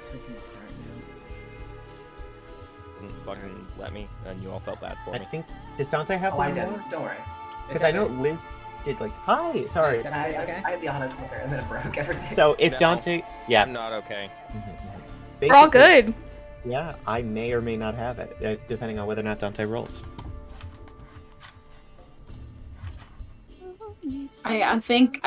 guess we can start now. Doesn't fucking let me, and you all felt bad for I me. think does Dante have Oh, one I more? didn't. Don't worry. Because I know Liz did like hi. Sorry. Is everybody okay? I had the auto clicker and then it broke everything. So if No. Dante, yeah, I'm not okay. We're all good. Yeah, I may or may not have it, depending on whether or not Dante rolls. I think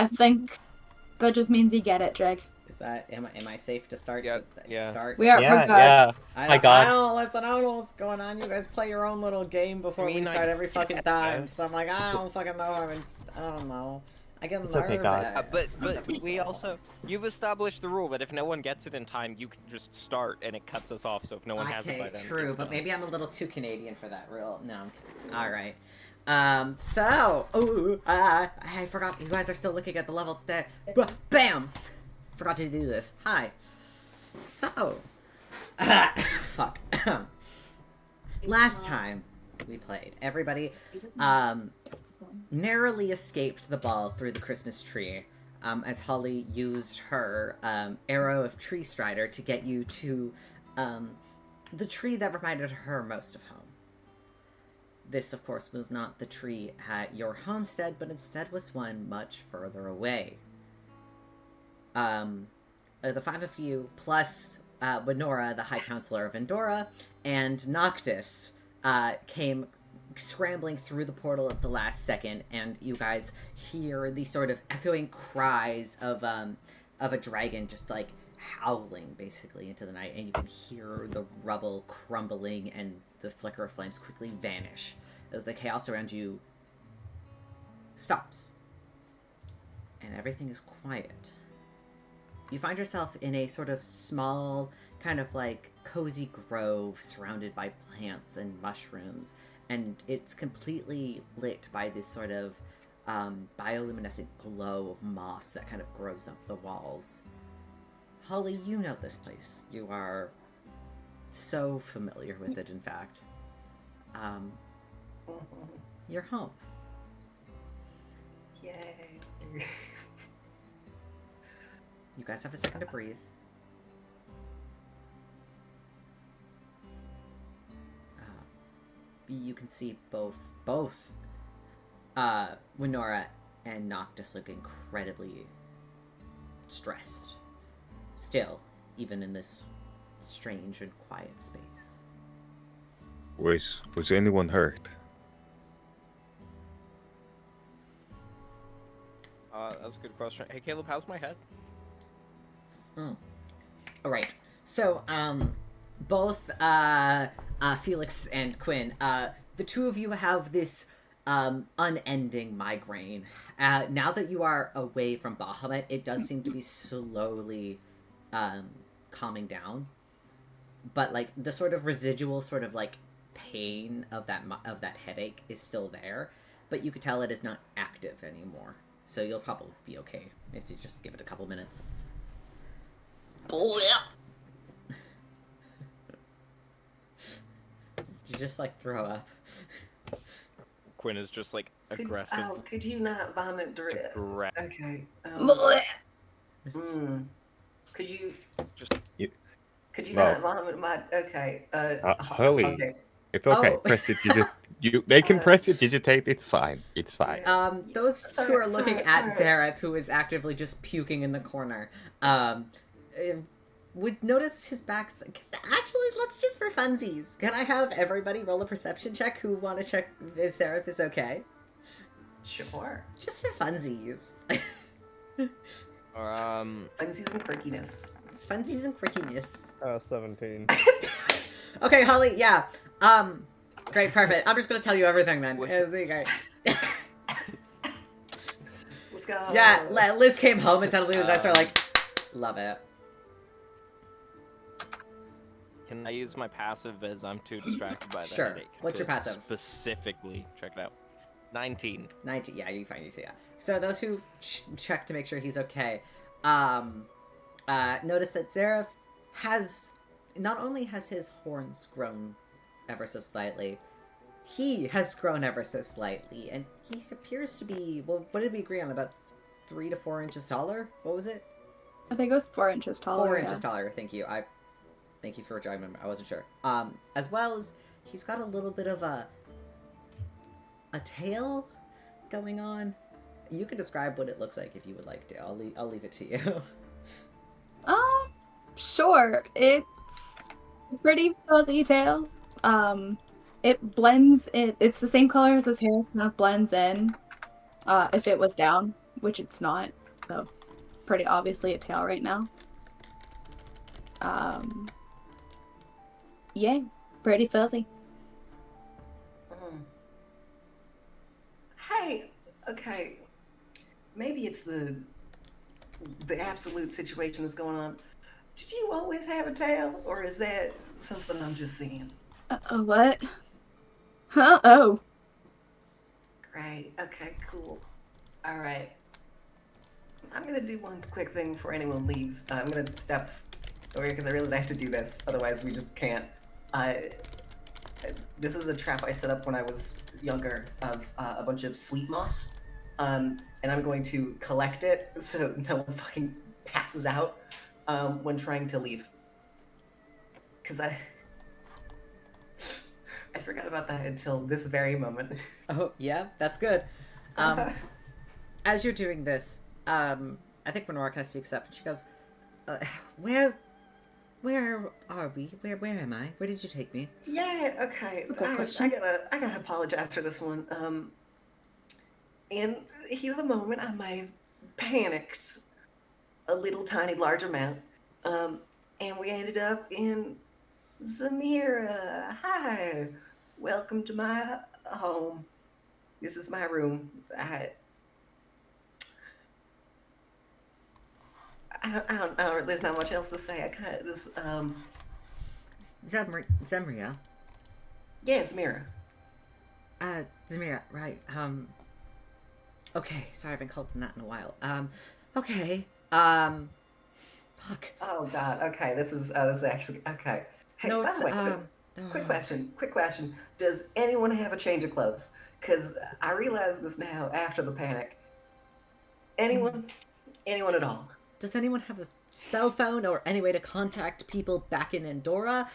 that just means you get it, Jegg. Is that am I safe to start? Yeah. Start. We're Yeah, good. yeah. I God. don't know what's going on. You guys play your own little game before we start every fucking time. So I'm like, I don't fucking know. I don't know. I get It's nervous. okay, God. But we also, you've established the rule that if no one gets it in time, you can just start and it cuts us off. So if no one has it by then, True, it's but done. maybe I'm a little too Canadian for that rule. No. All right. I forgot. You guys are still looking at the level there. Bam! Forgot to do this. Hi. So. Fuck. Last time we played, everybody, narrowly escaped the ball through the Christmas tree, as Holly used her, arrow of Tree Strider to get you to, the tree that reminded her most of home. This, of course, was not the tree at your homestead, but instead was one much further away. The five of you, plus Winora, the High Counselor of Endora, and Noctis, came scrambling through the portal at the last second, and you guys hear the sort of echoing cries of a dragon just, like, howling, basically, into the night, and you can hear the rubble crumbling and the flicker of flames quickly vanish as the chaos around you stops. And everything is quiet. You find yourself in a sort of small, kind of like cozy grove surrounded by plants and mushrooms, and it's completely lit by this sort of bioluminescent glow of moss that kind of grows up the walls. Holly, you know this place. You are so familiar with it, in fact. You're home. Yay. You guys have a second to breathe. You can see both Winora and Noctis look incredibly stressed. Still, even in this strange and quiet space. Was anyone hurt? That's a good question. Hey, Caleb, how's my head? Alright, so, both, Felix and Quinn, the two of you have this, unending migraine. Now that you are away from Bahamut, it does seem to be slowly, calming down. But, like, the sort of residual sort of, like, pain of that headache is still there, but you could tell it is not active anymore. So you'll probably be okay if you just give it a couple minutes. Oh, yeah. Did you just, like, throw up? Quinn is just like aggressive. Could you not vomit through it? Okay. Could you? Could you not vomit my? Okay. Holly, okay. it's okay. Oh. Press it. They can press it. Digitate. It's fine. It's fine. Those who are looking at Zareth, who is actively just puking in the corner, would notice his back's... Actually, let's just for funsies. Can I have everybody roll a perception check who want to check if Zareth is okay? Sure. Just for funsies. Funsies and quirkiness. Funsies and quirkiness. 17. Okay, Holly, yeah. Great, perfect. I'm just gonna tell you everything then. Let's go. Yeah, Liz came home and suddenly the guys are like, love it. Can I use my passive as I'm too distracted by that Sure. headache? What's your to passive? Specifically, check it out. 19. 19, yeah, you find you see that. So those who check to make sure he's okay, notice that Zareth has, not only has his horns grown ever so slightly, he has grown ever so slightly, and he appears to be, well, what did we agree on, about 3 to 4 inches taller? What was it? I think it was 4 inches taller. 4 inches taller, thank you. I Thank you for jogging my. I wasn't sure. As well as he's got a little bit of a tail going on. You can describe what it looks like if you would like to. I'll leave it to you. Sure. It's a pretty fuzzy tail. It blends. It's the same color as his hair. Kind of blends in. If it was down, which it's not, so pretty obviously a tail right now. Yeah, pretty fuzzy. Hey, okay. Maybe it's the absolute situation that's going on. Did you always have a tail, or is that something I'm just seeing? What? Huh? Oh. Great. Okay, cool. All right. I'm gonna do one quick thing before anyone leaves. I'm gonna step over here because I realize I have to do this. Otherwise, we just can't. This is a trap I set up when I was younger of a bunch of sleep moss. And I'm going to collect it so no one fucking passes out when trying to leave. Because I forgot about that until this very moment. Oh, yeah, that's good. As you're doing this, I think Menorah kind of speaks up and she goes, where are we? Where am I? Where did you take me? Yeah, okay. I gotta apologize for this one. In the heat of the moment, I may have panicked a little tiny large amount. And we ended up in Zamira. Hi. Welcome to my home. This is my room. I don't, there's not much else to say. I kind of, this, Zemria. Yeah, Zamira. Zamira, right. Okay, sorry, I haven't called them that in a while. Okay. Fuck. Oh god, okay, this is actually, okay. Hey, No, by it's, the way, quick question. Does anyone have a change of clothes? Because I realize this now after the panic. Anyone? Anyone at all? Does anyone have a spell phone or any way to contact people back in Andorra?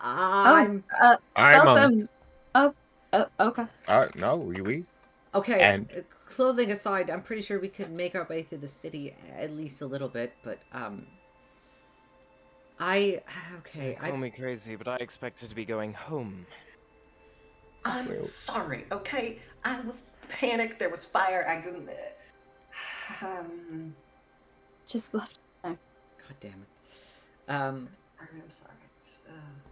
I'm on it. Okay. No, we. okay. And clothing aside, I'm pretty sure we could make our way through the city at least a little bit, but Call me crazy, but I expected to be going home. I'm sorry, okay? I was panicked, there was fire, I didn't... Just left. God damn it. I'm sorry.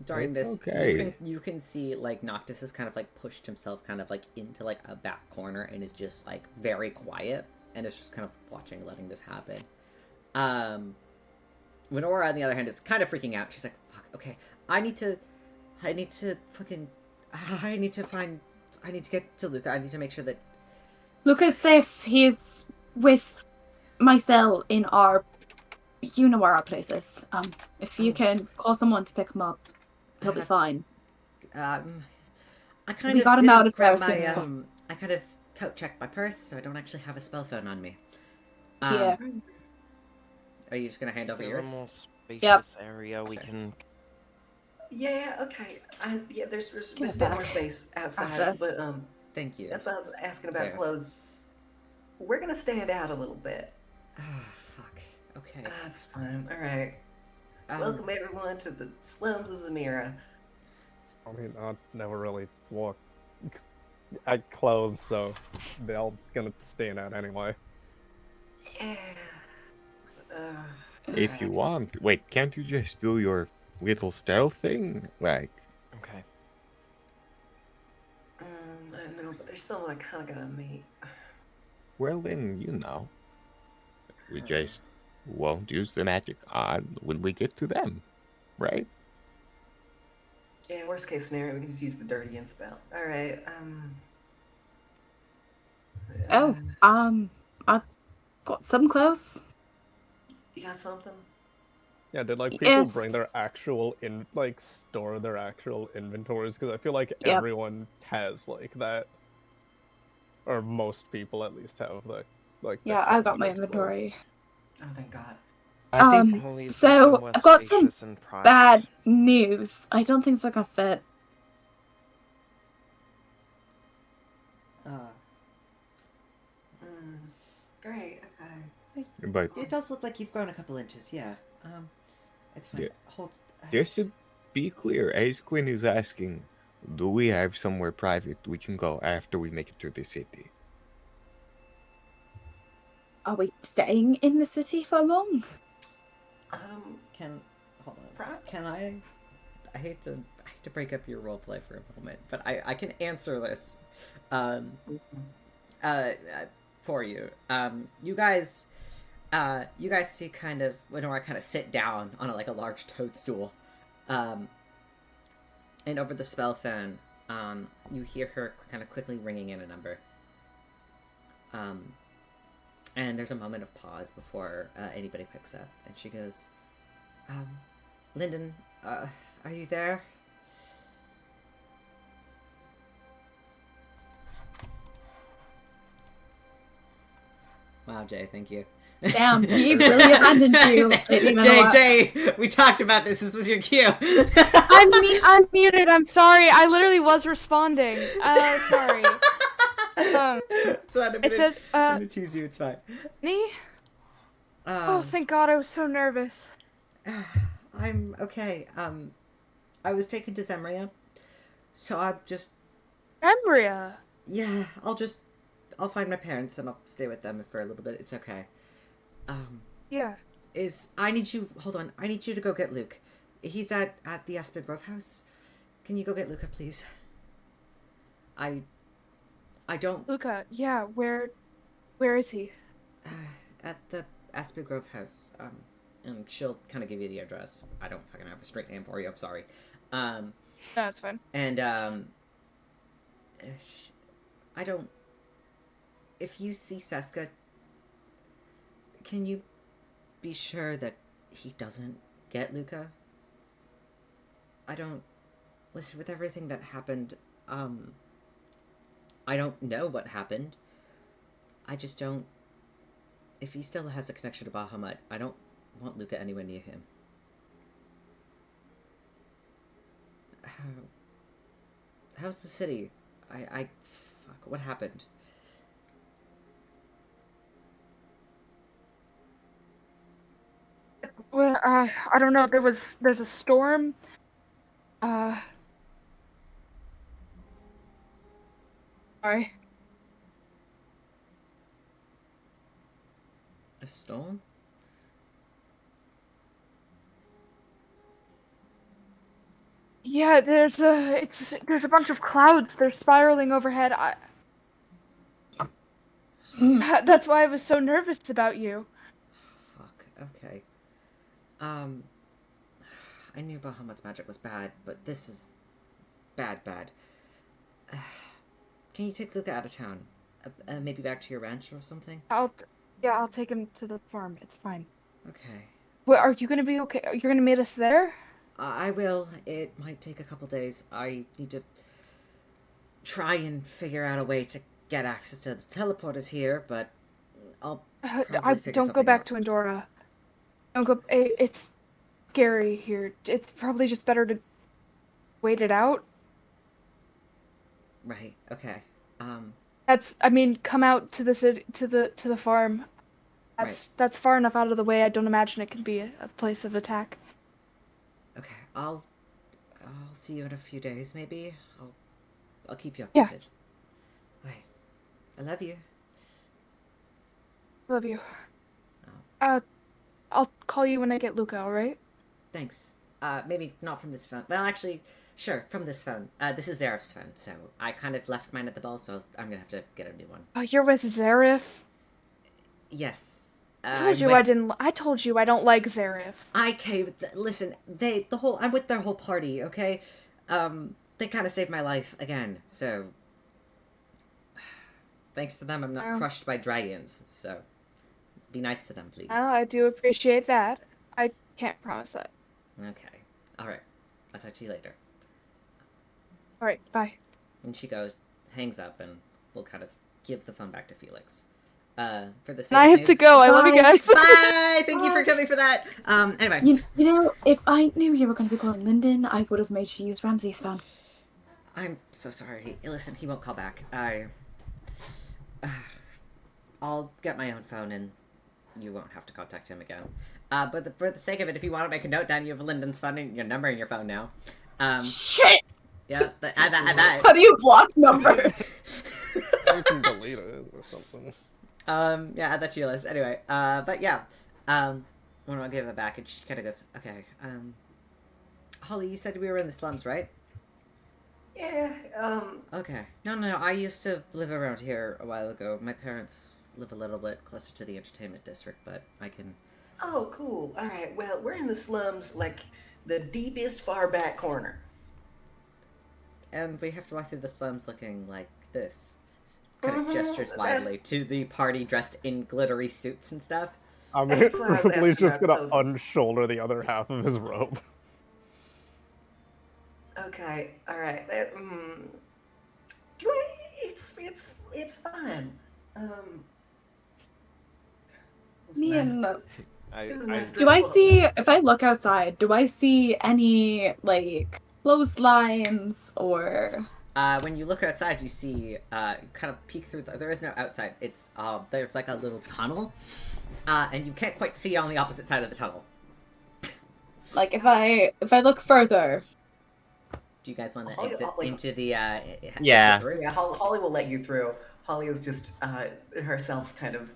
During It's this, okay. you can see, like, Noctis has kind of, like, pushed himself kind of, like, into, like, a back corner and is just, like, very quiet and is just kind of letting this happen. Menorah, on the other hand, is kind of freaking out. She's like, fuck, okay, I need to get to Luca. I need to make sure that... Luca's safe. He's with myself in our... You know where our place is. If you can call someone to pick him up, he'll be fine. I kind We of got him didn't out of there grab as soon my, as I kind of checked my purse, so I don't actually have a spell phone on me. Yeah. Are you just gonna hand over yours? Is there a more spacious area we Sure. can... Yeah, okay. Yeah, there's a Give bit it more back. space outside, After. but Thank you. that's why I was asking about Fair. clothes. We're gonna stand out a little bit. Oh, fuck. Okay. That's fine. All right. Welcome everyone to the slums of Zamira. I mean, I never really wore clothes, so they're all gonna stand out anyway. Yeah. If you want, wait, can't you just do your little stealth thing? Like, Okay. I know, but there's someone I kind of gotta meet. well then, we just won't use the magic on when we get to them, right? Yeah, worst case scenario, we can just use the dirty in spell. All right. I've got some clothes. You got something? Yeah, did like people Yes. bring their actual store their actual inventories? Because I feel like Yep. everyone has like that, or most people at least have like. Yeah, that I've got my clothes. inventory. Oh, thank God. I think Only So somewhat I've got some spacious and private. bad news. I don't think it's gonna fit. Great. Okay. but It does look like you've grown a couple inches, yeah. It's fine. Yeah. Hold. just to be clear, as Quinn is asking, do we have somewhere private we can go after we make it to the city? Are we staying in the city for long? Can hold on. Private? Can I hate to break up your roleplay for a moment, but I can answer this, for you. You guys see kind of Lenora kind of sit down on a large toadstool, and over the spell phone, you hear her kind of quickly ringing in a number. And there's a moment of pause before anybody picks up, and she goes, Lyndon, are you there? Wow, Jay, thank you. Damn, he really abandoned you. Jay, we talked about this. This was your cue. I'm muted. I'm sorry. I literally was responding. Sorry. It's fine. I said, I'm gonna tease you. It's fine. me? Oh, thank God. I was so nervous. I'm okay. I was taken to Zemria, so I'm just. Embria. Yeah, I'll find my parents and I'll stay with them for a little bit. It's okay. Yeah. I need you to go get Luke. He's at the Aspen Grove house. Can you go get Luca, please? I don't. Luca. Yeah. Where is he? At the Aspen Grove house. And she'll kind of give you the address. I don't fucking have a straight name for you. I'm sorry. No, it's fine. And I don't. If you see Seska, can you be sure that he doesn't get Luca? I don't. Listen, with everything that happened, I don't know what happened. I just don't. If he still has a connection to Bahamut, I don't want Luca anywhere near him. How's the city? Fuck, what happened? Well, I don't know. There's a storm. Sorry. A storm? Yeah, there's a bunch of clouds. They're spiraling overhead. That's why I was so nervous about you. Fuck, okay. I knew Bahamut's magic was bad, but this is bad. Can you take Luca out of town? Maybe back to your ranch or something? I'll take him to the farm. It's fine. Okay. Well, are you gonna be okay? You're gonna meet us there? I will. It might take a couple days. I need to try and figure out a way to get access to the teleporters here, but I'll probably figure don't go something back out. to Andorra. Don't go. It's scary here. It's probably just better to wait it out. Right. Okay. Come out to the city, to the farm. That's far enough out of the way. I don't imagine it can be a place of attack. Okay. I'll see you in a few days, maybe. I'll keep you updated. Yeah. Bye. I love you. Love you. Oh. I'll call you when I get Luca. All right? Thanks. Maybe not from this phone. Well, actually, sure, from this phone. This is Zaref's phone, so I kind of left mine at the ball, so I'm gonna have to get a new one. Oh, you're with Zaref? Yes. I told you I didn't. I told you I don't like Zaref. Listen, I'm with their whole party, okay? They kind of saved my life again, so thanks to them, I'm not crushed by dragons. So be nice to them, please. Oh, I do appreciate that. I can't promise that. Okay. All right. I'll talk to you later. All right. Bye. And she hangs up, and we'll kind of give the phone back to Felix. for the sake And I of have to things. go. I love you Bye. guys. Bye! Thank you for coming for that. Anyway. You know, if I knew you were going to be calling Lyndon, I would have made you use Ramsey's phone. I'm so sorry. Listen, he won't call back. I'll get my own phone and you won't have to contact him again. But for the sake of it, if you want to make a note down, you have Lyndon's phone and your number in your phone now. Shit! Yeah, add that. How do you block number? You can delete it or something. Yeah, add that to your list. Anyway, but yeah, when I give it back, and she kind of goes, okay, Holly, you said we were in the slums, right? Yeah, Okay. No, I used to live around here a while ago. My parents live a little bit closer to the entertainment district, but I can... oh, cool. All right, well, we're in the slums, like, the deepest far back corner. And we have to walk through the slums looking like this. Kind of Mhm, gestures widely to the party dressed in glittery suits and stuff. I'm That's what I was literally asking just about gonna those. unshoulder the other half of his robe. Okay, all right. It's fine. Me and nice do I to- see, if I look outside, do I see any, like, clotheslines or... When you look outside, you see, kind of peek through there is no outside. It's, there's like a little tunnel, and you can't quite see on the opposite side of the tunnel. Like, if I look further... Do you guys want to Holly- exit like- into the, Yeah. exit through? Yeah, Holly will let you through. Holly is just herself kind of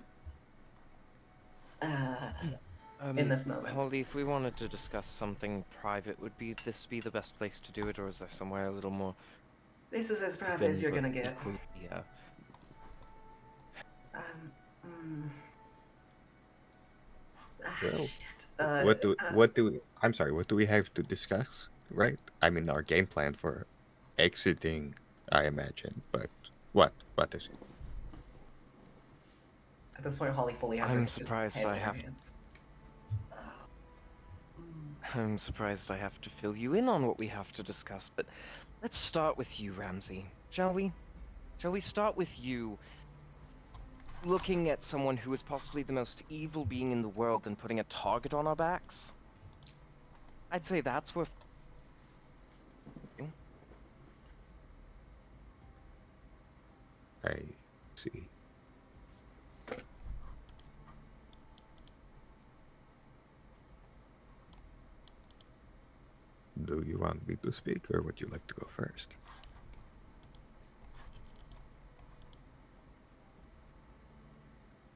in this moment. Holly, if we wanted to discuss something private, would this be the best place to do it, or is there somewhere a little more? This is as private as you're gonna get. Yeah. Well, shit. I'm sorry, what do we have to discuss, right? I mean, our game plan for exiting, I imagine, but what is it? At this point, Holly fully has her I'm just surprised head I in her have- hands. I'm surprised I have to fill you in on what we have to discuss, but let's start with you, Ramsey. Shall we? Shall we start with you looking at someone who is possibly the most evil being in the world and putting a target on our backs? I'd say that's worth... I see. Do you want me to speak, or would you like to go first?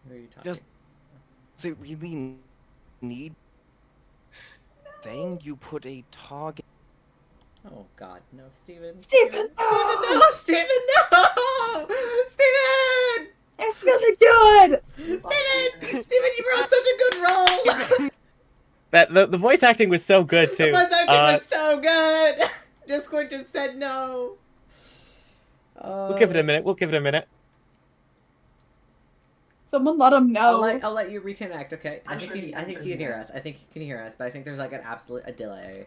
Who are you talking? Does it really need saying you put a target? Oh God, no, Steven. Steven, No, Steven, no! Steven! It's gonna do it! Steven, you wrote such a good role! That the voice acting was so good too. The voice acting was so good! Discord just said no. We'll give it a minute. We'll give it a minute. Someone let him know. I'll let you reconnect, okay? I I'm think sure he can hear us. I think he can hear us, but I think there's like an absolute delay.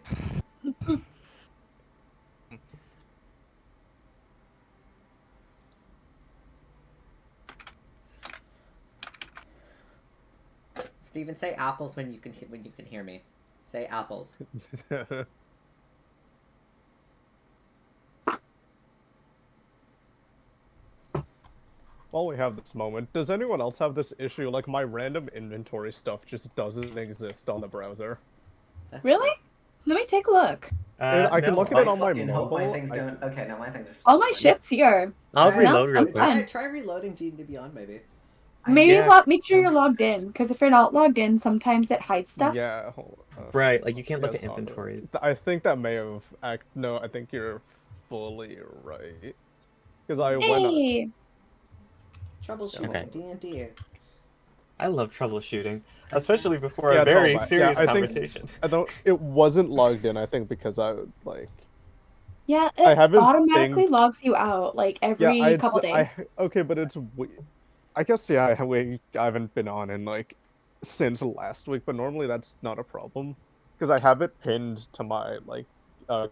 Steven, say apples when you can hear me. Say apples. While we have this moment, does anyone else have this issue? Like, my random inventory stuff just doesn't exist on the browser. That's Really? Let me take a look. I can no, look at it on my fucking hope my mobile. things don't. Okay, no, my things are. All my shit's here. I'll No, reload real I'm quick. fine. Try reloading D&D Beyond, maybe. Maybe Yeah. make sure you're logged in, because if you're not logged in, sometimes it hides stuff. Yeah. Right, like you can't look yes, at inventory. I think that may have. No, I think you're fully right. Because I went. Hey! Troubleshooting, Okay. D&D. I love troubleshooting, especially before Yeah, a it's all very about- serious yeah, I think- conversation. I don't. It wasn't logged in. I think because I like. Yeah, I it have this automatically thing- logs you out, like, every Yeah, couple days. Okay, but it's. I guess yeah. I haven't been on in like since last week, but normally that's not a problem because I have it pinned to my like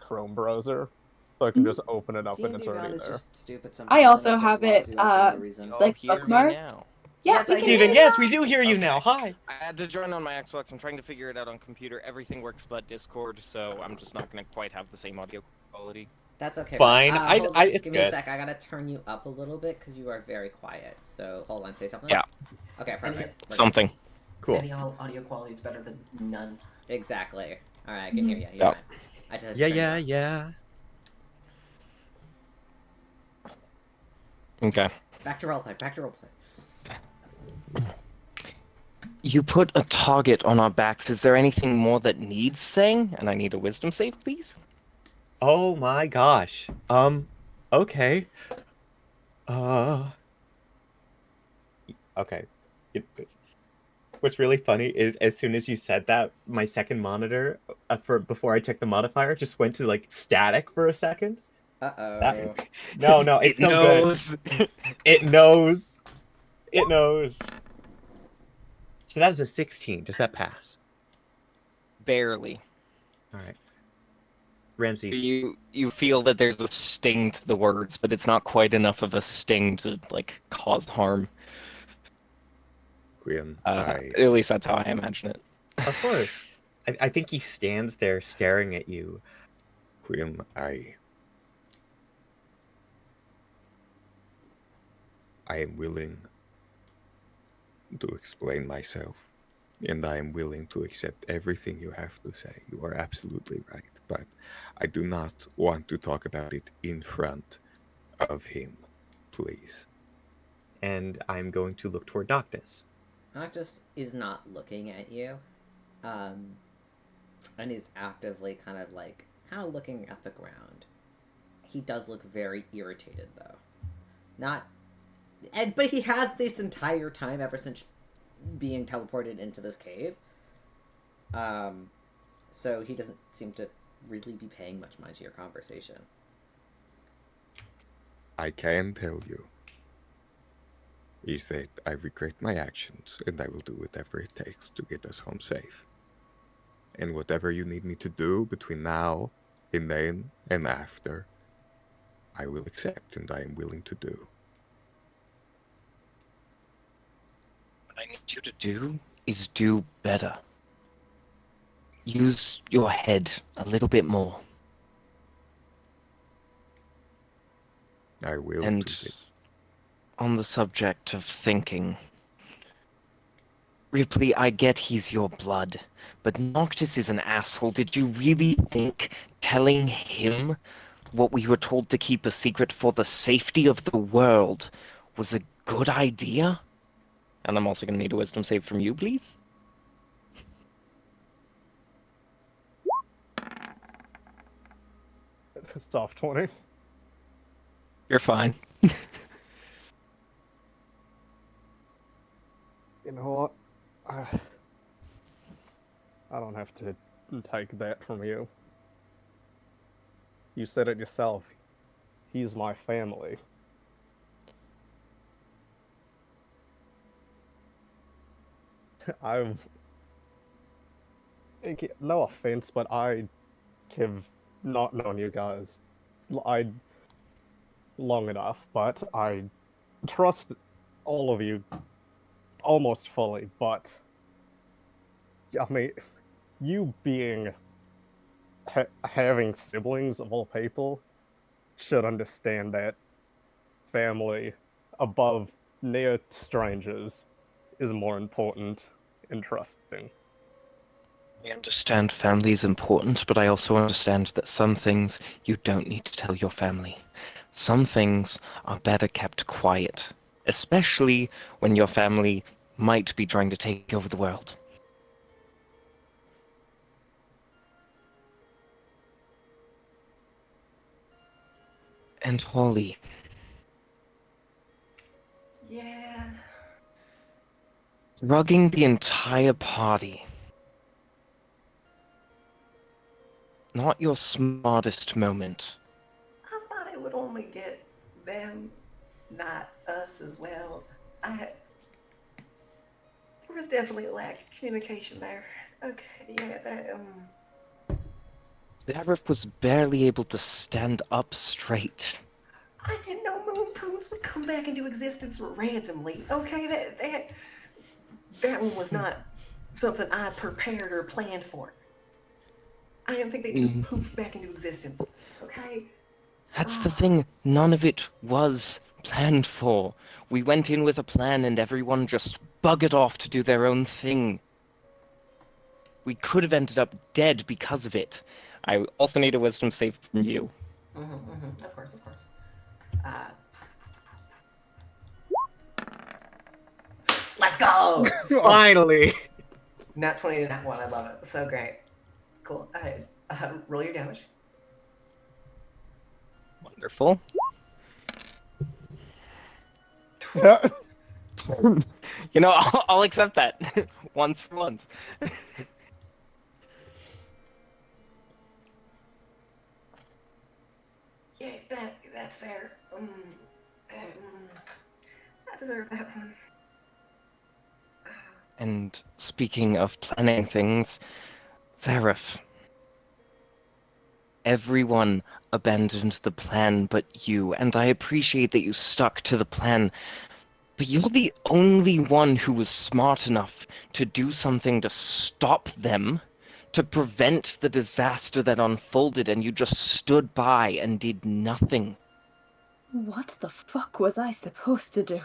Chrome browser, so I can just open it up and D&D it's Beyond already is there. just stupid sometimes. I also and it just have logs it, you out for no reason. Oh, like, hear me bookmarked. now. Yeah, Yes, we I can hear hear Steven, you. yes, we do hear you now. Hi. I had to join on my Xbox. I'm trying to figure it out on computer. Everything works but Discord, so I'm just not going to quite have the same audio quality. That's okay. Fine. Hold on. It's Give me a good. sec. I gotta turn you up a little bit because you are very quiet. So hold on. Say something. Yeah. Okay. Perfect. We're Something. Cool. Any audio quality is better than none. good. Exactly. All right. I can hear you. You're Yeah. fine. I just had to Yeah, turn you yeah, up. yeah. Okay. Back to roleplay. Back to roleplay. You put a target on our backs. Is there anything more that needs saying? And I need a wisdom save, please. Oh my gosh. Okay. Okay. What's really funny is as soon as you said that, my second monitor for before I checked the modifier just went to like static for a second. That Uh-oh. no, it's It so knows. good. It knows. It knows. So that is a 16. Does that pass? Barely. All right. Ramsey. You feel that there's a sting to the words, but it's not quite enough of a sting to like cause harm. Quinn, At least that's how I imagine it. Of course. I think he stands there staring at you. Quinn, I am willing to explain myself, and I am willing to accept everything you have to say. You are absolutely right, but I do not want to talk about it in front of him, please. And I'm going to look toward Noctis. Noctis is not looking at you. And he's actively kind of looking at the ground. He does look very irritated though. But he has this entire time ever since being teleported into this cave. So he doesn't seem to really be paying much mind to your conversation. I can tell you is that I regret my actions, and I will do whatever it takes to get us home safe. And whatever you need me to do between now and then and after, I will accept and I am willing to do. What I need you to do is do better. Use your head a little bit more. I will And do it. on the subject of thinking, Rypley, I get he's your blood, but Noctis is an asshole. Did you really think telling him what we were told to keep a secret for the safety of the world was a good idea? And I'm also going to need a wisdom save from you, please. Soft 20. You're fine. You know what? I don't have to take that from you. You said it yourself. He's my family. No offense, but I have not known you guys long enough, but I trust all of you almost fully, but I mean, you being having siblings of all people should understand that family above near strangers is more important and trusting. I understand family is important, but I also understand that some things you don't need to tell your family. Some things are better kept quiet, especially when your family might be trying to take over the world. And Holly, Yeah. drugging the entire party. Not your smartest moment. I thought it would only get them, not us as well. There was definitely a lack of communication there. Okay, yeah, Zareth was barely able to stand up straight. I didn't know prunes would come back into existence randomly. Okay, that one was not something I prepared or planned for. I didn't think they just poofed back into existence. Okay. That's the thing. None of it was planned for. We went in with a plan and everyone just buggered off to do their own thing. We could have ended up dead because of it. I also need a wisdom save from you. Of course. Let's go! Finally! Not 20 to not 1. I love it. So great. Cool. Roll your damage. Wonderful. You know, I'll accept that. Once for once. Yeah, that's fair. I deserve that one. And speaking of planning things, Zareth, everyone abandoned the plan but you, and I appreciate that you stuck to the plan, but you're the only one who was smart enough to do something to stop them, to prevent the disaster that unfolded, and you just stood by and did nothing. What the fuck was I supposed to do?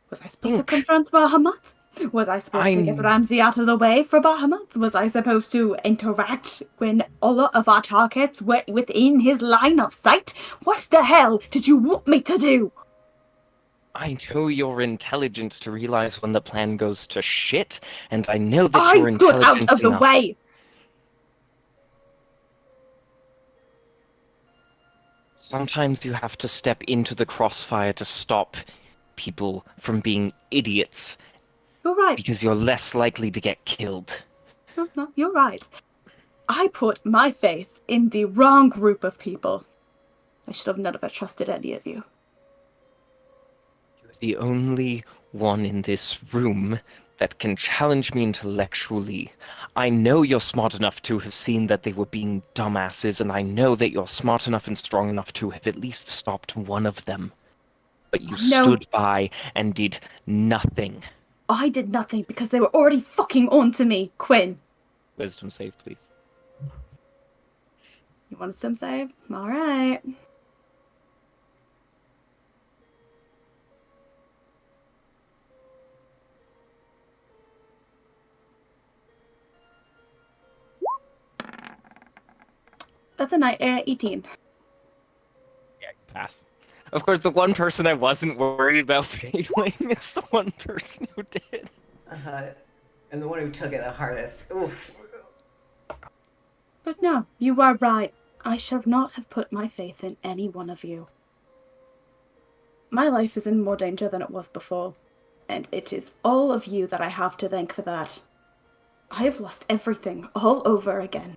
Was I supposed to confront Bahamut? Was I supposed to get Ramsey out of the way for Bahamut? Was I supposed to interact when all of our targets were within his line of sight? What the hell did you want me to do? I know you're intelligent to realize when the plan goes to shit, and I know that you're intelligent I stood out of the way! Sometimes you have to step into the crossfire to stop people from being idiots. You're right. Because you're less likely to get killed. No, you're right. I put my faith in the wrong group of people. I should have never trusted any of you. You're the only one in this room that can challenge me intellectually. I know you're smart enough to have seen that they were being dumbasses, and I know that you're smart enough and strong enough to have at least stopped one of them. But you stood by and did nothing. I did nothing because they were already fucking on to me, Quinn. Wisdom save, please. You want a sim save? Alright. That's a 18. Yeah, pass. Of course, the one person I wasn't worried about failing is the one person who did. And the one who took it the hardest. Oof. But no, you are right. I should not have put my faith in any one of you. My life is in more danger than it was before, and it is all of you that I have to thank for that. I have lost everything all over again.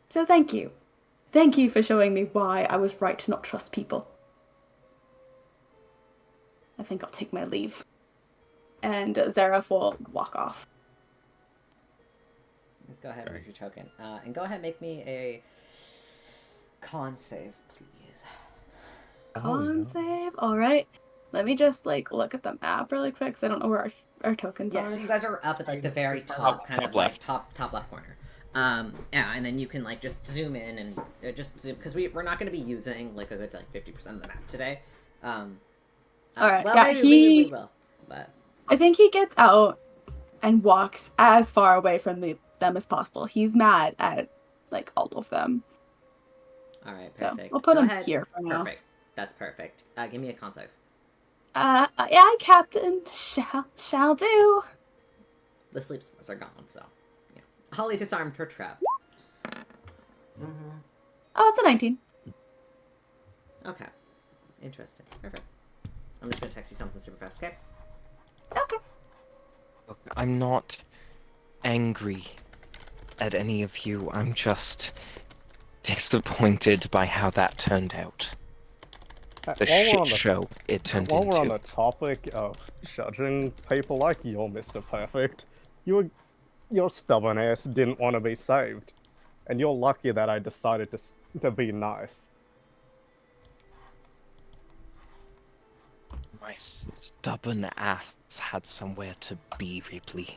So thank you. Thank you for showing me why I was right to not trust people. I think I'll take my leave. And Zareth will walk off. Go ahead with your token. And go ahead and make me a con save, please. Con save? Alright. Let me just, look at the map really quick, because I don't know where our tokens are. Yeah, so you guys are up at, the very top, top left corner. Yeah, and then you can, just zoom in and just zoom, because we're not going to be using, a good, 50% of the map today. Alright, well, yeah, maybe we will, but... I think he gets out and walks as far away from them as possible. He's mad at, all of them. Alright, perfect. So, we'll put him here for now. Perfect. That's perfect. Give me a con save. Yeah, Captain. Shall do. The sleep spells are gone, so... yeah. Holly disarmed her trap. Oh, it's a 19. Okay. Interesting. Perfect. I'm just gonna text you something super fast, okay? Okay. Look, I'm not angry at any of you. I'm just disappointed by how that turned out. The shit show it turned into. While we're on the topic of judging people like you, Mr. Perfect, your stubborn ass didn't want to be saved. And you're lucky that I decided to be nice. My stubborn ass had somewhere to be, Rypley.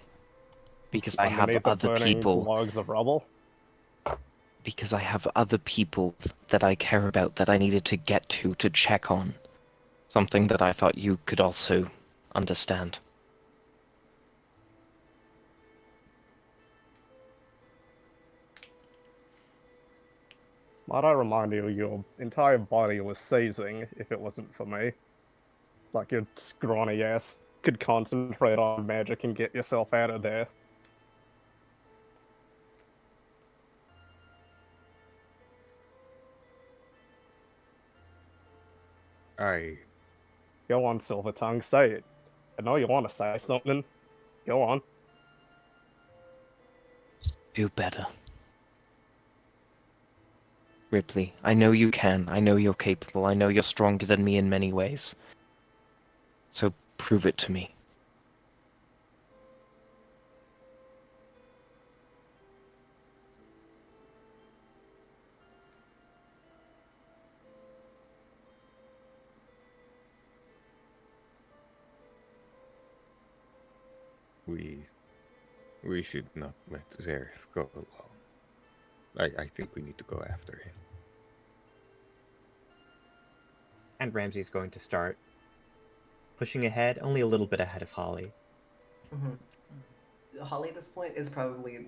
Because I have Underneath the other burning people. logs of rubble. Because I have other people that I care about that I needed to get to check on. Something that I thought you could also understand. Might I remind you, your entire body was seizing if it wasn't for me. Like your scrawny ass could concentrate on magic and get yourself out of there. Go on, Silver Tongue, say it. I know you want to say something. Go on. Do better. Rypley, I know you can. I know you're capable. I know you're stronger than me in many ways. So prove it to me. We should not let Zareth go alone. I think we need to go after him. And Ramsey's going to start pushing ahead, only a little bit ahead of Holly. Mm-hmm. Holly at this point is probably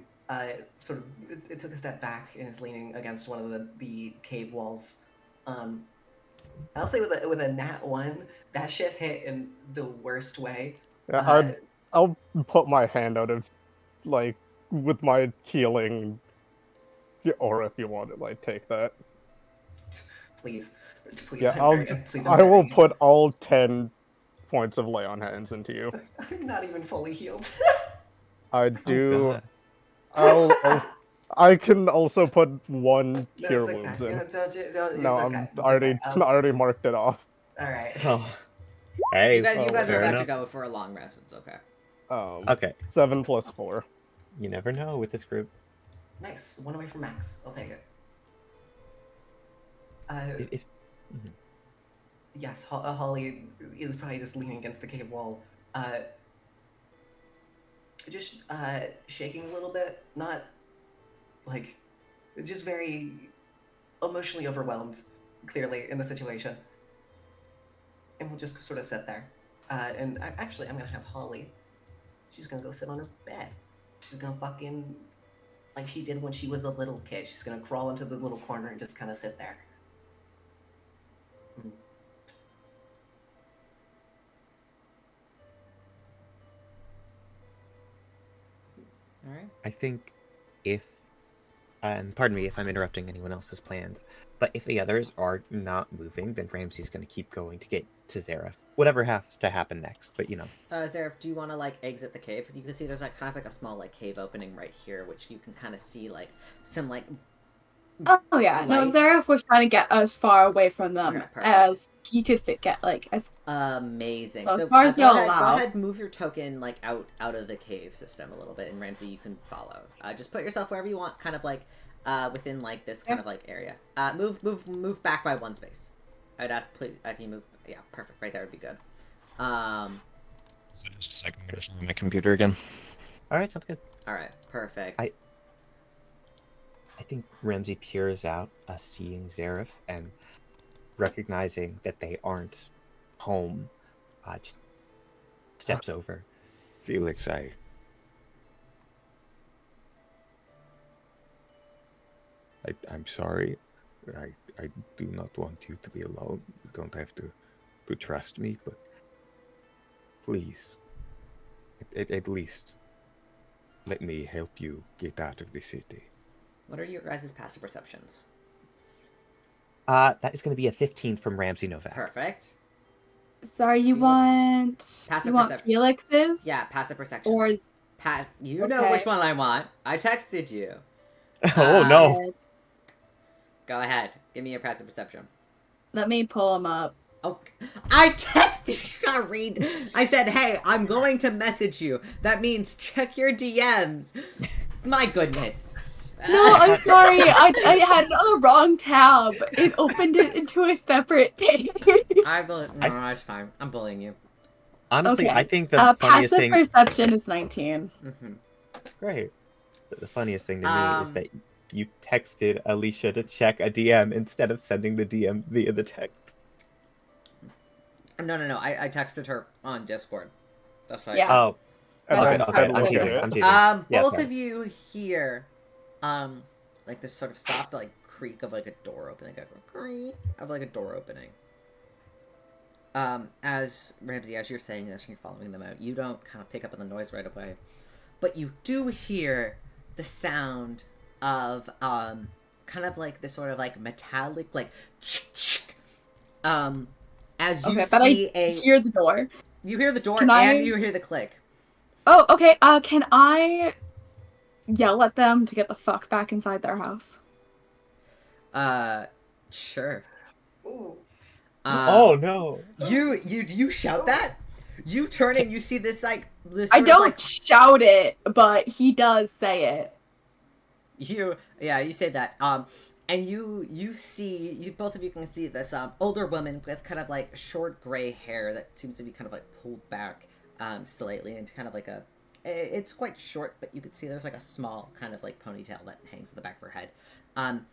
sort of it took a step back and is leaning against one of the cave walls. I'll say with a nat 1, that shit hit in the worst way. Yeah, I'll put my hand out of, like, with my healing, or if you want to, like, take that. Please, Yeah, please. I will put all 10 points of lay on hands into you. I'm not even fully healed. I do. I can also put 1 cure wounds in. I already marked it off. All right. Oh. Hey, you guys are about enough. to go for a long rest. It's okay. Okay. 7 plus 4. You never know with this group. Nice. 1 away from max. I'll take it. Mm-hmm. Yes, Holly is probably just leaning against the cave wall. Just shaking a little bit. Not, like, just very emotionally overwhelmed, clearly, in the situation. And we'll just sort of sit there. And actually, I'm going to have Holly. She's going to go sit on her bed. She's going to fucking, like she did when she was a little kid. She's going to crawl into the little corner and just kind of sit there. Mm-hmm. All right. I think if, and pardon me if I'm interrupting anyone else's plans, but if the others are not moving, then Ramsey's going to keep going to get to Zareth. Whatever has to happen next, but you know. Zareth, do you want to, like, exit the cave? You can see there's, like, kind of like a small, like, cave opening right here, which you can kind of see, like, some, like... Oh, yeah. light. No, Zareth was trying to get as far away from them Okay, as he could get, like, as... Amazing. So so as far as y'all go allow. ahead, move your token, like, out of the cave system a little bit, and Ramsey, you can follow. Just put yourself wherever you want, kind of, like, within, like, this kind of, like, area. Move back by 1 space. I'd ask, please, can you move? Yeah, perfect. Right there would be good. So just a second, I'm gonna show my computer again. Alright, sounds good. Alright, perfect. I think Ramsey peers out, seeing Zareth, and recognizing that they aren't home, just steps over. Felix, I'm sorry. I do not want you to be alone. You don't have to trust me, but please, at least let me help you get out of the city. What are your guys' passive perceptions? That is going to be a 15 from Ramsey Novak. Perfect. Sorry, you Felix. want... Passive you want perception. Felix's? Yeah, passive perception. Or is... You know which one I want. I texted you. Oh, no. Go ahead. Give me your passive perception. Let me pull him up. Oh, I texted you. Read. I said, hey, I'm going to message you. That means check your DMs. My goodness. No, I'm sorry. I had it on the wrong tab. It opened it into a separate page. No, that's fine. I'm bullying you. Honestly, Okay. I think the funniest Passive thing. perception is 19. Mm-hmm. Great. The funniest thing to me is that you texted Alycia to check a DM instead of sending the DM via the text. No. I texted her on Discord. That's why. Yeah. Oh. And Okay, then okay, said, I'm "Look teasing. at I'm it." teasing. Yeah, Both sorry. of you hear, like this sort of soft, like creak of like a door opening, like a creak of like a door opening. As Ramsey, as you're saying this and you're following them out, you don't kind of pick up on the noise right away, but you do hear the sound of kind of like this sort of like metallic like as you Okay, but I hear the door. You hear the door Can and I- you hear the click. Oh, okay. Can I yell at them to get the fuck back inside their house? Sure. Ooh. Oh no! You shout that? You turn and you see this like this. I sort of, don't like, shout it, but he does say it. you say that. And you see both of you can see this older woman with kind of like short gray hair that seems to be kind of like pulled back slightly into kind of like it's quite short, but you could see there's like a small kind of like ponytail that hangs in the back of her head.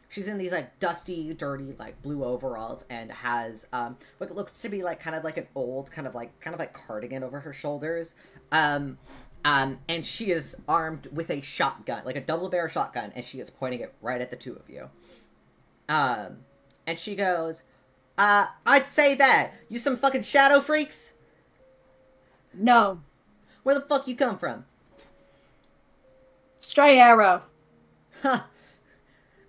She's in these like dusty, dirty, like blue overalls and has what looks to be like kind of like an old kind of like cardigan over her shoulders. And she is armed with a shotgun, like a double barrel shotgun, and she is pointing it right at the two of you. And she goes, I'd say that. You some fucking shadow freaks? No. Where the fuck you come from? Stray arrow. Huh.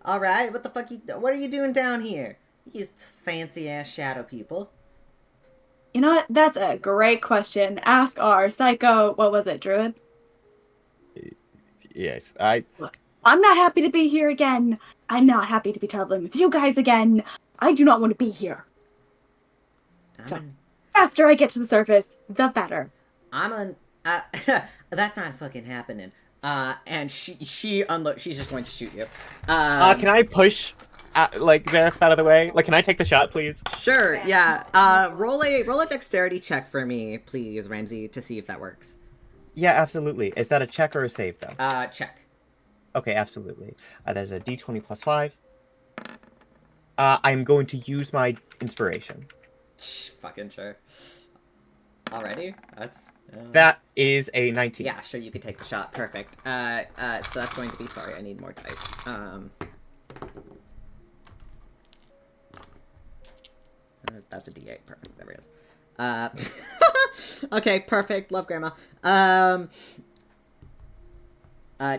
Alright, what are you doing down here? You fancy ass shadow people. You know what? That's a great question. Ask our psycho, what was it, druid? Yes, Look, I'm not happy to be here again. I'm not happy to be traveling with you guys again. I do not want to be here. So, faster I get to the surface, the better. That's not fucking happening. And she's just going to shoot you. can I push, like, Xerath out of the way? Like, can I take the shot, please? Sure, yeah. Roll a dexterity check for me, please, Ramsey, to see if that works. Yeah, absolutely. Is that a check or a save, though? Check. Okay, absolutely. There's a d20 plus 5. I'm going to use my inspiration. Fucking sure. Already? That is a 19. Yeah, sure, you can take the shot. Perfect. So that's going to be... Sorry, I need more dice. That's a D8. Perfect. There it is. Okay, perfect. Love Grandma.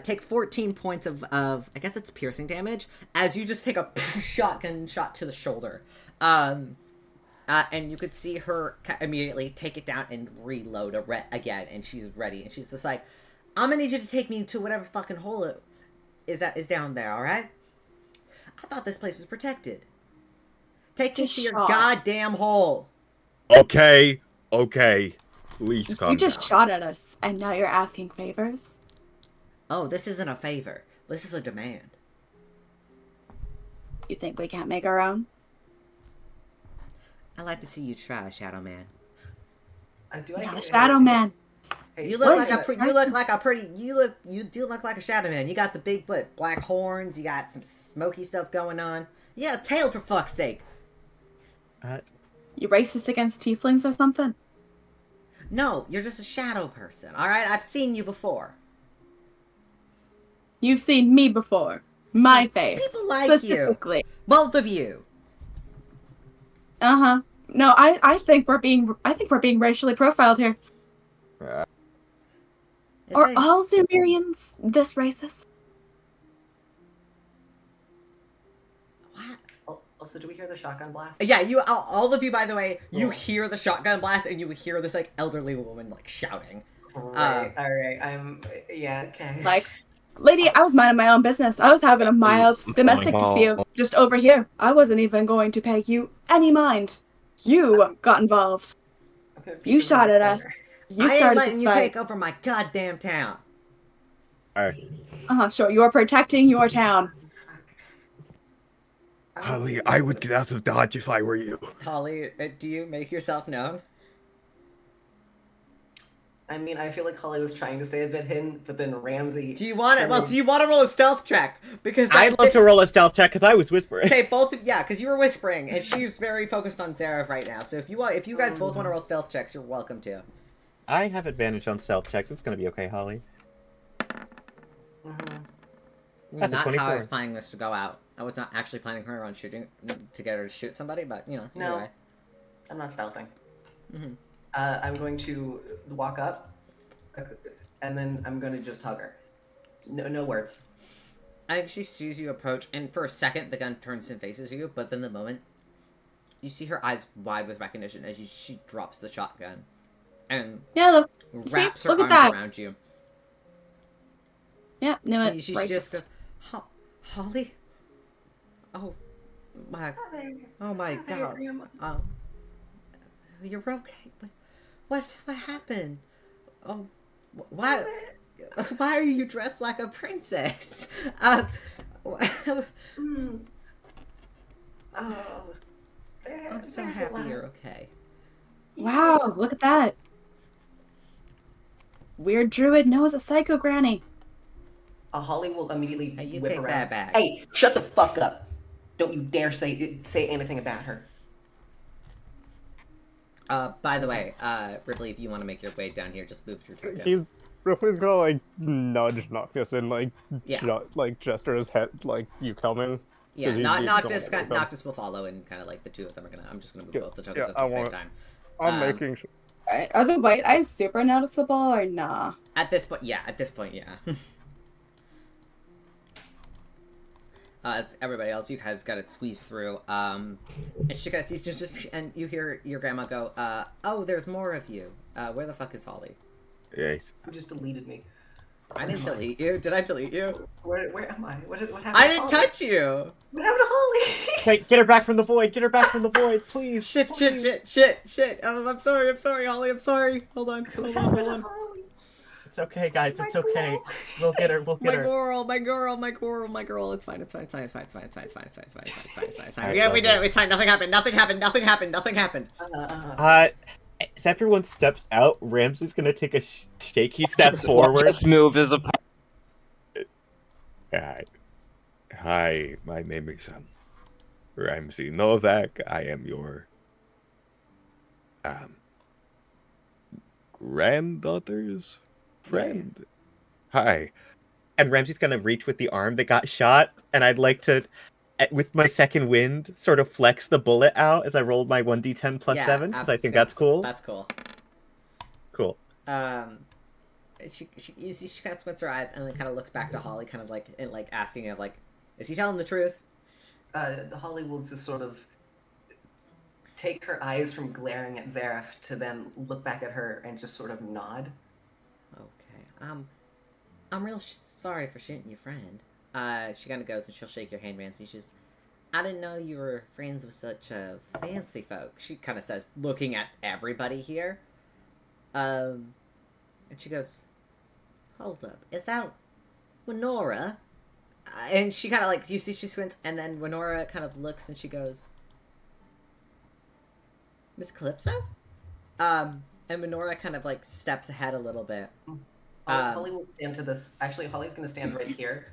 Take 14 points of I guess it's piercing damage, as you just take a shotgun shot to the shoulder. And you could see her immediately take it down and reload again, and she's ready. And she's just like, I'm gonna need you to take me to whatever fucking hole it is down there, alright? I thought this place was protected. Take me to your goddamn hole. Okay. Please calm You just down. shot at us, and now you're asking favors? Oh, this isn't a favor. This is a demand. You think we can't make our own? I'd like to see you try, Shadow Man. Not a shadow man. Hey, You do look like a shadow man. You got the big black horns. You got some smoky stuff going on. You got a tail, for fuck's sake. You racist against tieflings or something? No, you're just a shadow person. All right, I've seen you before. You've seen me before. My face. People like you. Specifically. Both of you. Uh-huh. No, I think we're being racially profiled here. Are all Zumerians this racist? What? Also, do we hear the shotgun blast? Yeah, all of you, by the way, you hear the shotgun blast, and you hear this like elderly woman like shouting. Right, alright, okay. Like, lady, I was minding my own business. I was having a mild domestic dispute just over here. I wasn't even going to pay you any mind. You got involved. You shot at us. You I ain't started letting this you fight. take over my goddamn town. Alright. Sure. You are protecting your town. Holly, I would get out of Dodge if I were you. Holly, do you make yourself known? I mean, I feel like Holly was trying to stay a bit hidden, but then Ramsey. Do you want it? Well, do you want to roll a stealth check? Because I'd love to roll a stealth check because I was whispering. Okay, both of because you were whispering, and she's very focused on Zareth right now. So if you guys both want to roll stealth checks, you're welcome to. I have advantage on stealth checks. It's gonna be okay, Holly. That's not a 24. how I was planning this to go out. I was not actually planning her on shooting to get her to shoot somebody, but No, anyway. I'm not stealthing. I'm going to walk up, and then I'm going to just hug her. No words. I think she sees you approach, and for a second the gun turns and faces you, but then the moment you see her eyes wide with recognition as she drops the shotgun and Look. wraps See? her Look at arms that. around you. Yeah, knew it. She Racist. just goes, Holly? Oh my God. You're okay. What happened? Oh, why are you dressed like a princess? I'm so happy you're okay. Wow, look at that. Weird druid knows a psycho granny. Holly will immediately Hey, whip take around. that back. Hey, shut the fuck up! Don't you dare say anything about her. By the way, Rypley, if you want to make your way down here, just move your turn. He's Ripley's gonna like nudge Noctis and like gesture his head like you coming. Yeah, Noctis will follow, and kind of like the two of them are gonna. I'm just gonna move both the tokens at the same time. I'm making sure. Alright, are the white eyes super noticeable or nah? At this point, yeah. As everybody else, you guys got to squeeze through. And she kind of sees and you hear your grandma go, "Oh, there's more of you. Where the fuck is Holly?" Yes. You just deleted me. I didn't delete you. Did I delete you? Where am I? What happened? I didn't touch you. What happened to Holly? Okay, get her back from the void. Get her back from the void, please. Shit. I'm sorry, Holly. I'm sorry. Hold on. It's okay, guys. It's okay. We'll get her. My girl. It's fine. It's fine. Right, Yeah, we did it. It's fine. Nothing happened. As everyone steps out, Ramsey's gonna take a shaky step forward. Just move as a. Hi, my name is Ramsey Novak. I am your granddaughter's friend. Hi. And Ramsey's gonna reach with the arm that got shot, and I'd like to, with my second wind, sort of flex the bullet out as I rolled my 1d10 plus 7, because I think that's cool. That's cool. Cool. She kind of squints her eyes and then kind of looks back to Holly, kind of like asking if is he telling the truth? Holly will just sort of take her eyes from glaring at Zareth to then look back at her and just sort of nod. Okay. I'm real sorry for shooting your friend. She kind of goes and she'll shake your hand, Ramsey. She's, I didn't know you were friends with such fancy folk. She kind of says, looking at everybody here. And she goes, hold up, is that Winora? And she kind of you see she squints, and then Winora kind of looks and she goes, Miss Calypso? And Winora kind of steps ahead a little bit. Holly will stand to this. Actually, Holly's going to stand right here,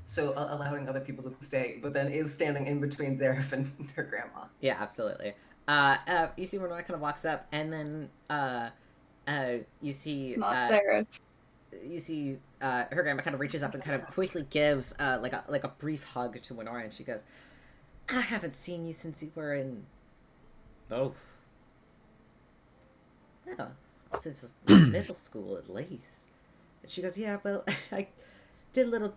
so allowing other people to stay, but then is standing in between Zareth and her grandma. Yeah, absolutely. You see Winora kind of walks up, and then you see Zareth. You see her grandma kind of reaches up and kind of quickly gives like a brief hug to Winora, and she goes, I haven't seen you since you were in since middle school at least. And she goes, yeah, well, I did a little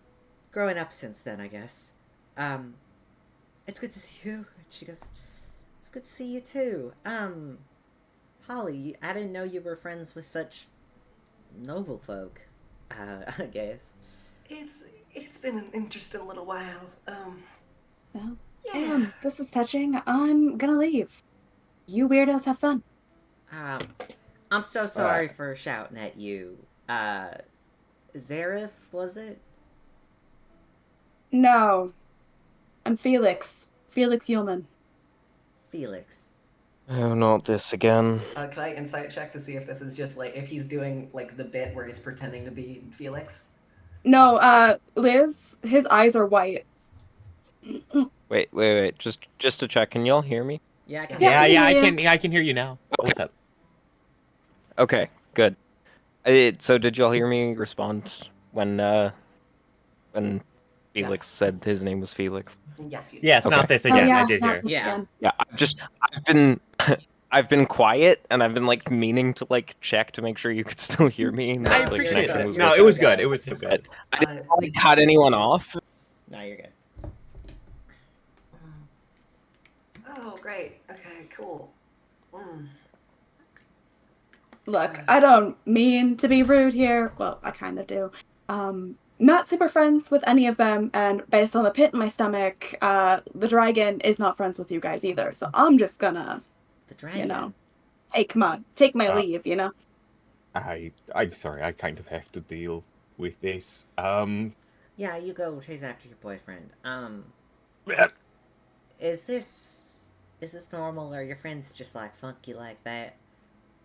growing up since then, I guess. It's good to see you. And she goes, it's good to see you too. Holly, I didn't know you were friends with such noble folk, I guess. It's been an interesting little while. Well, yeah. This is touching. I'm gonna leave. You weirdos have fun. I'm so sorry for shouting at you. Zareth, was it? No. I'm Felix. Felix Yeoman. Felix. Oh, not this again. Can I insight check to see if this is just like if he's doing like the bit where he's pretending to be Felix? No, Liz, his eyes are white. Wait. Just to check, can y'all hear me? Yeah, I can Yeah, hear I you. can hear I can hear you now. Okay. What's up? Okay, good. So did y'all hear me respond when Felix Yes. said his name was Felix? Yes, you. Yes, Okay. not this Oh again. yeah, I did not hear. this Yeah. again. Yeah, I've been I've been quiet and I've been like meaning to like check to make sure you could still hear me. and No, that I the appreciate connection it. was No, good. it was good. It was so good. I didn't want to cut anyone off. No, you're good. Oh, great. Okay, cool. Mm. Look, I don't mean to be rude here. Well, I kind of do. Not super friends with any of them, and based on the pit in my stomach, the dragon is not friends with you guys either. So I'm just gonna, The dragon. you know, hey, come on, take my Uh, leave, you know. I'm sorry, I kind of have to deal with this. Yeah, you go chase after your boyfriend. Is this normal? Are your friends just like funky like that?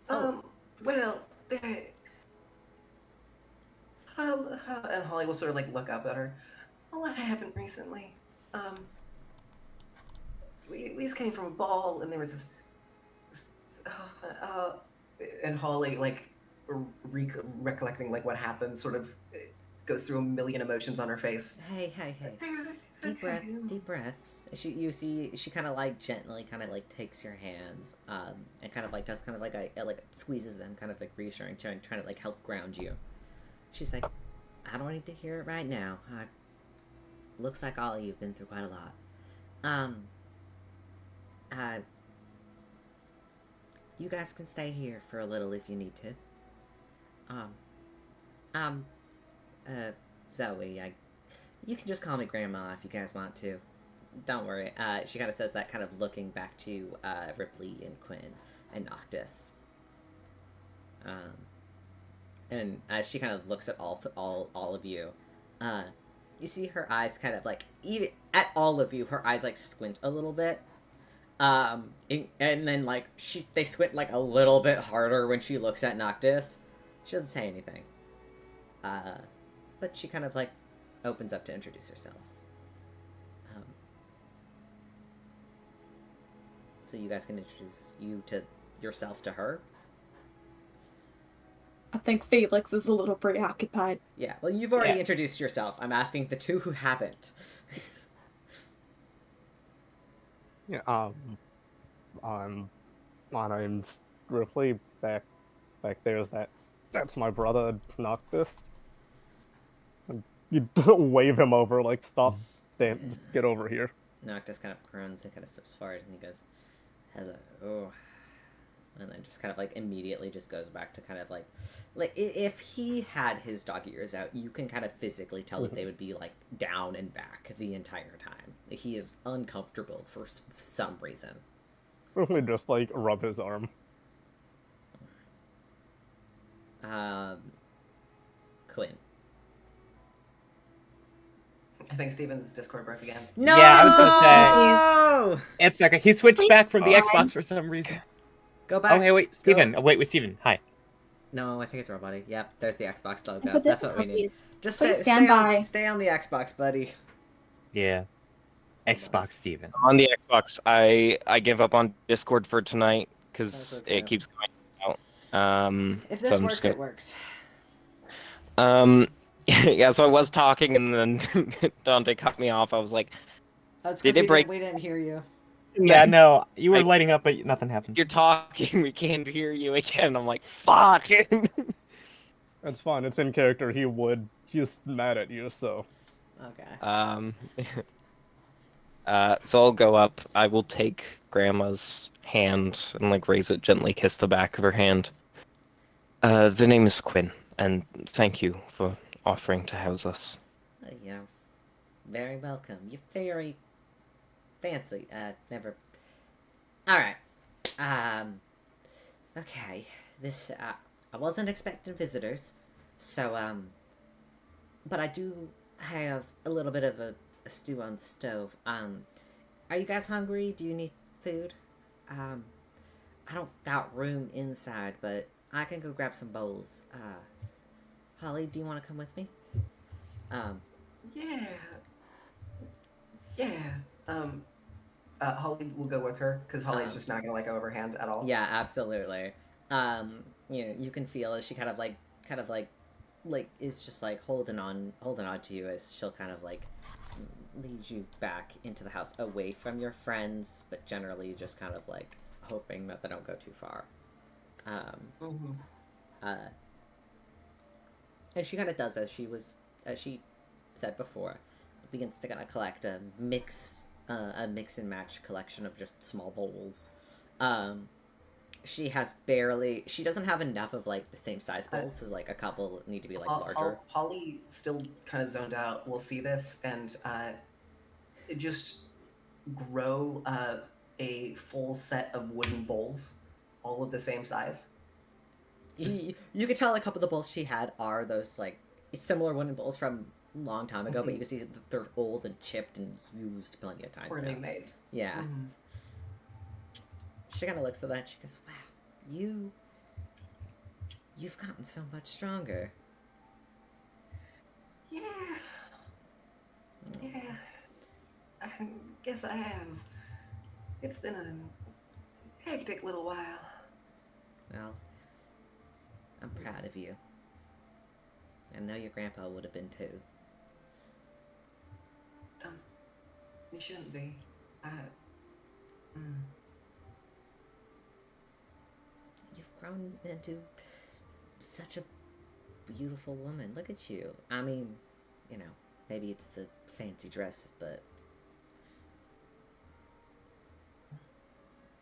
Well, they. And Holly will sort of like look up at her. A lot happened recently. We just came from a ball, and there was this and Holly like recollecting like what happened, sort of goes through a million emotions on her face. Hey. Deep breaths. You see, she kind of like gently kind of like takes your hands, and kind of like does kind of like like squeezes them, kind of like reassuring, trying to like help ground you. She's like, I don't need to hear it right now. Looks like all of you've been through quite a lot. You guys can stay here for a little if you need to. Zoe, you can just call me Grandma if you guys want to. Don't worry. She kind of says that, kind of looking back to Rypley and Quinn and Noctis. And as she kind of looks at all of you, you see her eyes kind of like, even at all of you, her eyes like squint a little bit. And then like they squint like a little bit harder when she looks at Noctis. She doesn't say anything. But she kind of like opens up to introduce herself. So you guys can introduce yourself to her. I think Felix is a little preoccupied. Yeah, well, you've already introduced yourself. I'm asking the two who haven't. Yeah, my name's Ripley. Back there's that's my brother Noctis. And you wave him over, like, stop, stand, just get over here. Noctis kind of grunts and kind of steps forward, and he goes, hello. And then just kind of like immediately just goes back to kind of like if he had his dog ears out, you can kind of physically tell that they would be like down and back the entire time. He is uncomfortable for some reason. Ripley just, like, rub his arm. Quinn. I think Steven's Discord broke again. No! Yeah, I was gonna say. It's okay. He switched back from the Xbox for some reason. Go back. Oh, hey, wait, Steven. Oh, wait, with Steven. Hi. No, I think it's Robody. Yep, there's the Xbox logo. But That's what we need. Just Please stay on the Xbox, buddy. Yeah. Xbox Steven. On the Xbox, I give up on Discord for tonight because okay. it keeps going out. If this so I'm works, just gonna... it works. Yeah, so I was talking and then Dante cut me off. I was like, Oh, it's 'cause did it break? We didn't hear you. Yeah, no, you were lighting up, but nothing happened. You're talking, we can't hear you again. I'm like, fuck. That's fine, it's in character, he's mad at you, so. Okay. So I'll go up. I will take Grandma's hand and like raise it gently, kiss the back of her hand. The name is Quinn, and thank you for offering to house us. You're very welcome. You're very fancy. Never. All right. Okay. This. I wasn't expecting visitors, so but I do have a little bit of a stew on the stove. Are you guys hungry? Do you need food? I don't got room inside, but I can go grab some bowls. Holly, do you want to come with me? Yeah. Yeah. Holly will go with her because Holly's just not gonna let go of her hand at all. Yeah, absolutely. You can feel as she kind of like is just like holding on to you as she'll kind of like lead you back into the house away from your friends, but generally just kind of like hoping that they don't go too far. And she kind of does as she said before, begins to kind of collect a mix and match collection of just small bowls. She doesn't have enough of like the same size bowls, so like a couple need to be like larger. Holly, still kind of zoned out, will see this and just grow a full set of wooden bowls, all of the same size. You could tell a couple of the bowls she had are those like similar wooden bowls from a long time ago, but you can see that they're old and chipped and used plenty of times. Poorly made. Yeah. She kind of looks at that and she goes, wow, you've gotten so much stronger. Yeah. Yeah. I guess I have. It's been a hectic little while. Well, I'm proud of you. I know your grandpa would have been too. You shouldn't be. You've grown into such a beautiful woman. Look at you. I mean, maybe it's the fancy dress, but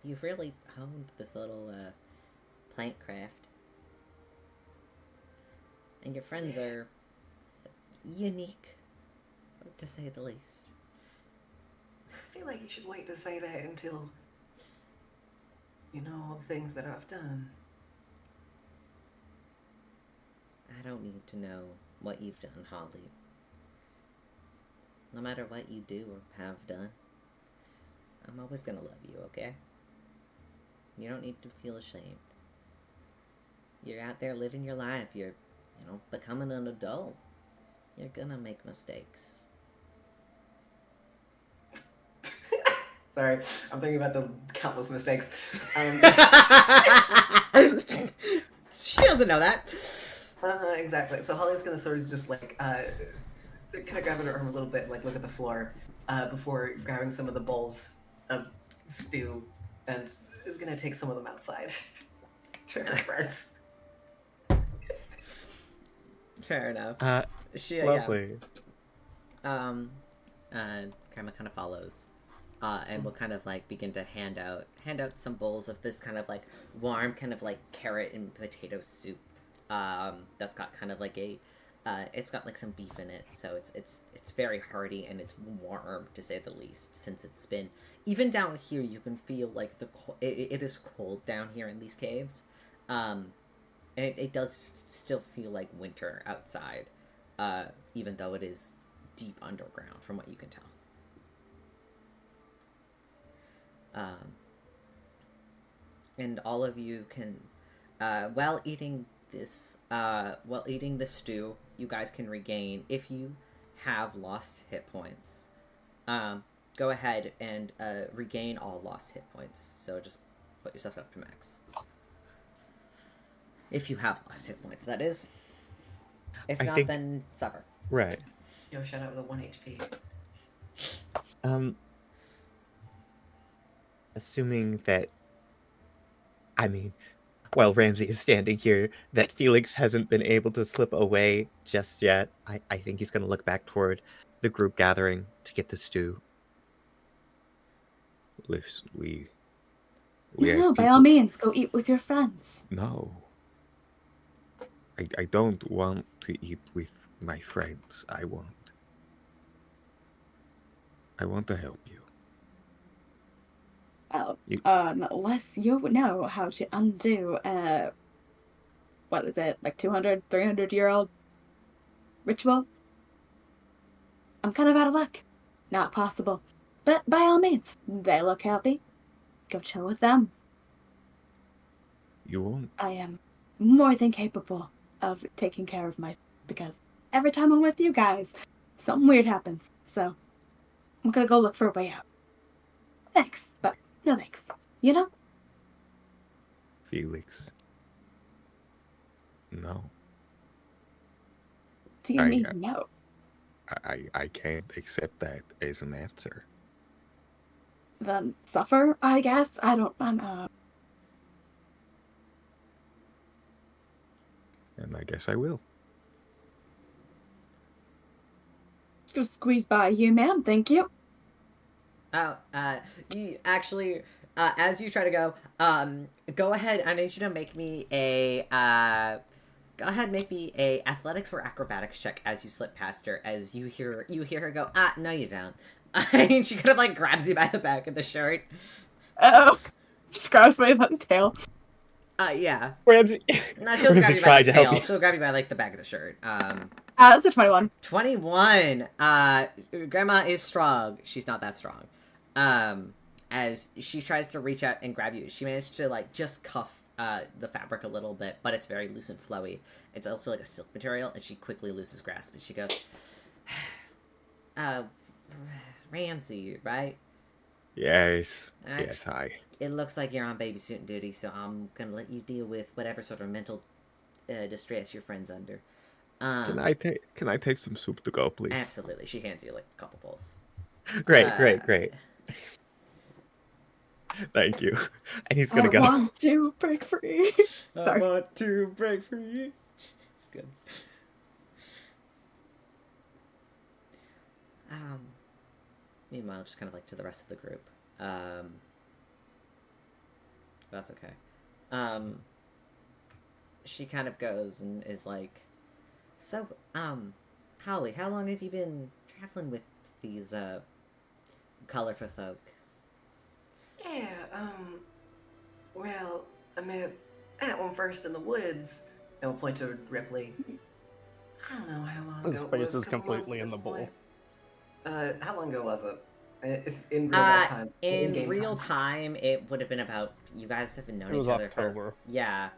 you've really honed this little plant craft. And your friends are unique, to say the least. I feel like you should wait to say that until you know all the things that I've done. I don't need to know what you've done, Holly. No matter what you do or have done, I'm always gonna love you, okay? You don't need to feel ashamed. You're out there living your life. You're, becoming an adult. You're gonna make mistakes. Sorry, I'm thinking about the countless mistakes. She doesn't know that. Exactly. So Holly's gonna sort of just like kind of grab her arm a little bit, like look at the floor before grabbing some of the bowls of stew, and is gonna take some of them outside to her friends. Fair enough. Lovely. Yeah. Grandma kind of follows. And we'll kind of like begin to hand out some bowls of this kind of like warm kind of like carrot and potato soup. That's got kind of like it's got like some beef in it, so it's very hearty and it's warm to say the least. Since it's been even down here, you can feel like it is cold down here in these caves. And it does still feel like winter outside, even though it is deep underground from what you can tell. And all of you can, while eating the stew, you guys can regain, if you have lost hit points, go ahead and regain all lost hit points. So just put yourself up to max. If you have lost hit points, that is. If not, then suffer. Right. Yo, shout out to the 1 HP. Assuming that, while Ramsey is standing here, that Felix hasn't been able to slip away just yet, I think he's going to look back toward the group gathering to get the stew. Listen, No, by all means, go eat with your friends. No. I don't want to eat with my friends. I want to help you. Well, unless you know how to undo, what is it, like 200, 300-year-old ritual? I'm kind of out of luck. not possible. But by all means, they look happy. Go chill with them. You won't. I am more than capable of taking care of myself because every time I'm with you guys, something weird happens. So I'm gonna go look for a way out. Thanks, but no thanks. You know? Felix. No. Do you I- mean no? I can't accept that as an answer. Then suffer, I guess. I'm And I guess I will. just gonna squeeze by you, ma'am. Thank you. Oh, you actually, as you try to go ahead. I need you to make me go ahead, make me a athletics or acrobatics check as you slip past her. As you hear her go, no, you don't. And she kind of like grabs you by the back of the shirt. Oh, just grabs me by the tail. Yeah. Ramsey. No, she'll grab Ramsey you by tried the to help tail. you. She'll grab you by like the back of the shirt. That's a 21. 21. Grandma is strong. She's not that strong. As she tries to reach out and grab you, she managed to like just cuff the fabric a little bit, but it's very loose and flowy. It's also like a silk material, and she quickly loses grasp. And she goes, Ramsey, right? Yes. Alright. Yes, hi. It looks like you're on babysitting duty, so I'm gonna let you deal with whatever sort of mental distress your friend's under. Can I take some soup to go, please? Absolutely. She hands you like a couple bowls. Great. Thank you. And he's gonna I go. want to break free. Sorry. I want to break free. It's good. Meanwhile, just kind of like to the rest of the group. That's okay. She kind of goes and is like, so, Holly, how long have you been traveling with these, colorful folk? Yeah, well, I met that one first in the woods. And we'll point to Rypley. I don't know how long His ago it face was, is couple months completely at in the this bowl. point. How long ago was it? In real life time. In In-game real time. time, it would have been about, you guys have known It was each other October. for, yeah.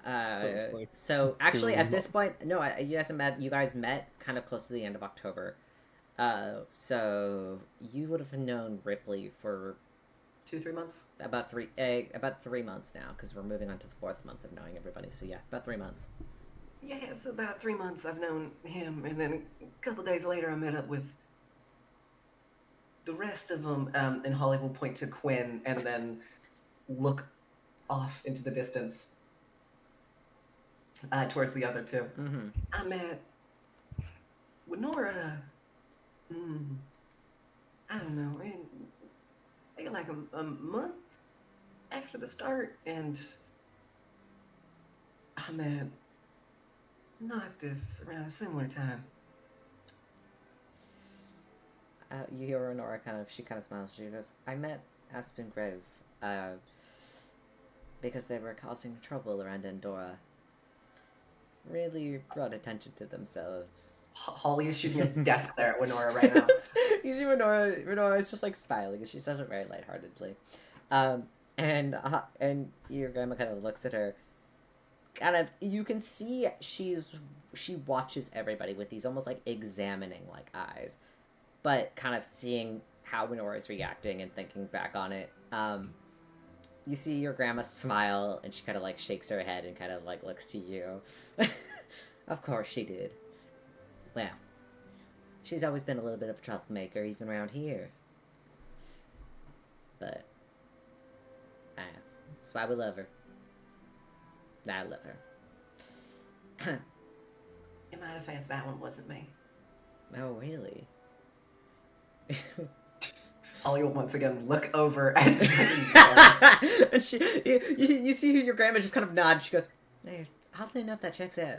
it's like So actually, 2 at this point, no, you guys met kind of close to the end of October. So you would have known Rypley for 2-3 months. about 3 months now, because we're moving on to the 4th month of knowing everybody. So yeah, about 3 months. Yeah, it's about 3 months I've known him, and then a couple days later I met up with the rest of them, and Holly will point to Quinn and then look off into the distance towards the other two. Mm-hmm. I met Winora, I don't know, maybe like a month after the start, and I met Noctis around a similar time. You hear Honora she kind of smiles. She goes, I met Aspen Grove, because they were causing trouble around Endora. Really brought attention to themselves. Holly is shooting a death glare at Winora right now. You see Winora is just like smiling, and she says it very lightheartedly. And your grandma kind of looks at her. Kind of, you can see she watches everybody with these almost like examining like eyes, but kind of seeing how Winora is reacting and thinking back on it. You see your grandma smile, and she kind of like shakes her head and kind of like looks to you. Of course she did. Well, she's always been a little bit of a troublemaker, even around here. But, that's why we love her. I love her. In my defense, that one wasn't me. Oh, really? Holly will once again look over at And you see your grandma just kind of nods. She goes, hey, oddly enough, that checks out.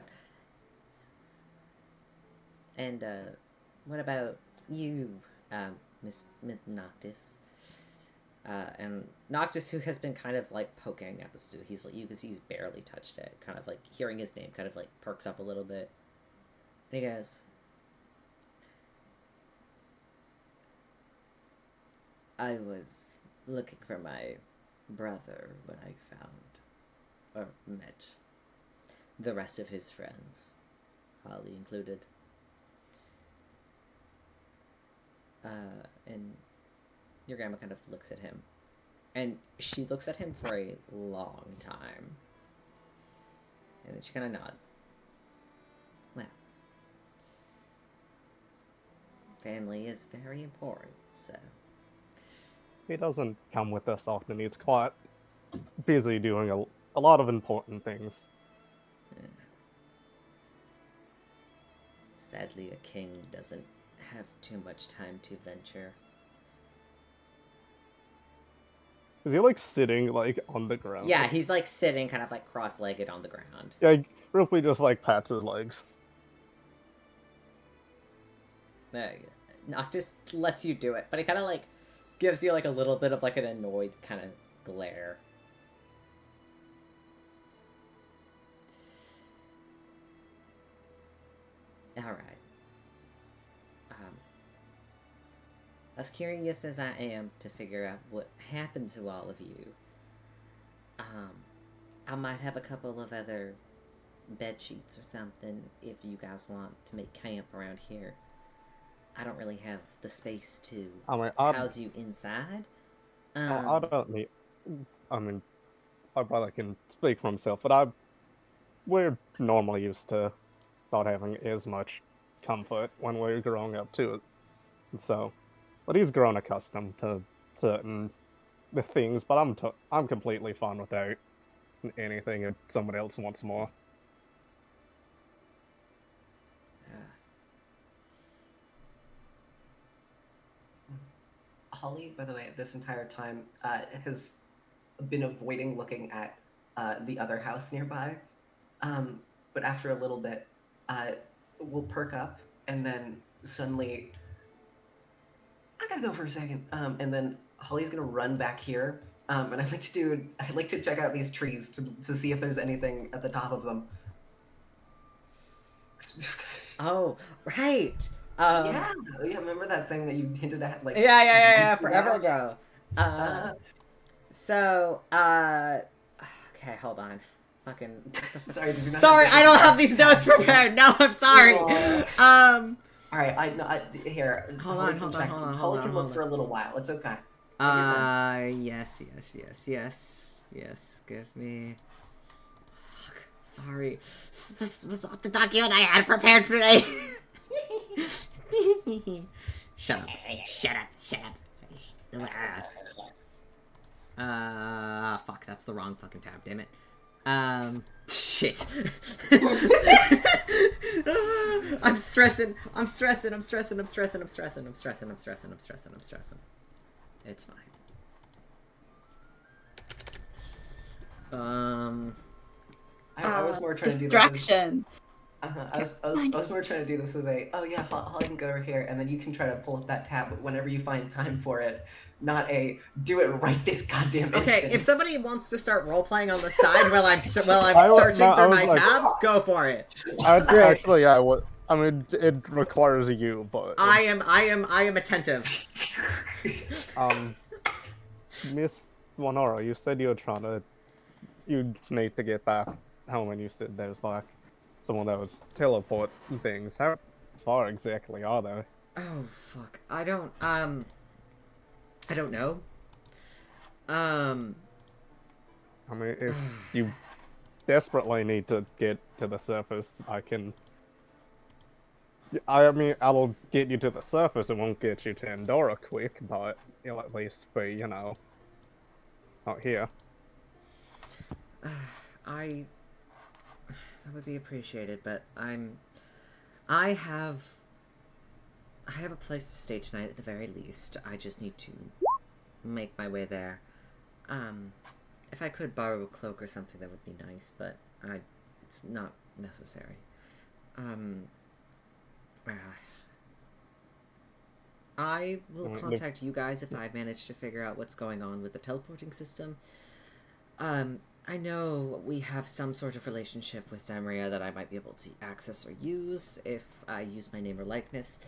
And, what about you, Miss Noctis? And Noctis, who has been kind of, like, poking at the stew, you can see he's barely touched it, kind of, like, hearing his name kind of, like, perks up a little bit. And he goes, I was looking for my brother when I found, or met, the rest of his friends, Holly included. And your grandma kind of looks at him. And she looks at him for a long time. And then she kind of nods. Well, family is very important, so... He doesn't come with us often. He's quite busy doing a lot of important things. Sadly, a king doesn't have too much time to venture. Is he, like, sitting, like, on the ground? Yeah, he's, like, sitting kind of, like, cross-legged on the ground. Yeah, Rypley just, like, pats his legs. There you go. Noctis lets you do it, but he kind of, like, gives you, like, a little bit of, like, an annoyed kind of glare. Alright. As curious as I am to figure out what happened to all of you, I might have a couple of other bed sheets or something if you guys want to make camp around here. I don't really have the space to house you inside. I don't need... I mean, my brother can speak for himself, but we're normally used to not having as much comfort when we're growing up to it. So, but he's grown accustomed to certain things, but I'm completely fine without anything if someone else wants more. Holly, by the way, this entire time has been avoiding looking at the other house nearby. But after a little bit, will perk up and then suddenly, I gotta go for a second. And then Holly's gonna run back here. And I'd like to check out these trees to see if there's anything at the top of them. Oh, right. Yeah, remember that thing that you hinted at? Like, yeah, forever ago. Okay, hold on. Fucking. Sorry, did you not? Sorry, I don't have these notes prepared. No, I'm sorry. All right, here. Hold on. Holly can look for a little while. It's okay. Yes. Give me. Fuck. Sorry. This was not the document I had prepared for today. Shut up. Fuck, that's the wrong fucking tab, damn it. Shit. I'm stressing. It's fine. I was more trying distraction. to do this. I was more trying to do this as Holly can go over here, and then you can try to pull up that tab whenever you find time for it. Not do it right this goddamn instant. Okay, if somebody wants to start role playing on the side while I'm searching through my tabs, go for it. Actually, yeah. I mean, it requires you, but I am attentive. Miss Monora, you said you need to get back home, and you said there's like someone that was teleport things. How far exactly are they? Oh fuck, I don't know. I mean, if you desperately need to get to the surface, I mean, I'll get you to the surface. It won't get you to Endora quick, but it'll at least be, not here. That would be appreciated, but I have a place to stay tonight at the very least. I just need to make my way there. If I could borrow a cloak or something, that would be nice, but it's not necessary. I will contact you guys if I manage to figure out what's going on with the teleporting system. I know we have some sort of relationship with Samaria that I might be able to access or use if I use my name or likeness.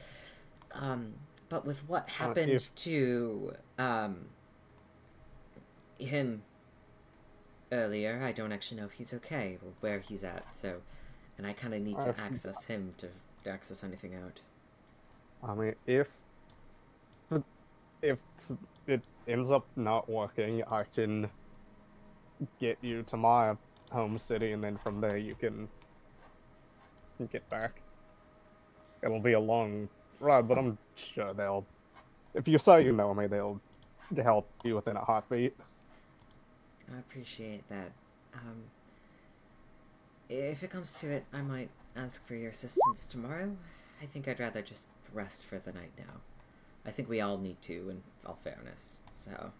But with what happened to him earlier, I don't actually know if he's okay or where he's at. So, and I kind of need to access him to access anything out. I mean, if it ends up not working, I can get you to my home city, and then from there you can get back. It'll be a long ride, but I'm sure they'll, if you say you know me, they'll help you within a heartbeat. I appreciate that. If it comes to it, I might ask for your assistance tomorrow. I think I'd rather just rest for the night now. I think we all need to, in all fairness. So,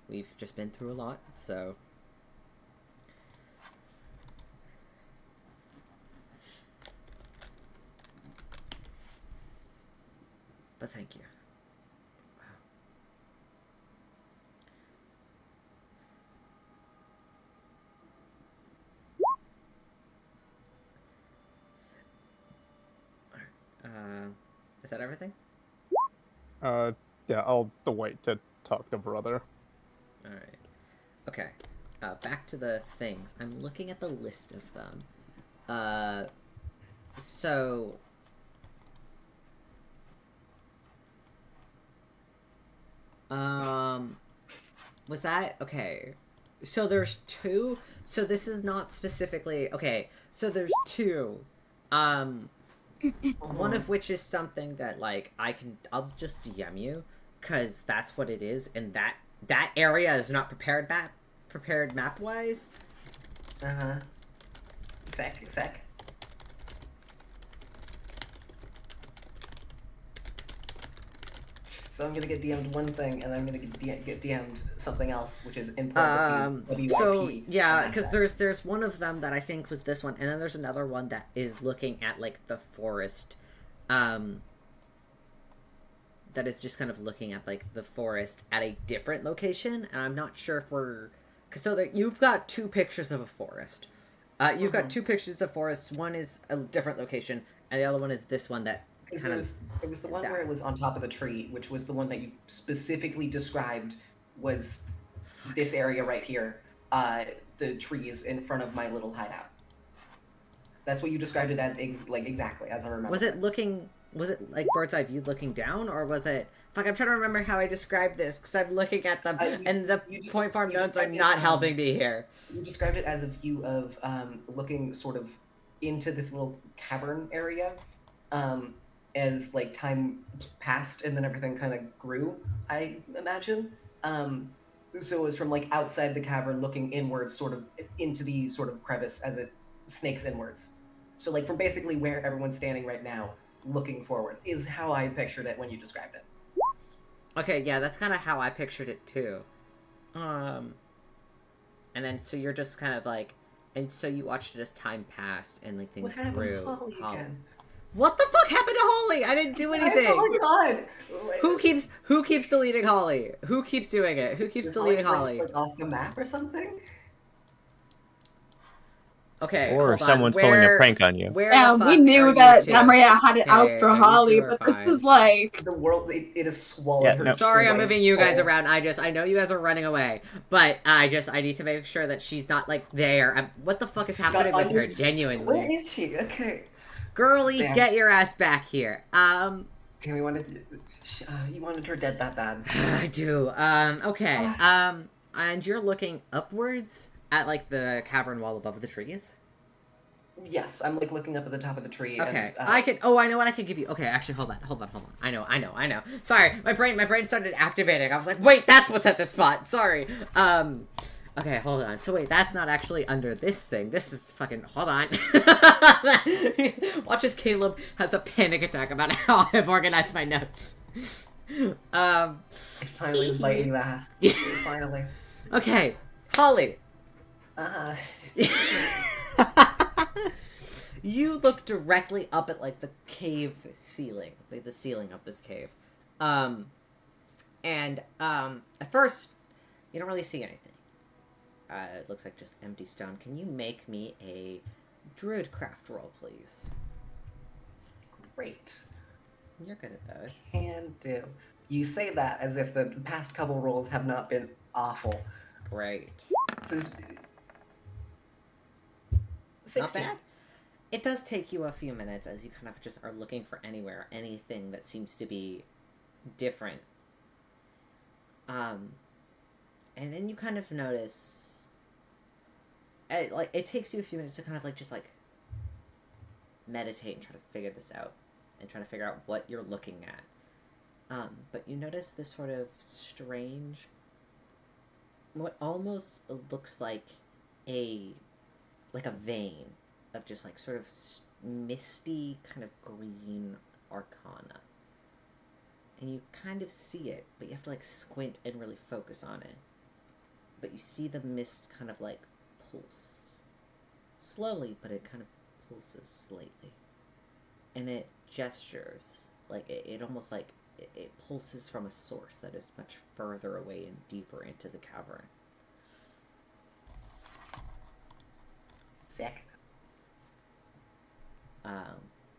we've just been through a lot, so... But thank you. Is that everything? Yeah, I'll wait to talk to brother. Alright. Okay. Back to the things. I'm looking at the list of them. So... was that... Okay. So there's two... So this is not specifically... Okay, so there's two. One of which is something that, like, I'll just DM you, because that's what it is, and that area is not prepared map-wise. Uh-huh. Sec. So I'm gonna get DM'd one thing, and I'm gonna get DM'd something else, which is in parentheses WIP. So yeah, because there's one of them that I think was this one, and then there's another one that is looking at like the forest, that is just kind of looking at like the forest at a different location, and I'm not sure if we're you've got two pictures of a forest. You've got two pictures of forests. One is a different location, and the other one is this one that. It was the one where it was on top of the tree, which was the one that you specifically described was this area right here. The trees in front of my little hideout. That's what you described it as, exactly, as I remember. Was it like bird's eye view looking down, or was it... Fuck, I'm trying to remember how I described this, because I'm looking at them, and the point farm notes are not helping me here. You described it as a view of looking sort of into this little cavern area. As like time passed and then everything kind of grew, I imagine. So it was from like outside the cavern looking inwards, sort of into the sort of crevice as it snakes inwards. So like from basically where everyone's standing right now, looking forward, is how I pictured it when you described it. Okay, yeah, that's kind of how I pictured it too. And then so you're just kind of like, and so you watched it as time passed and like things grew. What the fuck happened to Holly? I didn't do anything. Oh my god! Who keeps deleting Holly? Who keeps doing it? Who keeps deleting Holly? Like off the map or something? Okay, or someone's pulling a prank on you. Yeah, we knew that Tamria had it out for Holly, but this was like the world. It is swallowed her. Sorry, I'm moving you guys around. I know you guys are running away, but I need to make sure that she's not like there. What the fuck is happening with her? Genuinely, where is she? Okay. Girlie, get your ass back here. Damn, you wanted her dead that bad. I do. Okay. And you're looking upwards at like the cavern wall above the trees? Yes, I'm like looking up at the top of the tree. Okay. And, I know what I can give you. Okay, actually hold on. I know. Sorry, my brain started activating. I was like, wait, that's what's at this spot. Sorry. Okay, hold on. So wait, that's not actually under this thing. This is fucking... Hold on. Watch as Caleb has a panic attack about how I've organized my notes. Finally biting the ass. Finally. Okay, Holly. You look directly up at, like, the cave ceiling. Like, the ceiling of this cave. At first, you don't really see anything. It looks like just empty stone. Can you make me a druidcraft roll, please? Great. You're good at those. Can do. You say that as if the past couple rolls have not been awful. Great. So it's Not 16. bad. It does take you a few minutes as you kind of just are looking for anything that seems to be different. And then you kind of notice, it takes you a few minutes to kind of just meditate and try to figure this out and try to figure out what you're looking at. But you notice this sort of strange, what almost looks like a vein of just sort of misty kind of green arcana. And you kind of see it, but you have to squint and really focus on it. But you see the mist kind of pulse. Slowly, but it kind of pulses slightly. And it gestures. It almost it pulses from a source that is much further away and deeper into the cavern. Sick.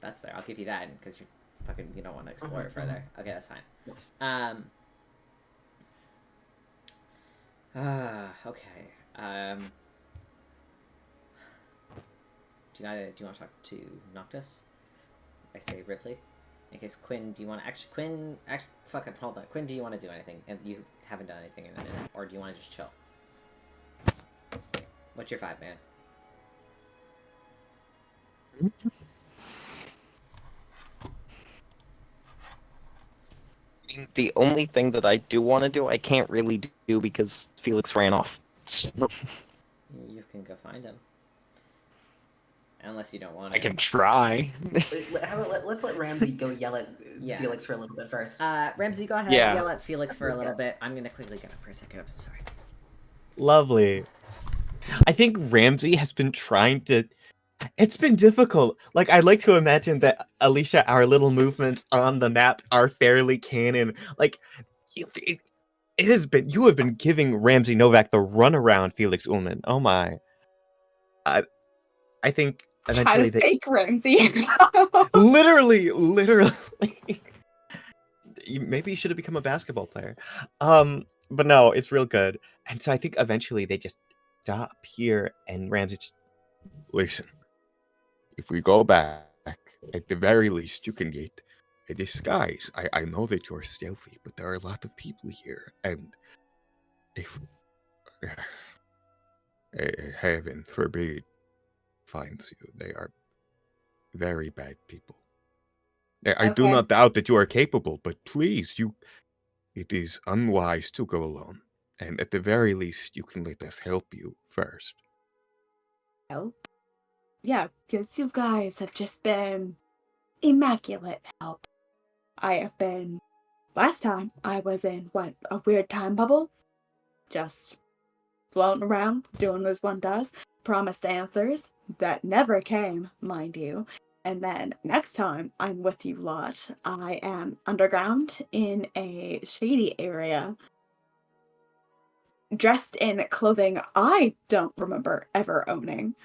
That's there. I'll give you that because you don't want to explore it further. Okay, that's fine. Yes. Okay. Do you want to talk to Noctis? I say Rypley. In case Quinn, do you want to Quinn, fucking hold on. Quinn, do you want to do anything? And you haven't done anything in a minute, or do you want to just chill? What's your vibe, man? The only thing that I do want to do, I can't really do because Felix ran off. You can go find him. Unless you don't want to. I can try. Let's let Ramsey go yell at Yeah. Felix for a little bit first. Ramsey, go ahead. Yeah. Yell at Felix for a little Let's bit. I'm gonna quickly get up for a second. I'm so sorry. Lovely. I think Ramsey has been trying to. It's been difficult. I'd like to imagine that Alycia, our little movements on the map are fairly canon. It has been. You have been giving Ramsey Novak the runaround, Felix Ullman. Oh my. I think Try eventually to fake Ramsey. literally. Maybe you should have become a basketball player. But no, it's real good. And so I think eventually they just stop here, and Ramsey just Listen, if we go back, at the very least, you can get a disguise. I know that you're stealthy, but there are a lot of people here, and if heaven forbid finds you, they are very bad people. I do Okay. not doubt that you are capable, but please, it is unwise to go alone. And at the very least, you can let us help you first. Help? Yeah, because you guys have just been immaculate help. I have been. Last time I was in a weird time bubble, just floating around, doing as one does, promised answers that never came, mind you. And then next time I'm with you lot, I am underground in a shady area, dressed in clothing I don't remember ever owning,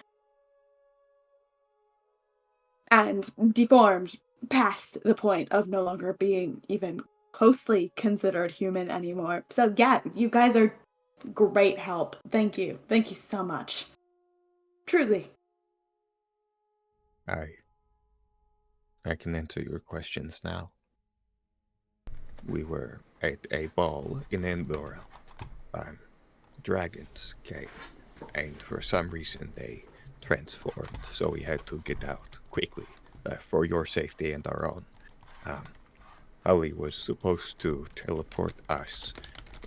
and deformed past the point of no longer being even closely considered human anymore. So yeah, you guys are great help. Thank you. Thank you so much. Truly. I can answer your questions now. We were at a ball in Endora. Dragons came, and for some reason they transformed, so we had to get out quickly for your safety and our own. Ali was supposed to teleport us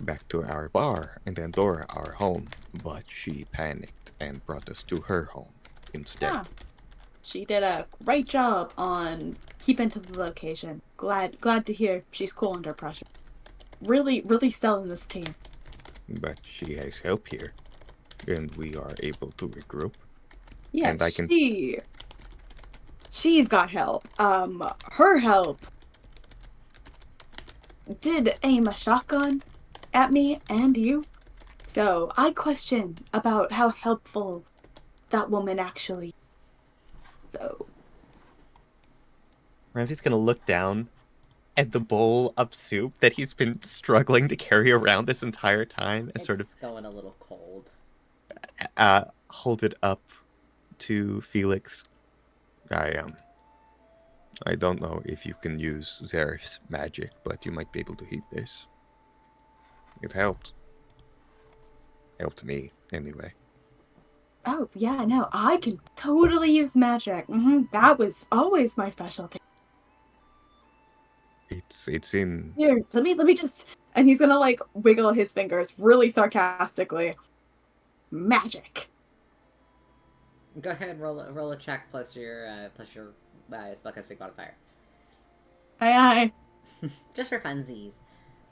back to our bar in Endora, our home, but she panicked and brought us to her home instead. Yeah. She did a great job on keeping to the location. Glad to hear she's cool under pressure. Really selling this team. But she has help here, and we are able to regroup. Yeah, And I can- she's got help. Her help did aim a shotgun at me and you. So I question about how helpful that woman actually. So Ramsey's gonna look down at the bowl of soup that he's been struggling to carry around this entire time, and It's sort of going a little cold. hold it up to Felix. I don't know if you can use Zerif's magic, but you might be able to heat this. It helped. Helped me, anyway. Oh, yeah, no, I can totally use magic. That was always my specialty. It's in... Here, let me just... And he's gonna, like, wiggle his fingers really sarcastically. Magic. Go ahead and roll a check plus your spellcasting modifier. Aye. Just for funsies.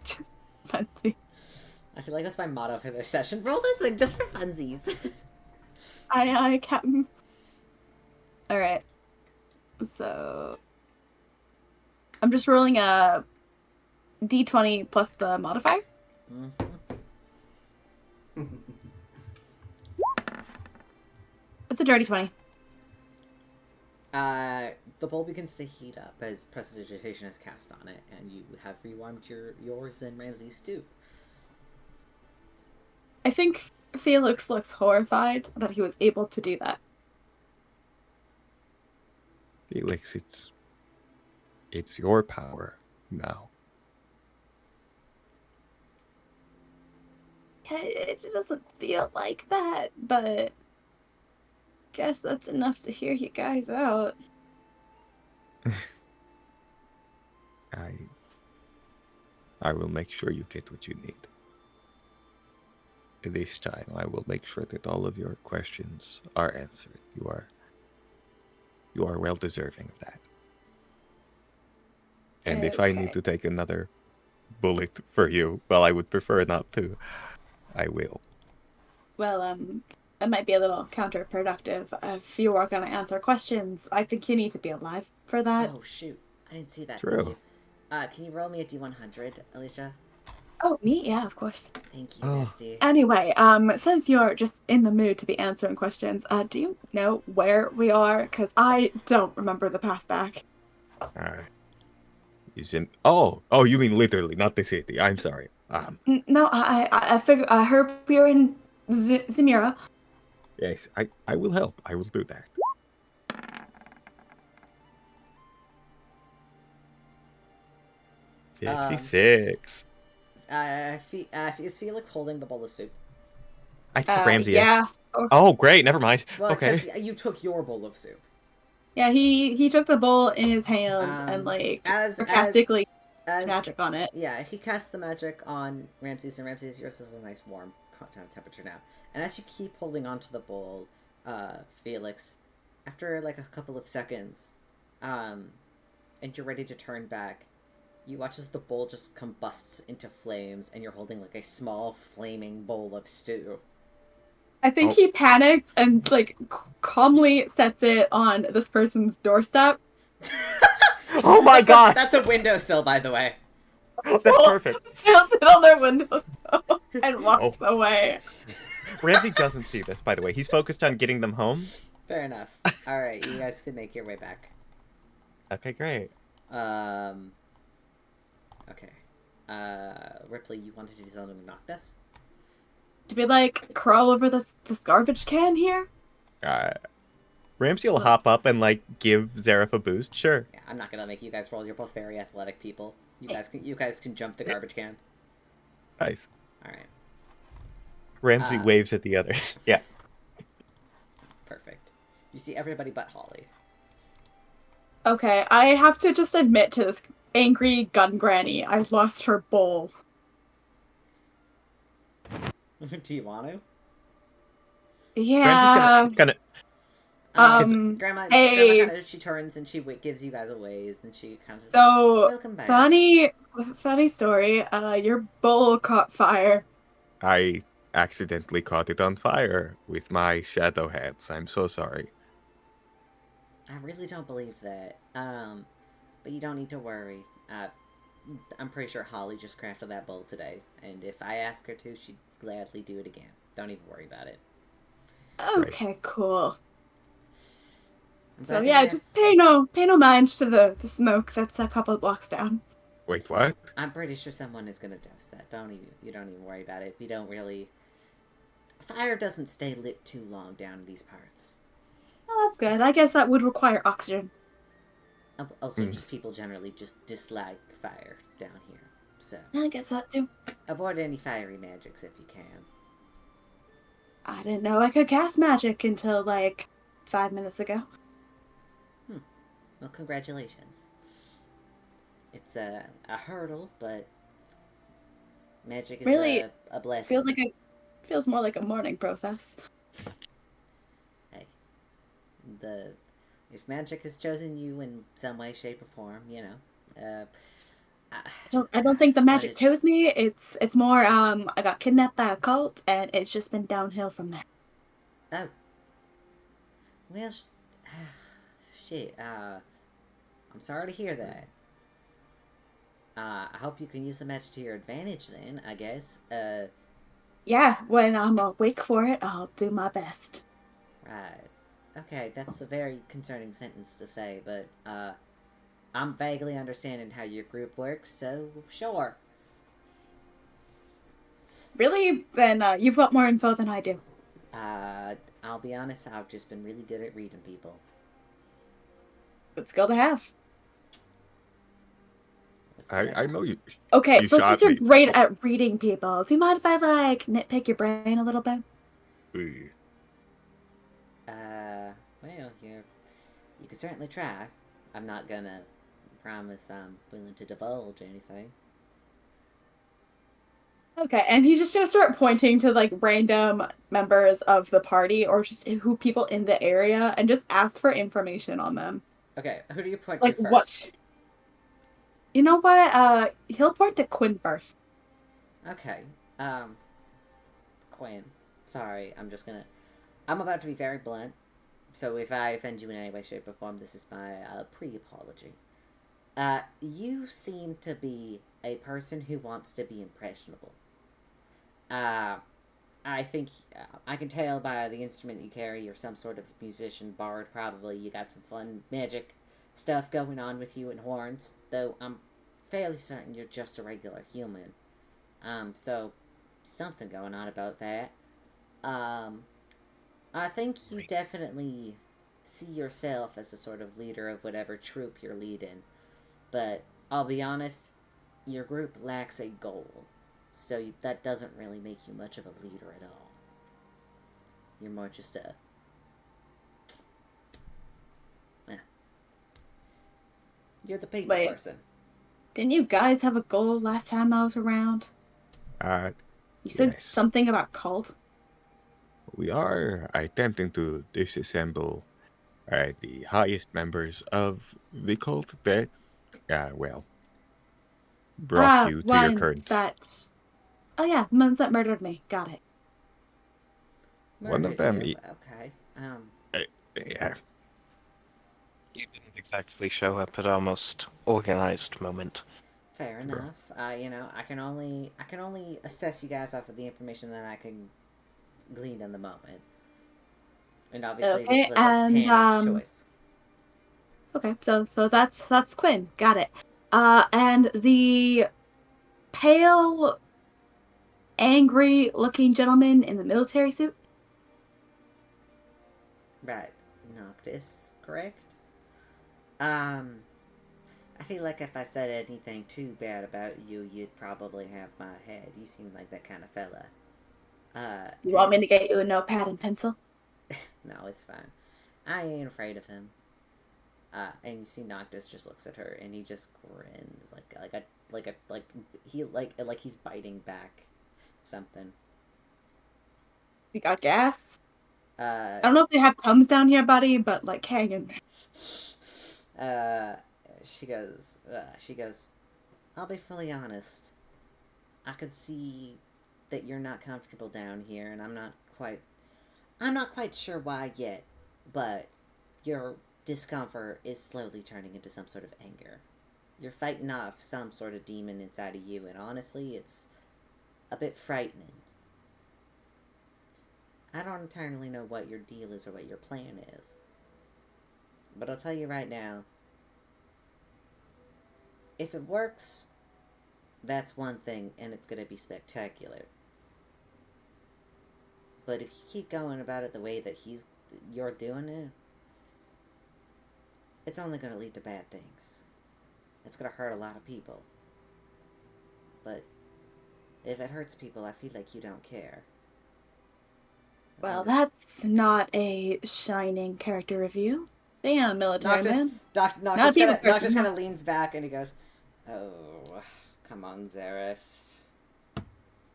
Just fancy. I feel like that's my motto for this session. Roll this thing just for funsies. Aye, Captain. Alright. So... I'm just rolling a d20 plus the modifier. It's a dirty 20. The bowl begins to heat up as prestidigitation is cast on it, and you have rewarmed yours and Ramsey's stew. I think Felix looks horrified that he was able to do that. Felix, it's your power now. It doesn't feel like that, but guess that's enough to hear you guys out. I will make sure you get what you need. This time, I will make sure that all of your questions are answered. You are well deserving of that. And if I need to take another bullet for you, well, I would prefer not to. I will. Well, that might be a little counterproductive. If you are going to answer questions, I think you need to be alive for that. Oh, shoot. I didn't see that. True. Thank you. Can you roll me a d100, Alycia? Oh, me? Yeah, of course. Thank you, Misty. Anyway, since you're just in the mood to be answering questions, do you know where we are? Because I don't remember the path back. Oh, you mean literally, not the city. I'm sorry. No, I heard we were in Zemira. Yes, I will help. I will do that. Um, 56. Is Felix holding the bowl of soup? I think Ramsey yeah. is. Oh, great. Never mind. Well, Okay. 'cause you took your bowl of soup. Yeah, he took the bowl in his hands and like sarcastically magic on it. Yeah, he casts the magic on Ramsey's, and Ramsey's yours is a nice warm temperature now. And as you keep holding onto the bowl, Felix, after like a couple of seconds, and you're ready to turn back, you watch as the bowl just combusts into flames, and you're holding like a small flaming bowl of stew. I think he panics and like calmly sets it on this person's doorstep. Oh my god! That's a windowsill, by the way. That's perfect. Sails it on their windowsill and walks away. Ramsey doesn't see this, by the way. He's focused on getting them home. Fair enough. All right, you guys can make your way back. Okay, great. Okay. Rypley, you wanted to do something with Noctis? Do we like crawl over this garbage can here? Ramsey will hop up and like give Zareth a boost. Sure. Yeah, I'm not gonna make you guys roll. You're both very athletic people. You guys can jump the garbage can. Nice. All right. Ramsey waves at the others. Yeah. Perfect. You see everybody but Holly. Okay, I have to just admit to this angry gun granny. I lost her bowl. Do you want to? Yeah. Ramsey's gonna Grandma, hey. Grandma she turns and she gives you guys a ways, and she kind of So welcome back. funny story. Your bowl caught fire. I accidentally caught it on fire with my shadow hands. I'm so sorry. I really don't believe that. But you don't need to worry. I'm pretty sure Holly just crafted that bowl today, and if I ask her to, she'd gladly do it again. Don't even worry about it. Okay, cool. I'm So glad to yeah, hear. just pay no mind to the smoke that's a couple of blocks down. Wait, what? I'm pretty sure someone is gonna dose that. You don't even worry about it. We don't really. Fire doesn't stay lit too long down in these parts. Well, that's good. I guess that would require oxygen. Also, just people generally just dislike fire down here. So I guess that too. avoid any fiery magics if you can. I didn't know I could cast magic until like 5 minutes ago. Well, congratulations. It's a hurdle, but magic is Really, a blessing. Feels more like a morning process. Hey, if magic has chosen you in some way, shape, or form, you know. I don't think the magic chose me. It's more I got kidnapped by a cult and it's just been downhill from there. Oh. Well, shit. I'm sorry to hear that. I hope you can use the magic to your advantage then, I guess. Yeah, when I'm awake for it, I'll do my best. Right. Okay, that's a very concerning sentence to say, but, I'm vaguely understanding how your group works, so sure. Really? Then you've got more info than I do. I'll be honest, I've just been really good at reading people. Good skill to have. I know you. Okay, You so shot since you're me. great at reading people, do you mind if I like nitpick your brain a little bit? Ooh. Well, you can certainly try. I'm not gonna promise I'm willing to divulge anything. Okay, and he's just gonna start pointing to like random members of the party or just who people in the area and just ask for information on them. Okay, who do you point Like to first? what? You know what? He'll point to Quinn first. Okay, Quinn. Sorry, I'm about to be very blunt, so if I offend you in any way, shape, or form, this is my, pre-apology. You seem to be a person who wants to be impressionable. I think I can tell by the instrument you carry, you're some sort of musician, bard, probably. You got some fun magic stuff going on with you and horns, though I'm fairly certain you're just a regular human. So something going on about that. I think you definitely see yourself as a sort of leader of whatever troop you're leading, but I'll be honest, your group lacks a goal. So that doesn't really make you much of a leader at all. You're more just a... You're the people person. Didn't you guys have a goal last time I was around? You said Yes. something about cult? We are attempting to disassemble the highest members of the cult that, brought you to your current... Oh yeah, the ones that murdered me. Got it. One of them... Okay. yeah. You didn't exactly show up at our most organized moment. Fair enough. I can only assess you guys off of the information that I can glean in the moment. And obviously this was a panicked choice. Okay, so that's Quinn. Got it. And the pale, angry-looking gentleman in the military suit? Right. Noctis, correct? I feel like if I said anything too bad about you, you'd probably have my head. You seem like that kind of fella. You want me to get you a notepad and pencil? No, it's fine. I ain't afraid of him. And you see Noctis just looks at her and he just grins like he's biting back something. You got gas? I don't know if they have Tums down here, buddy, but like hanging. She goes, I'll be fully honest. I could see that you're not comfortable down here, and I'm not quite sure why yet, but your discomfort is slowly turning into some sort of anger. You're fighting off some sort of demon inside of you, and honestly, it's a bit frightening. I don't entirely know what your deal is or what your plan is, but I'll tell you right now, if it works, that's one thing, and it's gonna be spectacular. But if you keep going about it the way that you're doing it, it's only gonna lead to bad things. It's gonna hurt a lot of people. But if it hurts people, I feel like you don't care. Well, that's not a shining character review. Damn, military man. Noctis kind of leans back and he goes, "Oh, come on, Zareth.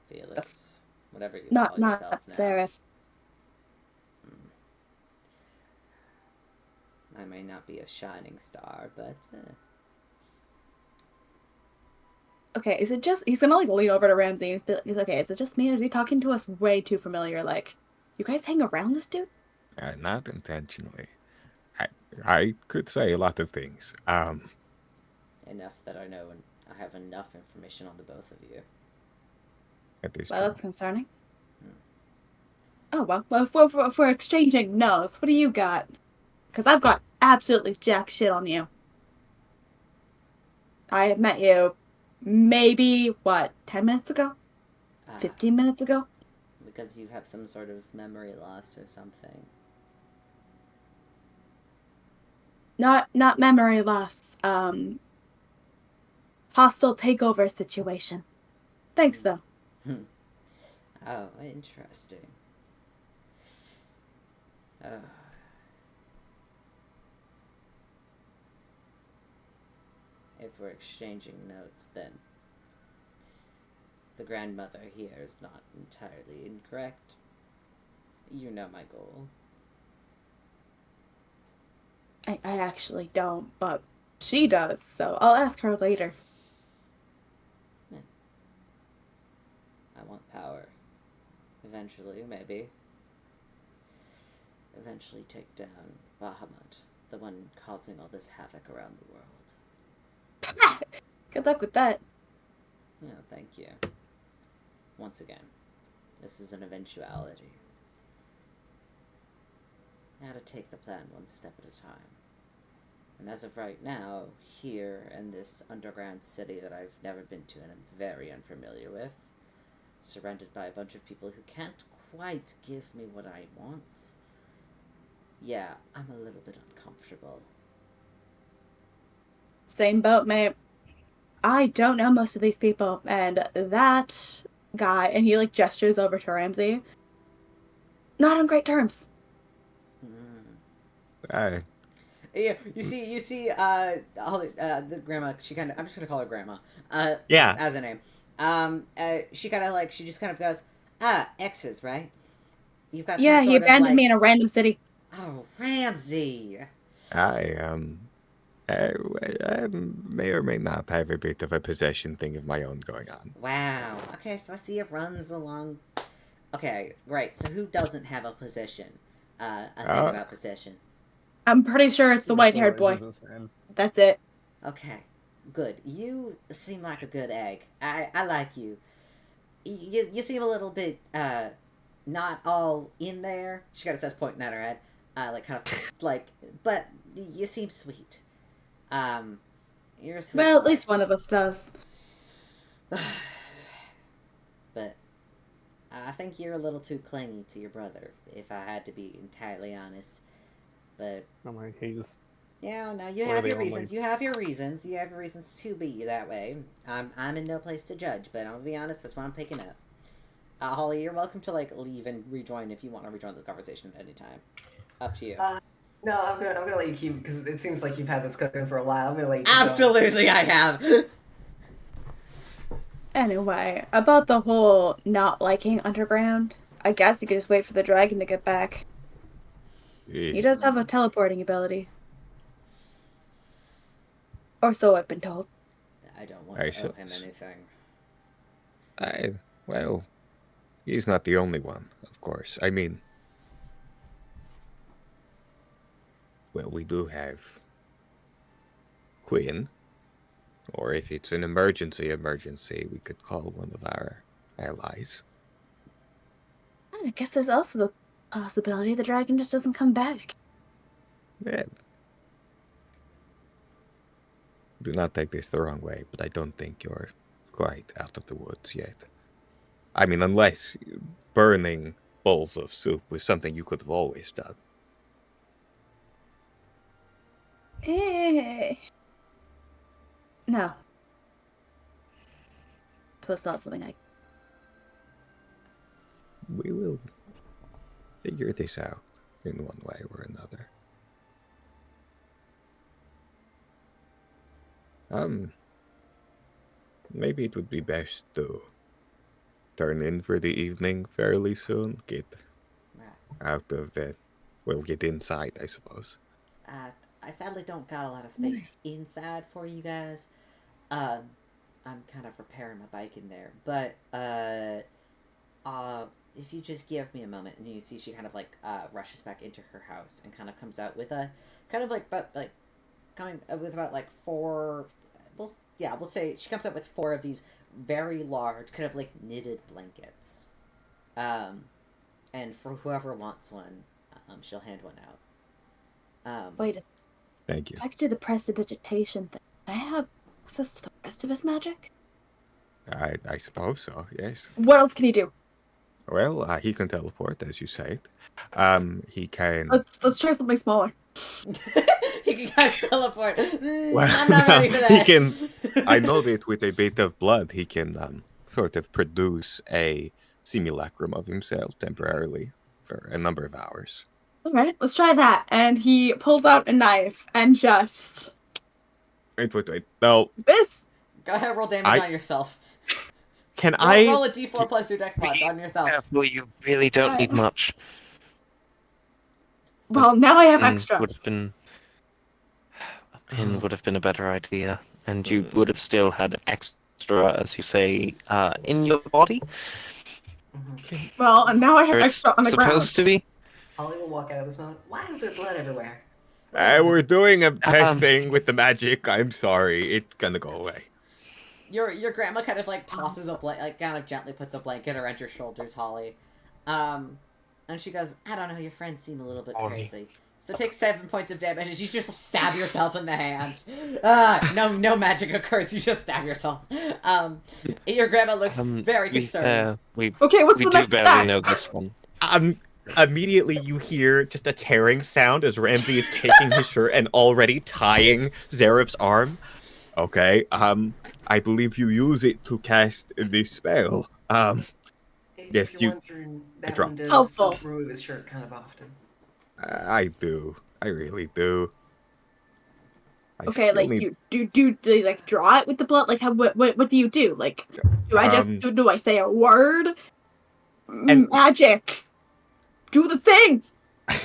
Felix. Whatever you call yourself now. Zareth. I may not be a shining star, but... Okay, is it just... He's gonna, like, lean over to Ramsey and he's okay, is it just me or is he talking to us way too familiar? Like, you guys hang around this dude? Not intentionally. I could say a lot of things. Enough that I know, and I have enough information on the both of you. Well, that's concerning. Oh, well, if we're exchanging notes, what do you got? Because I've got absolutely jack shit on you. I have met you maybe, 10 minutes ago? 15 minutes ago? Because you have some sort of memory loss or something. Not memory loss. Hostile takeover situation. Thanks, though. Oh, interesting. If we're exchanging notes, then the grandmother here is not entirely incorrect. You know my goal. I actually don't, but she does, so I'll ask her later. Yeah. I want power. Eventually, maybe. Eventually take down Bahamut, the one causing all this havoc around the world. Good luck with that. Yeah, thank you. Once again, this is an eventuality. Now to take the plan one step at a time. And as of right now, here in this underground city that I've never been to and I'm very unfamiliar with, surrounded by a bunch of people who can't quite give me what I want, yeah, I'm a little bit uncomfortable. Same boat, mate. I don't know most of these people, and that guy, and he, like, gestures over to Ramsey, not on great terms. Yeah, you see, the grandma, I'm just gonna call her grandma, Yeah. as a name. She just kind of goes, exes, right? You've got Yeah, he abandoned me in a random city. Oh, Ramsey! I may or may not have a bit of a possession thing of my own going on. Wow. Okay, so I see it runs along. Okay, right. So who doesn't have a possession? A thing about possession. I'm pretty sure it's the white-haired boy. That's it. Okay, good. You seem like a good egg. I like you. You seem a little bit, not all in there. She kind of says, pointing at her head. But you seem sweet. You're a sweet Well, at boy. least one of us does. But I think you're a little too clingy to your brother, if I had to be entirely honest. But yeah, no, you have your reasons. You have your reasons. You have your reasons to be that way. I'm in no place to judge, but I'm gonna be honest. That's what I'm picking up. Holly, you're welcome to leave and rejoin if you want to rejoin the conversation at any time. Up to you. No, I'm gonna let you keep, because it seems like you've had this cooking for a while. I'm gonna let you keep Absolutely, I have. Anyway, about the whole not liking underground, I guess you could just wait for the dragon to get back. He does have a teleporting ability. Or so I've been told. I don't want to owe him anything. Well, he's not the only one, of course. I mean, well, we do have Quinn, or if it's an emergency, we could call one of our allies. I guess there's also the possibility the dragon just doesn't come back. Yeah. Do not take this the wrong way, but I don't think your quite out of the woods yet. I mean, unless burning bowls of soup was something you could have always done. No. It was not something I... We will figure this out in one way or another. Maybe it would be best to turn in for the evening fairly soon. Get out of the... Well, get inside, I suppose. I sadly don't got a lot of space inside for you guys. I'm kind of repairing my bike in there, but if you just give me a moment, and you see she kind of like rushes back into her house and kind of comes out with a kind of like coming with about like four. We'll say she comes up with four of these very large kind of like knitted blankets, and for whoever wants one, she'll hand one out. Wait a second. Thank you. Back to the prestidigitation thing. Can I have access to the rest of his magic? I suppose so, yes. What else can he do? Well, he can teleport, as you said. He can... Let's try something smaller. He can cast teleport. Well, I'm not ready for that. He can... I know that with a bit of blood, he can sort of produce a simulacrum of himself temporarily for a number of hours. All right, let's try that. And he pulls out a knife and just... Wait. No. This? Go ahead, roll damage on yourself. Can roll a d4 plus your dex mod on yourself. Careful, you really don't need much. Well, now I have extra. A pin would have been a better idea, and you would have still had extra, as you say, in your body. Well, and now I have Where extra on the ground. Supposed to be. Holly will walk out of this moment. Why is there blood everywhere? We're doing a test thing with the magic. I'm sorry. It's gonna go away. Your grandma kind of like tosses a kind of gently puts a blanket around your shoulders, Holly. And she goes, I don't know, your friends seem a little bit crazy. So take 7 points of damage as you just stab yourself in the hand. No magic occurs, you just stab yourself. Your grandma looks very concerned. Okay, what's the next barely step? know this one. Immediately you hear just a tearing sound as Ramsey is taking his shirt and already tying Zarev's arm. Okay, I believe you use it to cast this spell. Yes, If you're wondering, that drop. one does Helpful. remove his shirt kind of often. I do. I really do. I Okay, still like need- do you like draw it with the blood? Like how what do you do? Like do I just do I say a word? And- Magic. Do the thing. I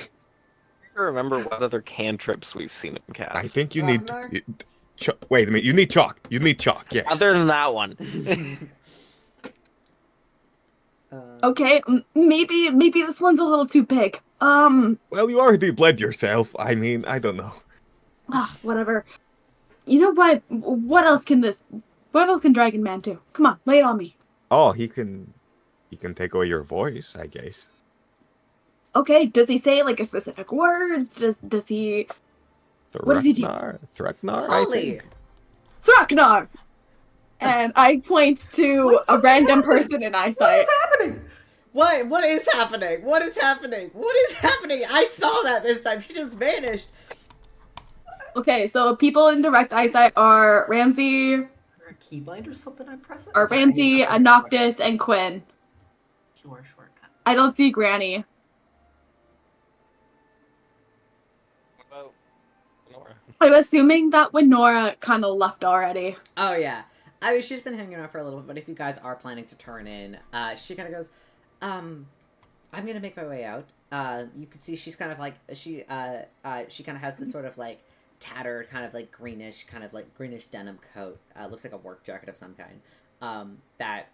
remember what other cantrips we've seen him cast. I think you need... wait a minute, you need chalk. You need chalk, yes. Other than that one. Okay, maybe this one's a little too big. Well, you already bled yourself. I mean, I don't know. Whatever. You know what? What else can Dragon Man do? Come on, lay it on me. Oh, he can take away your voice, I guess. Okay, does he say like a specific word? Does he? What does he do? Thraknar, I Holly! think. Thraknar! And I point to a random person in eyesight. What's happening? What is happening? What is happening? What is happening? I saw that this time. She just vanished. Okay, so people in direct eyesight are Ramsey, Is there a keybind or something I'm pressing? or Sorry, I Ramsey, need to click Noctis, and Quinn. Keyword shortcut. I don't see Granny. What about Nora? I'm assuming that when Nora kind of left already. Oh, yeah. I mean, she's been hanging out for a little bit, but if you guys are planning to turn in, she kind of goes, I'm gonna make my way out. You can see she's kind of like, she kind of has this sort of like tattered kind of like greenish denim coat. Looks like a work jacket of some kind. That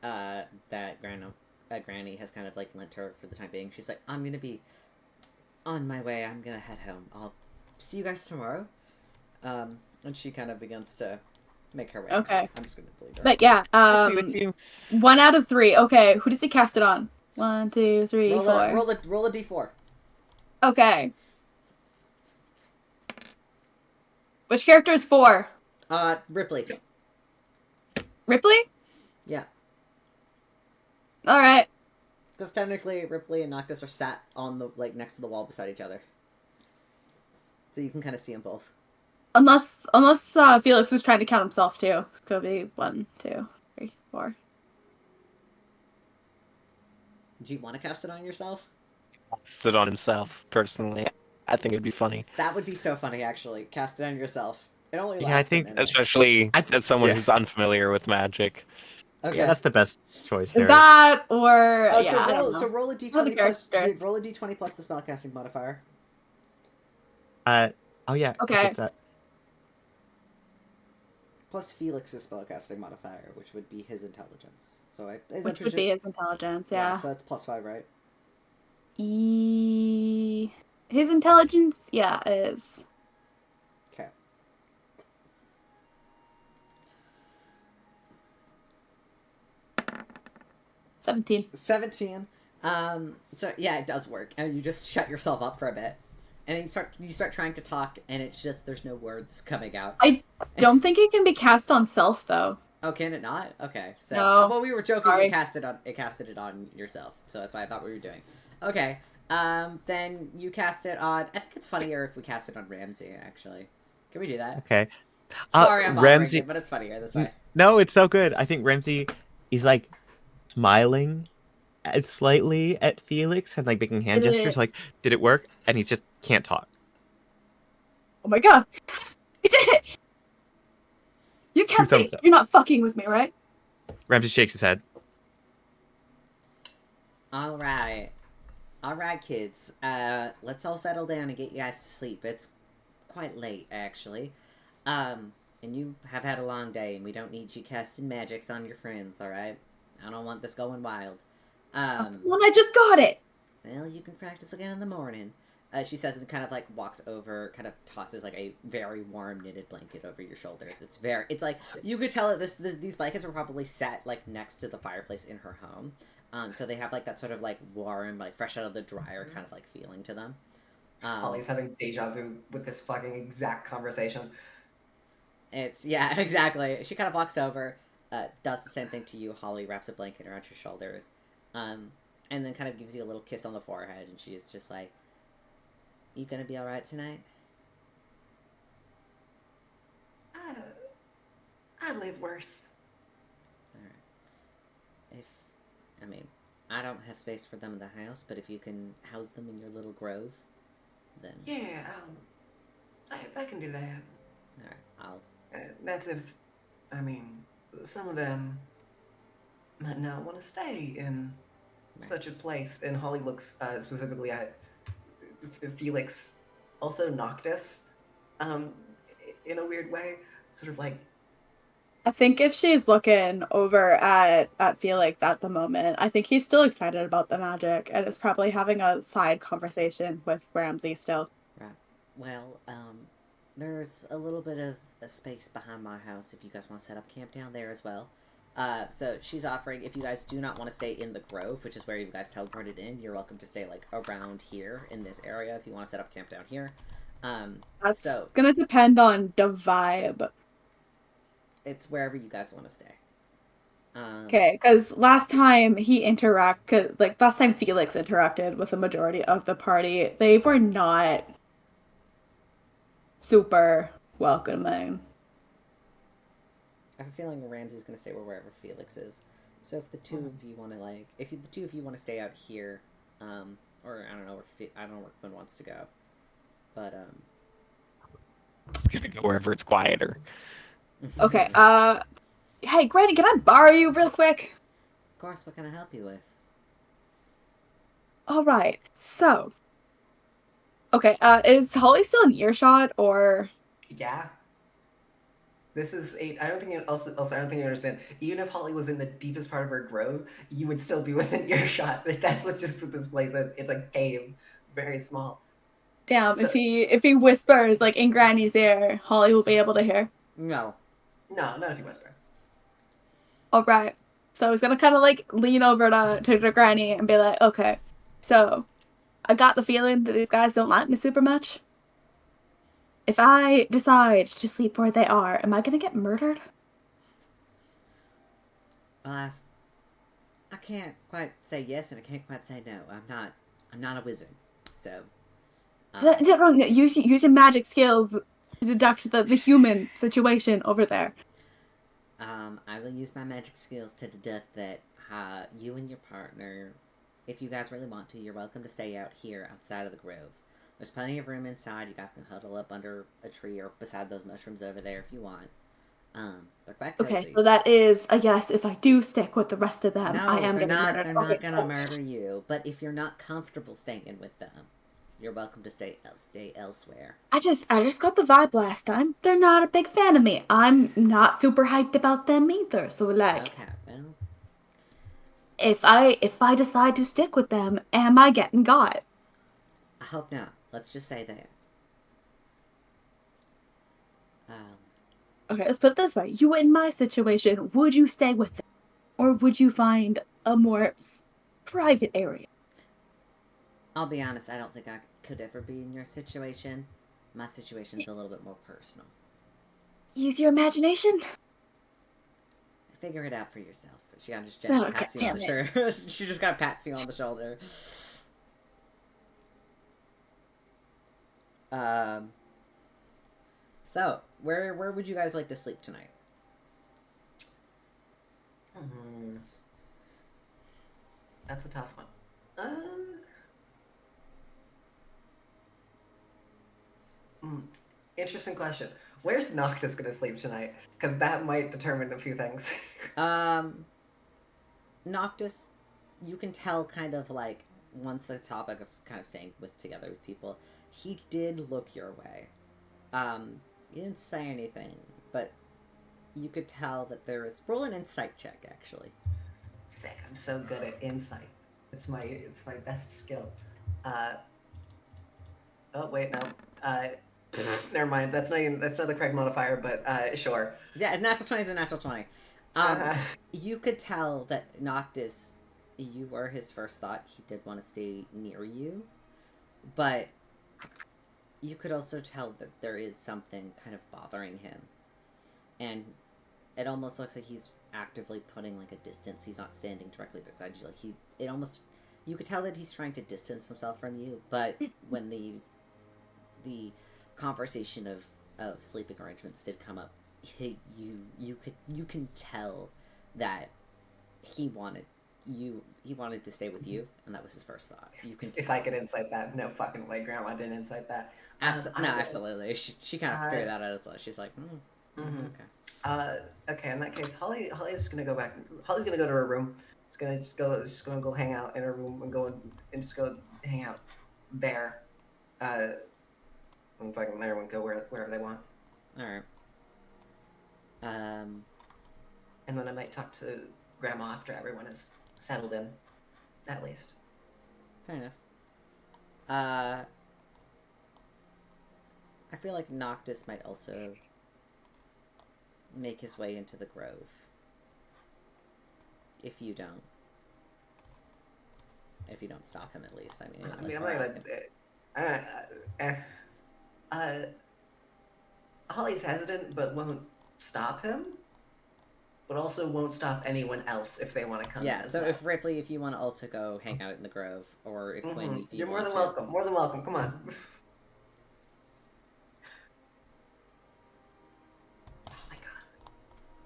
Granny has kind of like lent her for the time being. She's like, I'm gonna be on my way. I'm gonna head home. I'll see you guys tomorrow. And she kind of begins to make her way. Okay. I'm just gonna delete her. But yeah, With you. 1 out of 3. Okay, who does he cast it on? 1, 2, 3, 4. Roll a d4. Okay. Which character is 4? Ripley. Ripley? Yeah. All right. Because technically, Rypley and Noctis are sat on the next to the wall beside each other, so you can kind of see them both. Unless Felix was trying to count himself too. It's gonna be 1, 2, 3, 4. Do you want to cast it on yourself? Sit on himself, personally. I think it'd be funny. That would be so funny, actually. Cast it on yourself. It only lasts Yeah, I think- a minute. Especially as someone yeah. who's unfamiliar with magic. Okay. Yeah, that's the best choice here. That or Oh, yeah. I don't know. so roll a One d20 of the plus. characters. Roll a d20 plus the spellcasting modifier. Oh yeah. Okay. It's Plus Felix's spellcasting modifier, which would be his intelligence. So Which would be his intelligence, yeah. So that's +5, right? His intelligence, yeah, is. Okay. $17. 17. So yeah, it does work, and you just shut yourself up for a bit, and then you start trying to talk, and it's just there's no words coming out. I don't think it can be cast on self though. Oh, can it not? Okay, so No. well, we were joking. Sorry. It casted it on yourself, so that's why I thought we were doing. Okay, then you cast it on. I think it's funnier if we cast it on Ramsey. Actually, can we do that? okay. Sorry, I'm bothering Ramsey. you, but it's funnier this way. No, it's so good. I think Ramsey is like smiling slightly at Felix and like making hand Did gestures it- like, did it work? And he just can't talk. Oh my god! I did it! You can't Two thumbs say up. you're not fucking with me, right? Ramsey shakes his head. All right, kids. Let's all settle down and get you guys to sleep. It's quite late, actually. And you have had a long day, and we don't need you casting magics on your friends. All right. I don't want this going wild. Well, I just got it! Well, you can practice again in the morning. She says and kind of like walks over, kind of tosses like a very warm knitted blanket over your shoulders. It's like, you could tell that these blankets were probably set like next to the fireplace in her home. So they have like that sort of like warm, like fresh out of the dryer kind of like feeling to them. Holly's having deja vu with this fucking exact conversation. Yeah, exactly. She kind of walks over, does the same thing to you. Holly wraps a blanket around your shoulders, and then kind of gives you a little kiss on the forehead, and she's just like, "You gonna be all right tonight?" I've lived worse. All right. I don't have space for them in the house, but if you can house them in your little grove, then Yeah, I can do that. all right, I'll. That's if, some of them might not want to stay in such a place. And Holly looks specifically at Felix, also Noctis, in a weird way, sort of like. I think if she's looking over at Felix at the moment, I think he's still excited about the magic and is probably having a side conversation with Ramsey still. Right. Well, there's a little bit of a space behind my house if you guys want to set up camp down there as well. So she's offering, if you guys do not want to stay in the grove, which is where you guys teleported in, you're welcome to stay like around here in this area if you want to set up camp down here. That's gonna depend on the vibe. It's wherever you guys want to stay. Okay, because last time Felix interacted with the majority of the party, they were not super welcoming. I have a feeling Ramsey's gonna stay wherever Felix is. So if the two of you want to stay out here, or I don't know where Quinn wants to go, but It's gonna go wherever it's quieter. Okay, hey, Granny, can I borrow you real quick? Of course, what can I help you with? Alright, so. Okay, is Holly still in earshot, or? Yeah. This is I don't think you understand. Even if Holly was in the deepest part of her grove, you would still be within earshot. Like, that's what this place is. It's a cave, very small. Damn, So- if he whispers, like, in Granny's ear, Holly will be able to hear. No. No, not if you whisper. Alright. So I was gonna kind of, like, lean over to the Granny and be like, okay, so I got the feeling that these guys don't like me super much. If I decide to sleep where they are, am I gonna get murdered? Well, I can't quite say yes and I can't quite say no. I'm not a wizard, so. Use your magic skills to deduct the human situation over there. I will use my magic skills to deduct that you and your partner, if you guys really want to, you're welcome to stay out here outside of the grove. There's plenty of room inside. You guys can huddle up under a tree or beside those mushrooms over there if you want. They're quite cozy. Okay, so that is a yes. If I do stick with the rest of them, No, I am they're getting not. murdered. They're Okay, not gonna cool. murder you. But if you're not comfortable staying with them, you're welcome to stay elsewhere. I just got the vibe last time. They're not a big fan of me. I'm not super hyped about them either. So like, Okay, well, if I decide to stick with them, am I getting got? I hope not. Let's just say that. Okay, let's put it this way. You in my situation, would you stay with them? Or would you find a more private area? I'll be honest, I don't think I could ever be in your situation. My situation's a little bit more personal. Use your imagination? Figure it out for yourself. She kind of just gently Oh, pats you on the shoulder. She just kind of pats you on the shoulder. So, where would you guys like to sleep tonight? That's a tough one. Interesting question. Where's Noctis gonna sleep tonight? Because that might determine a few things. Noctis, you can tell kind of like once the topic of kind of staying together with people, he did look your way. He didn't say anything, but you could tell that there is. Roll an insight check, actually. Sick. I'm so good at insight. It's my best skill. Oh wait, no. Never mind. That's not the correct modifier, but sure. Yeah, natural 20 is a natural 20. You could tell that Noctis, you were his first thought. He did want to stay near you, but you could also tell that there is something kind of bothering him, and it almost looks like he's actively putting like a distance. He's not standing directly beside you. Like you could tell that he's trying to distance himself from you. But when the conversation of sleeping arrangements did come up, you can tell that he wanted to stay with you, and that was his first thought. You can if I could insight that, no fucking way, Grandma didn't insight that. Absolutely. She kind of figured that out as well. She's like, okay. Okay. In that case, Holly's gonna go back. Holly's gonna go to her room. She's gonna go hang out in her room and just go hang out there. It's like everyone go wherever they want. All right. And then I might talk to Grandma after everyone is settled in, at least. Fair enough. I feel like Noctis might also make his way into the grove. If you don't stop him, at least. I'm not gonna. Holly's hesitant, but won't stop him. But also won't stop anyone else if they want to come. Yeah. So if Rypley, if you want to also go hang out in the grove, or if Quinn, if you're more than welcome. More than welcome. Come on.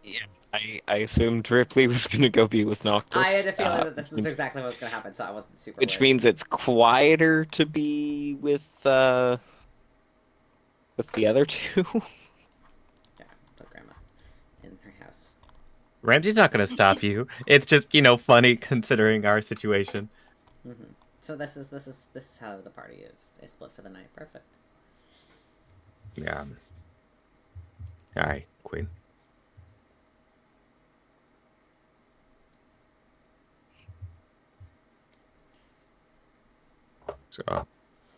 Yeah, I assumed Ripley was going to go be with Noctis. I had a feeling that this is exactly what was going to happen, so I wasn't super Which worried. means it's quieter to be with the other two. Yeah, put Grandma in her house. Ramsey's not going to stop you. It's just, funny considering our situation. Mm-hmm. So this is how the party is split for the night. Perfect. Yeah. All right, Quinn. So,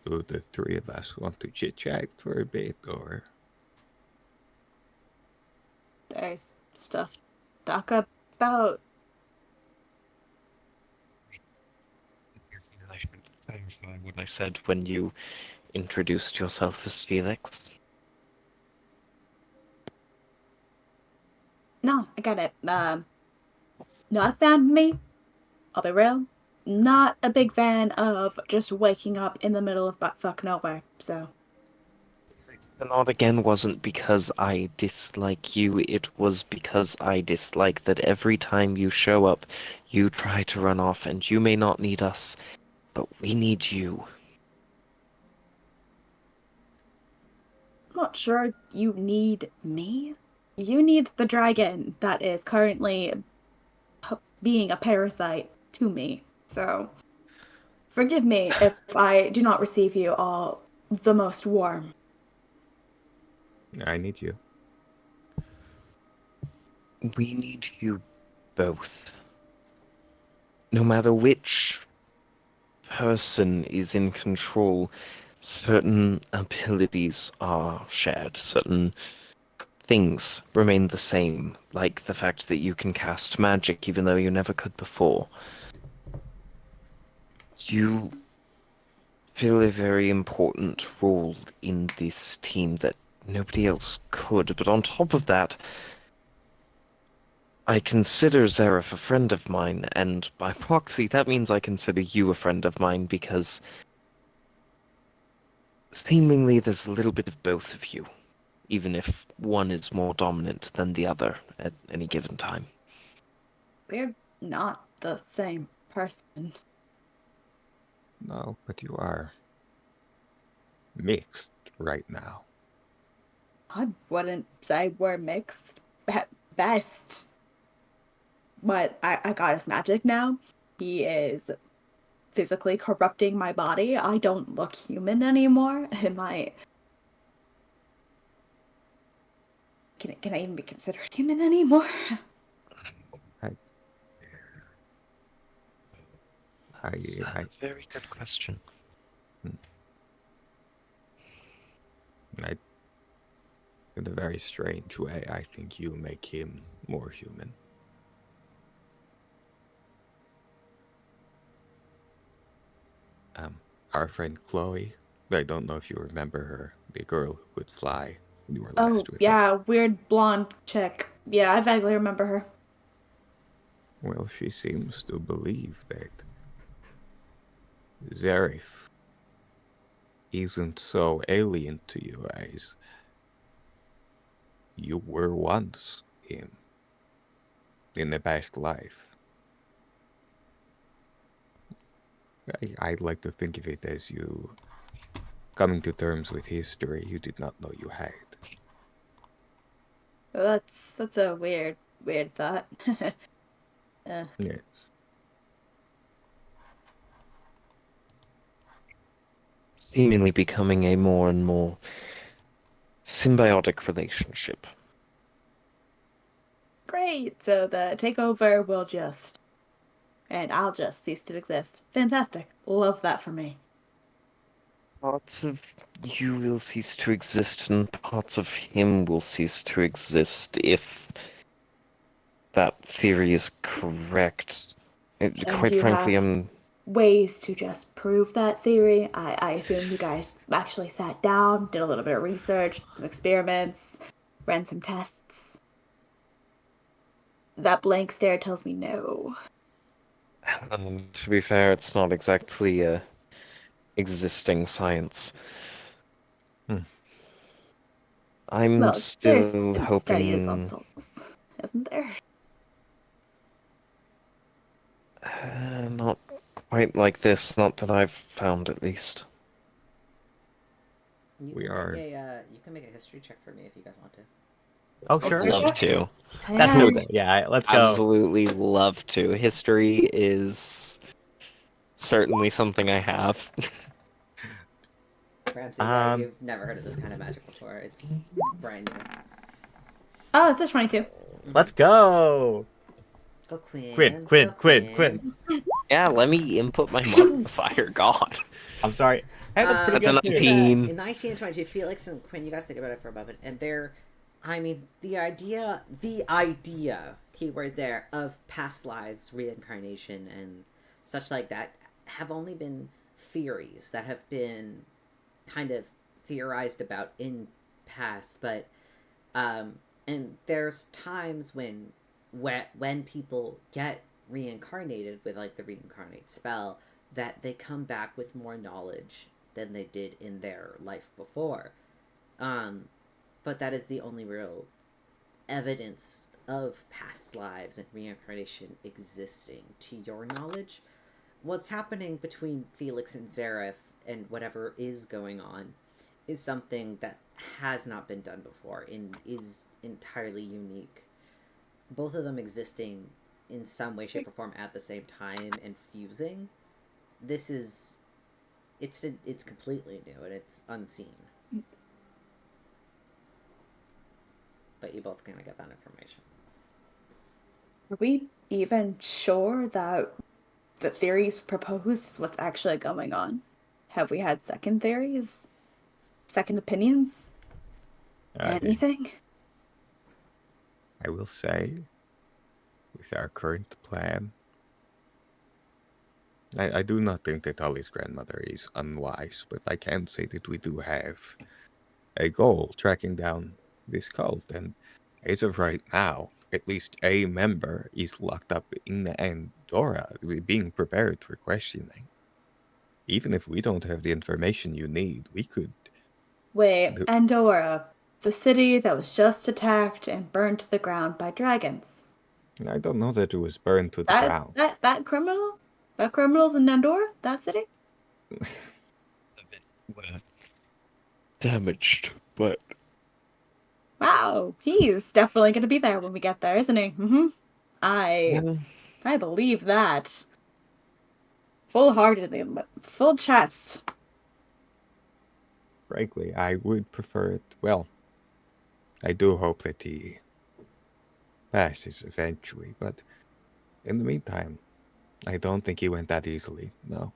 do the three of us want to chit-chat for a bit, or? There's stuff to talk about. I should clarify what I said when you introduced yourself as Felix. No, I got it. not a fan of me. I'll be real. Not a big fan of just waking up in the middle of buttfuck nowhere. So The nod again wasn't because I dislike you, it was because I dislike that every time you show up, you try to run off, and you may not need us, but we need you. I'm not sure you need me. You need the dragon that is currently being a parasite to me. So forgive me if I do not receive you all the most warm. I need you. We need you both. No matter which person is in control, certain abilities are shared, certain things remain the same, like the fact that you can cast magic even though you never could before. You fill a very important role in this team that nobody else could, but on top of that, I consider Zareth a friend of mine, and by proxy, that means I consider you a friend of mine because seemingly there's a little bit of both of you, even if one is more dominant than the other at any given time. We're not the same person. No, but you are mixed right now. I wouldn't say we're mixed at best. But I got his magic now. He is physically corrupting my body. I don't look human anymore. Am I... Can I even be considered human anymore? That's a very good question. In a very strange way, I think you make him more human. Our friend Chloe, I don't know if you remember her, the girl who could fly when you were last with yeah, us. weird blonde chick. Yeah, I vaguely remember her. Well, she seems to believe that Zareth isn't so alien to you as you were once him in a past life. I'd like to think of it as you coming to terms with history you did not know you had. That's a weird thought. Yes. Seemingly becoming a more and more symbiotic relationship. Great. So the takeover will just... and I'll just cease to exist. Fantastic. Love that for me. Parts of you will cease to exist, and parts of him will cease to exist if that theory is correct. And Quite you frankly, have ways to just prove that theory. I assume you guys actually sat down, did a little bit of research, some experiments, ran some tests. That blank stare tells me no. to be fair, it's not exactly existing science. I'm Well, there's still been studies on hoping. souls, isn't there? Not quite like this, not that I've found at least. You We can are- make you can make a history check for me if you guys want to. Oh, I'd sure. Love to. That's Yeah. it. Yeah, let's go. Absolutely love to. History is certainly something I have. Ramsey, you've never heard of this kind of magic before. It's brand new. Oh, it's just 22. Let's go. Go Quinn. Quinn. Yeah, let me input my modifier, God. I'm sorry. Hey, that's pretty That's a good too. 19. In 19 and 22, Felix and Quinn, you guys think about it for a moment, and they're, I mean, the idea, keyword there, of past lives, reincarnation, and such like that, have only been theories that have been kind of theorized about in past, but, and there's times when when people get reincarnated with like the reincarnate spell, that they come back with more knowledge than they did in their life before. But that is the only real evidence of past lives and reincarnation existing to your knowledge. What's happening between Felix and Zareth and whatever is going on is something that has not been done before and is entirely unique. Both of them existing in some way, shape, or form at the same time and fusing. This is... It's completely new and it's unseen. But you both kind of get that information. Are we even sure that the theories proposed is what's actually going on? Have we had second theories? Second opinions? Anything? I will say, with our current plan, I do not think that Holly's grandmother is unwise, but I can say that we do have a goal, tracking down this cult, and as of right now, at least a member is locked up in Andorra, being prepared for questioning. Even if we don't have the information you need, we could... Wait, Andorra, the city that was just attacked and burned to the ground by dragons. I don't know that it was burned to the ground. That criminal? That criminal's in Andorra? That city? A bit damaged, but... Wow, he's definitely going to be there when we get there, isn't he? Mm-hmm. I believe that. Full-heartedly, full chest. Frankly, I would prefer it. Well, I do hope that he passes eventually, but in the meantime, I don't think he went that easily, no.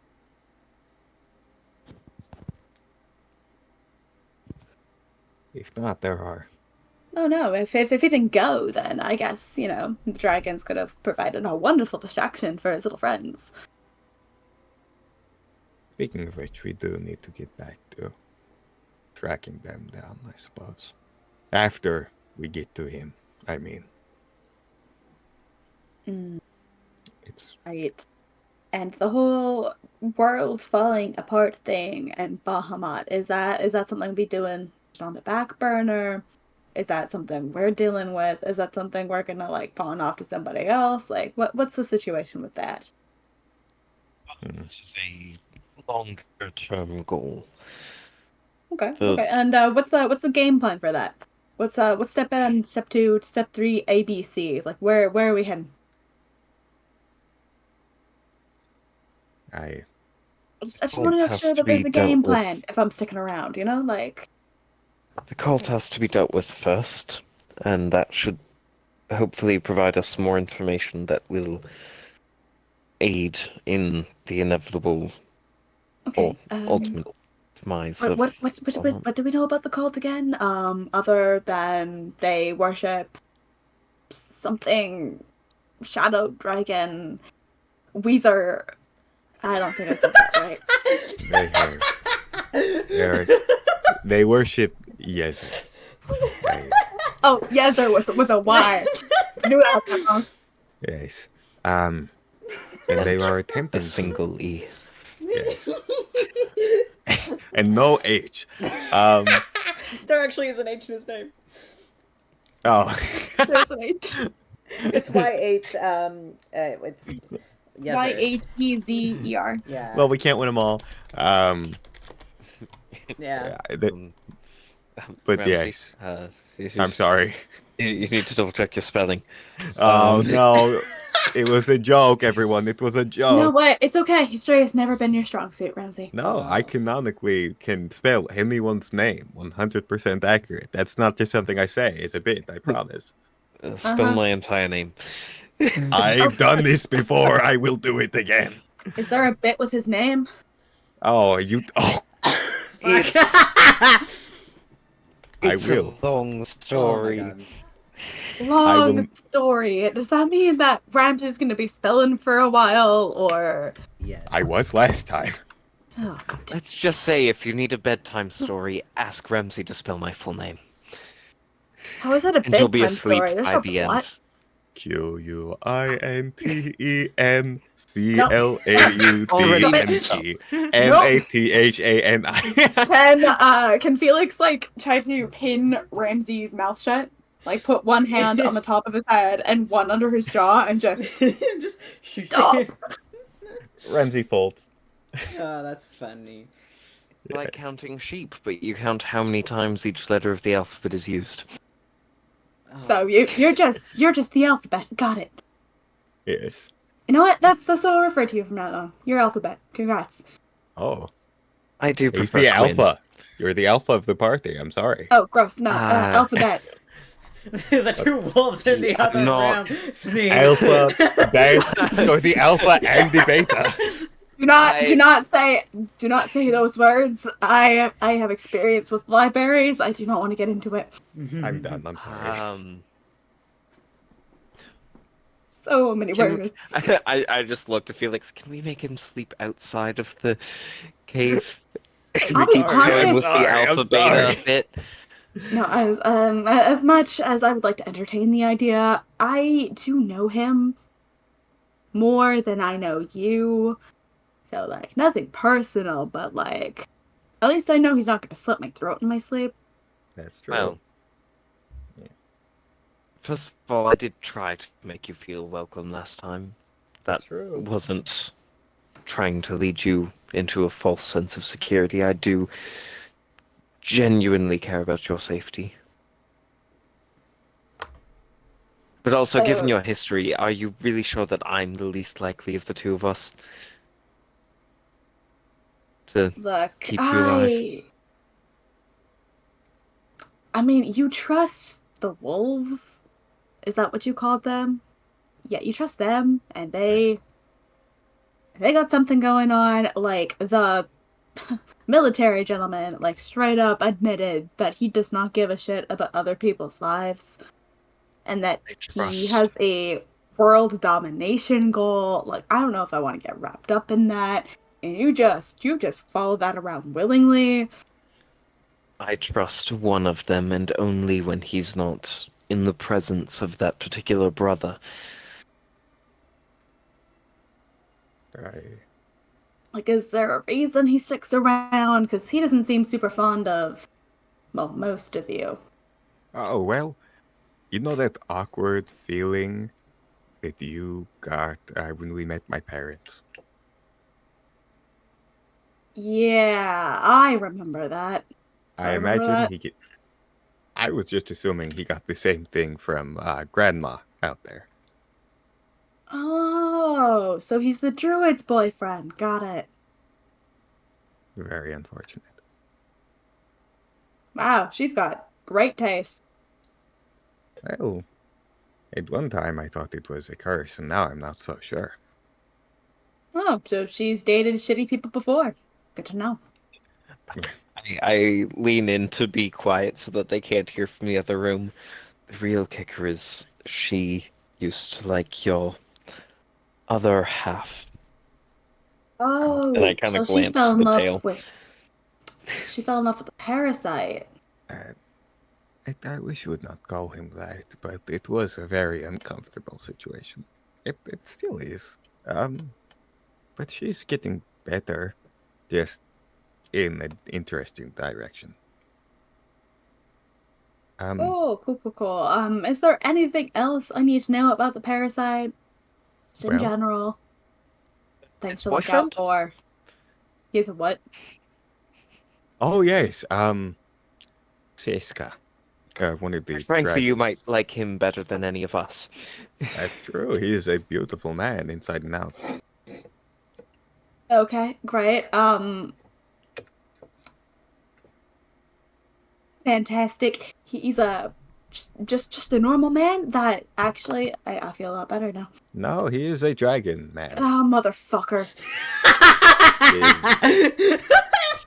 If not, there are... Oh no, if he didn't go, then I guess, the dragons could have provided a wonderful distraction for his little friends. Speaking of which, we do need to get back to tracking them down, I suppose. After we get to him, I mean. It's... Right. And the whole world falling apart thing and Bahamut, is that something we doing on the back burner? Is that something we're dealing with? Is that something we're gonna pawn off to somebody else? What's the situation with that? This is a longer term goal. Okay. Okay. And what's the game plan for that? What's step 1, step 2, step 3, ABC? Where are we heading? I just want to make sure that there's a game plan if I'm sticking around, The cult has to be dealt with first, and that should hopefully provide us more information that will aid in the inevitable or ultimate demise of... What do we know about the cult again? Other than they worship something shadow dragon Weezer. I don't think I said that right. They worship Yezer. Oh, Yezer with a Y. I knew I had that wrong. Yes. And they are attempting a single E. Yes. And no H. There actually is an H in his name. Oh. There's an H. It's YH. It's YHEZER. Yeah. Well, we can't win them all. Yeah. But Ramsey, yes. I'm sorry. You need to double check your spelling. Oh, no. It was a joke, everyone. It was a joke. No, what? It's okay. History has never been your strong suit, Ramsey. No, I canonically can spell anyone's name 100% accurate. That's not just something I say. It's a bit, I promise. Spell my entire name. I've done this before. I will do it again. Is there a bit with his name? Oh, you... Oh. It's I will. a long story. Long story. Does that mean that Ramsey's going to be spelling for a while, or... Yeah. I was last time. Oh, God. Let's just say if you need a bedtime story, ask Ramsey to spell my full name. How is that a And you'll be bedtime asleep story? There's by no the plot. end. QUINTENTEMATHANI. Can Felix like try to pin Ramsey's mouth shut? Like put one hand on the top of his head and one under his jaw and just Just stop. Ramsey folds. Oh, that's funny. Like counting sheep, but you count how many times each letter of the alphabet is used. Oh. So you're just the alphabet. Got it. Yes. You know what? That's what I'll refer to you from now on. You're alphabet. Congrats. Oh. I do He's prefer the Quinn. alpha. You're the alpha of the party. I'm sorry. Oh, gross. No, alphabet. The two wolves in the other not- room sneeze. Alpha, beta. So the alpha and the beta. Do not say those words. I have experience with libraries. I do not want to get into it. I'm done. I'm sorry. So many words. I just looked to Felix. Can we make him sleep outside of the cave? I'll We be keep going honest. with the alpha beta bit. No, as much as I would like to entertain the idea, I do know him more than I know you. So, like, nothing personal, but, like, at least I know he's not going to slit my throat in my sleep. That's true. Well, first of all, I did try to make you feel welcome last time. That true. wasn't trying to lead you into a false sense of security. I do genuinely care about your safety. But also, given your history, are you really sure that I'm the least likely of the two of us to Look, keep you alive? I mean, you trust the wolves? Is that what you called them? Yeah, you trust them, and they got something going on. Like, the military gentleman, like, straight up admitted that he does not give a shit about other people's lives. And that he has a world domination goal. Like, I don't know if I want to get wrapped up in that. And you just follow that around willingly. I trust one of them, and only when he's not in the presence of that particular brother. Right. Like, is there a reason he sticks around? Because he doesn't seem super fond of, well, most of you. Oh, well, you know that awkward feeling that you got when we met my parents? Yeah, I remember that. I imagine he get. I was just assuming he got the same thing from Grandma out there. Oh, so he's the druid's boyfriend. Got it. Very unfortunate. Wow, she's got great taste. Well, at one time I thought it was a curse, and now I'm not so sure. Oh, so she's dated shitty people before. Good to know. I lean in to be quiet so that they can't hear from the other room. The real kicker is she used to like your other half. Oh, And I kind of glanced at the tail. She fell in love with the parasite. I wish you would not call him that, but it was a very uncomfortable situation. It still is. But she's getting better, just in an interesting direction. Oh, cool. Is there anything else I need to know about the parasite? Just in general. Things to look out for. He's a what? Oh yes, Seska. One of the Frankly, dragons. you might like him better than any of us. That's true. He is a beautiful man inside and out. Okay, great. Fantastic. He's just a normal man that actually I feel a lot better now. No, he is a dragon man. Oh, motherfucker.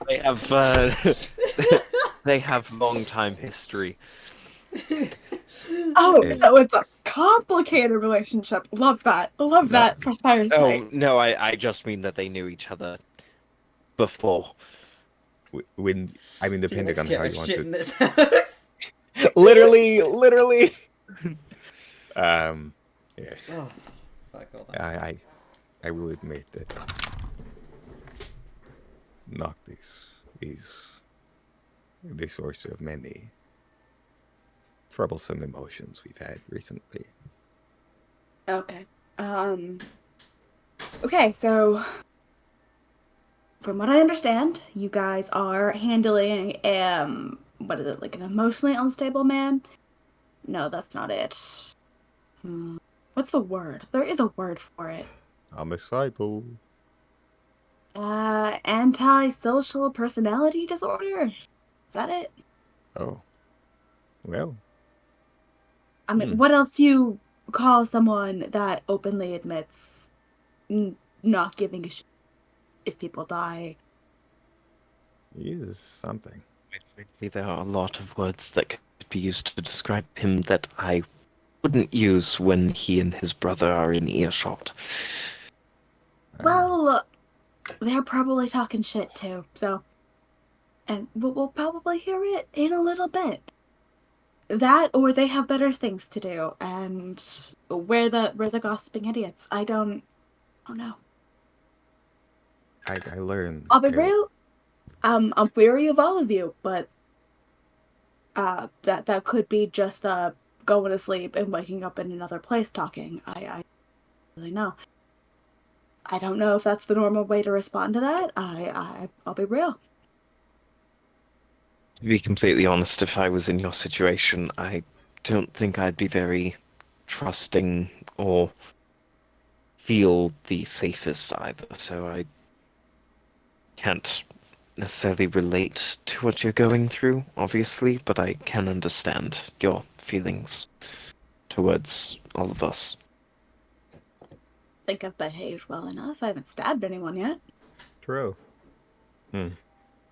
They have they have long time history. Oh, so it's a complicated relationship. Love that. Love that for Spire's sake. Oh no, I just mean that they knew each other before. When I mean, depending on how you want shit to. in this house. literally. Yes. Oh, fuck, hold on. I will admit that Noctis is the source of many troublesome emotions we've had recently. Okay. Okay, so from what I understand, you guys are handling what is it, like an emotionally unstable man? No, that's not it. What's the word? There is a word for it. Homicidal. Antisocial personality disorder? Is that it? Oh. Well. I mean, what else do you call someone that openly admits not giving a shit if people die? He is something. Maybe there are a lot of words that could be used to describe him that I wouldn't use when he and his brother are in earshot. Well, they're probably talking shit too, so... And we'll probably hear it in a little bit. That, or they have better things to do, and we're the gossiping idiots. I don't know. I learned. I'll be real. I'm weary of all of you, but that could be just going to sleep and waking up in another place talking. I really know. I don't know if that's the normal way to respond to that. I'll be real. To be completely honest, if I was in your situation, I don't think I'd be very trusting or feel the safest either, so I can't necessarily relate to what you're going through, obviously, but I can understand your feelings towards all of us. I think I've behaved well enough. I haven't stabbed anyone yet. True.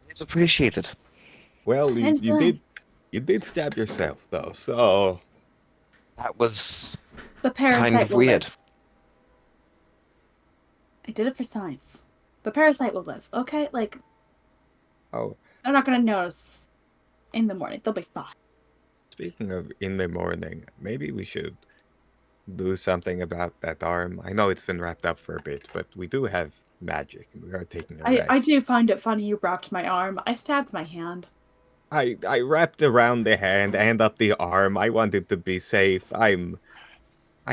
It's appreciated. Well, you did stab yourself though, so That was The parasite kind of will weird. live. I did it for science. The parasite will live, okay? Like, oh, they're not gonna notice in the morning. They'll be fine. speaking of in the morning, maybe we should do something about that arm. I know it's been wrapped up for a bit, but we do have magic and we are taking a rest. I do find it funny you wrapped my arm. I stabbed my hand. I wrapped around the hand and up the arm. I wanted to be safe. I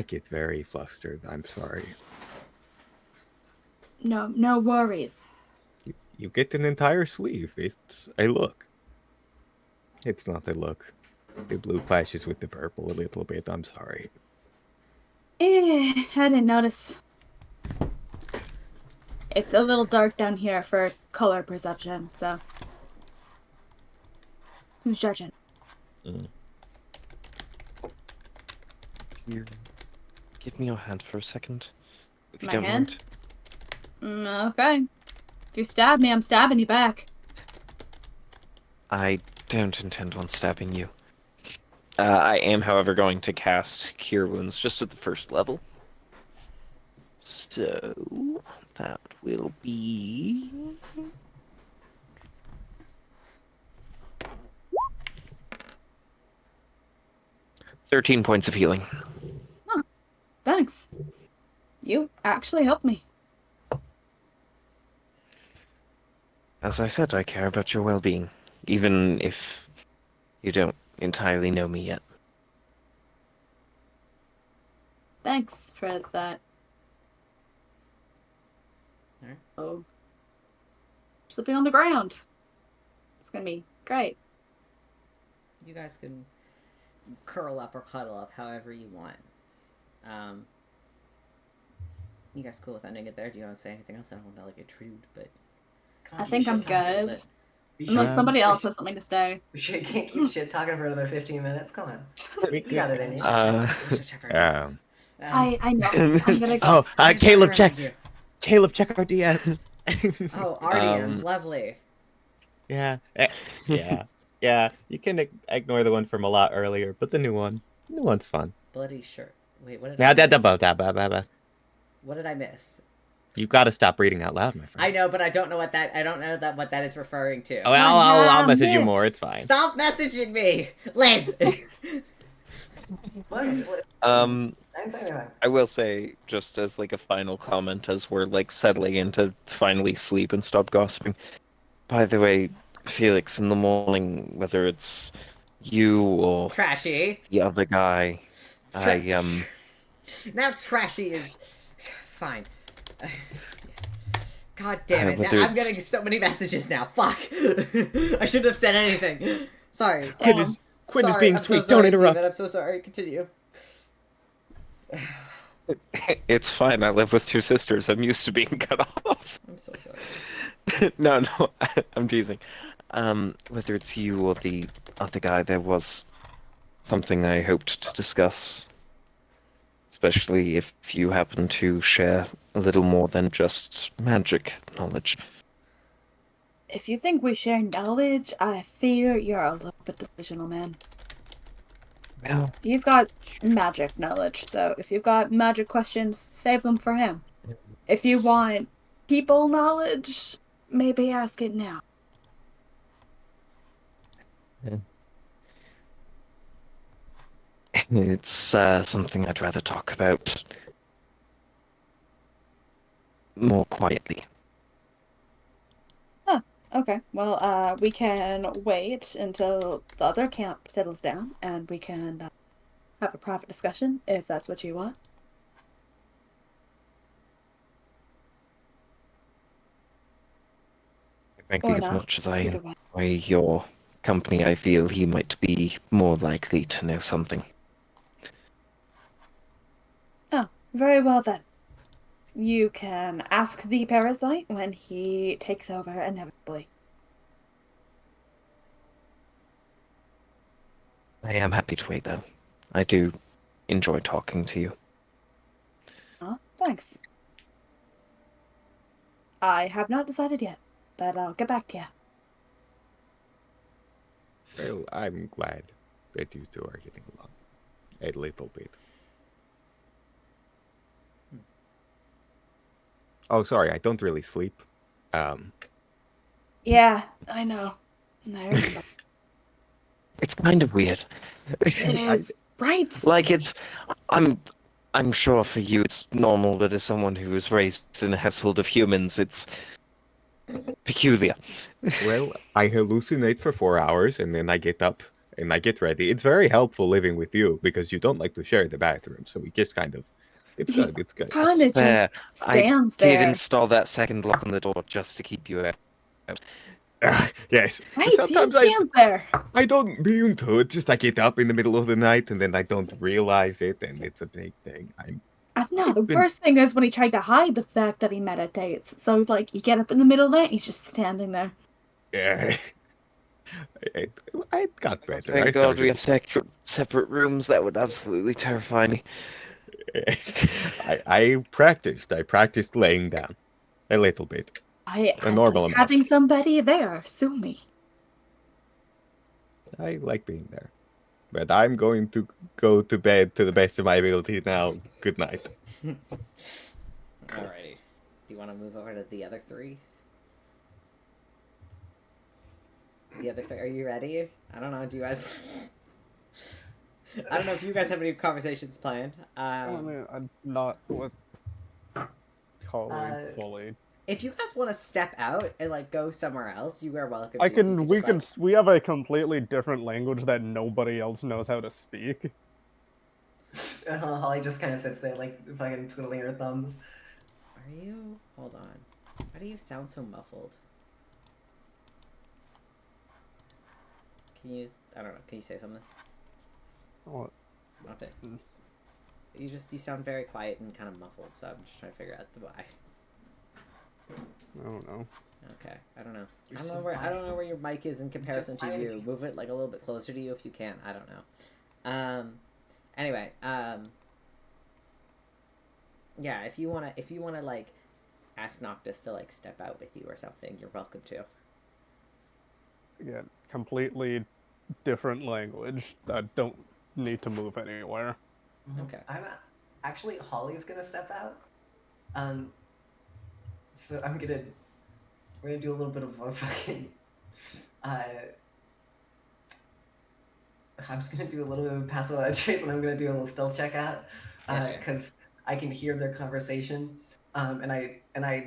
get very flustered. I'm sorry. No worries. You get an entire sleeve. It's a look. It's not a look. The blue clashes with the purple a little bit. I'm sorry. I didn't notice. It's a little dark down here for color perception, so. Who's judging? You give me your hand for a second, if you My don't hand? mind. Okay. If you stab me, I'm stabbing you back. I don't intend on stabbing you. I am, however, going to cast Cure Wounds just at the first level. So that will be 13 points of healing. Oh, thanks. You actually helped me. As I said, I care about your well-being, even if you don't entirely know me yet. Thanks for that. Alright. Oh. Slipping on the ground. It's gonna be great. You guys can curl up or cuddle up however you want. You guys cool with ending it there? Do you want to say anything else? I don't want to like intrude, but I think I'm good. You Unless should- somebody else has something to say. We can't keep shit talking for another 15 minutes. Come on. We You got it in you. we should check our DMs. I know. I'm gonna go. Oh, Caleb, check. You. Caleb, check our DMs. Oh, our DMs, lovely. Yeah. Yeah. You can ignore the one from a lot earlier, but the new one's fun. Bloody shirt. Wait, what did Now, I miss? that. What did I miss? You've got to stop reading out loud, my friend. I know, but I don't know what that what that is referring to. Oh, I'll message you more. It's fine. Stop messaging me, Liz. What? Um, I'm Can't say anything. I will say, just as like a final comment, as we're like settling into finally sleep and stop gossiping. By the way, Felix, in the morning, whether it's you or Trashy. the other guy, Tra- I Now Trashy is fine. Yes. God damn it! Now whether I'm it's getting so many messages now. Fuck. I shouldn't have said anything. Sorry. Quinn Damn. is Quinn is Sorry, being I'm so sweet. sorry, Don't interrupt. Steven. I'm so sorry. Continue. it's fine. I live with 2 sisters. I'm used to being cut off. I'm so sorry. No, I'm teasing. Whether it's you or the other guy, there was something I hoped to discuss, especially if you happen to share a little more than just magic knowledge. If you think we share knowledge, I fear you're a little bit delusional, man. Well, He's got magic knowledge, so if you've got magic questions, save them for him. If you want people knowledge, maybe ask it now. it's something I'd rather talk about more quietly. Okay, well, we can wait until the other camp settles down, and we can have a private discussion, if that's what you want. Frankly, Or as not. much as I Either way. enjoy your company, I feel he might be more likely to know something. Oh, very well then. You can ask the parasite when he takes over inevitably. I am happy to wait, though. I do enjoy talking to you. Oh, thanks. I have not decided yet, but I'll get back to you. Well, I'm glad that you two are getting along a little bit. Oh, sorry, I don't really sleep. Yeah, I know. It It's kind of weird. is, right? Like I'm sure for you it's normal, but as someone who was raised in a household of humans, it's peculiar. Well, I hallucinate for 4 hours and then I get up and I get ready. It's very helpful living with you because you don't like to share the bathroom, so we just kind of. It's good. It's good. Kinda just Fair. I stands did there. install that second lock on the door just to keep you out. Yes. Right, he Sometimes just stands there. I don't mean to. It's just I get up in the middle of the night and then I don't realize it, and it's a big thing. No, the been- worst thing is when he tried to hide the fact that he meditates. So, like, you get up in the middle of the night, he's just standing there. Yeah. I got better. Thank I God we started. have separate rooms. That would absolutely terrify me. Yes. I practiced. I practiced laying down a little bit. I normal like amount. having somebody there, sue me. I like being there. But I'm going to go to bed to the best of my ability now. Good night. Alrighty. Do you want to move over to the other 3? The other 3. Are you ready? I don't know. Do you guys? I don't know if you guys have any conversations planned. I'm not with Colleen fully. If you guys want to step out and like go somewhere else, you are welcome. I to. If you can. could We just, can. like- We have a completely different language that nobody else knows how to speak. Holly just kind of sits there, like, fucking twiddling her thumbs. Are you? Hold on. Why do you sound so muffled? Can you? I don't know. Can you say something? What? Dante. You sound very quiet and kind of muffled, so I'm just trying to figure out the why. I don't know. Okay, I don't know. I don't know where your mic is in comparison to you. Move it like a little bit closer to you if you can. I don't know. Anyway, yeah, if you wanna like ask Noctis to like step out with you or something, you're welcome to. Again, completely different language. I don't need to move anywhere. Okay. Actually, Holly's gonna step out. So we're gonna do a little bit of a fucking. I'm just gonna do a little bit of pass without a trace, and I'm gonna do a little stealth check out. Yes, because I can hear their conversation. And I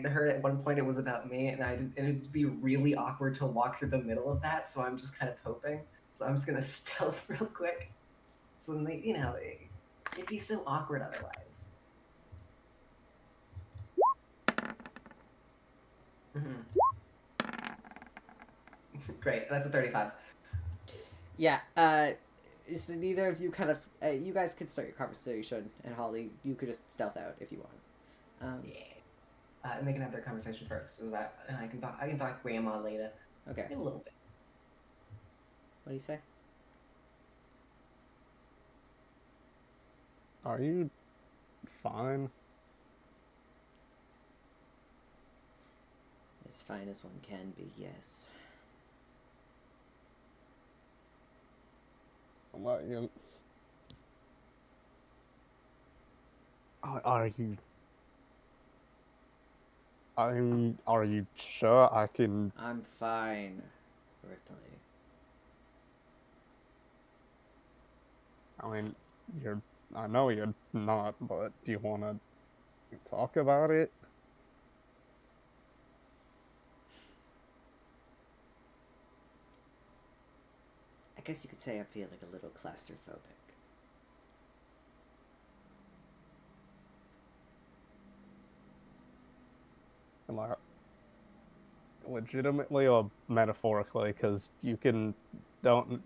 heard at one point it was about me, and it'd be really awkward to walk through the middle of that. So I'm just kind of hoping. So I'm just gonna stealth real quick. So then they, it'd be so awkward otherwise. Great, that's a 35. Yeah. So neither of you kind of you guys could start your conversation, and Holly, you could just stealth out if you want. Yeah. And they can have their conversation first, so that and I can talk to Grandma later. Okay. In a little bit. What do you say? Are you fine? As fine as one can be, yes. Well, are you? Are you sure I can? I'm fine, Ripley. I mean, I know you're not, but do you want to talk about it? I guess you could say I'm feeling a little claustrophobic. Like, legitimately or metaphorically, because you can don't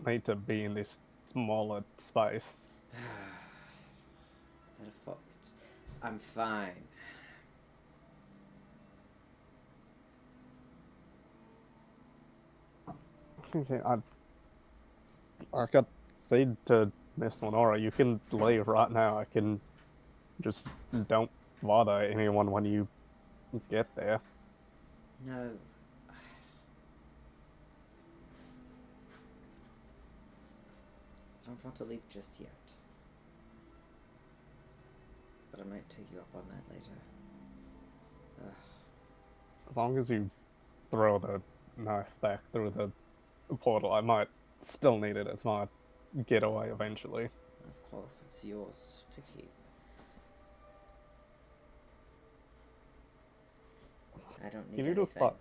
need to be in this smaller space. I'm fine. Okay, I got said to Miss Lenora, you can leave right now. I can just don't bother anyone when you get there. No. I don't want to leave just yet. But I might take you up on that later. As long as you throw the knife back through the portal, I might still need it as my getaway eventually. Of course, it's yours to keep. I don't need anything.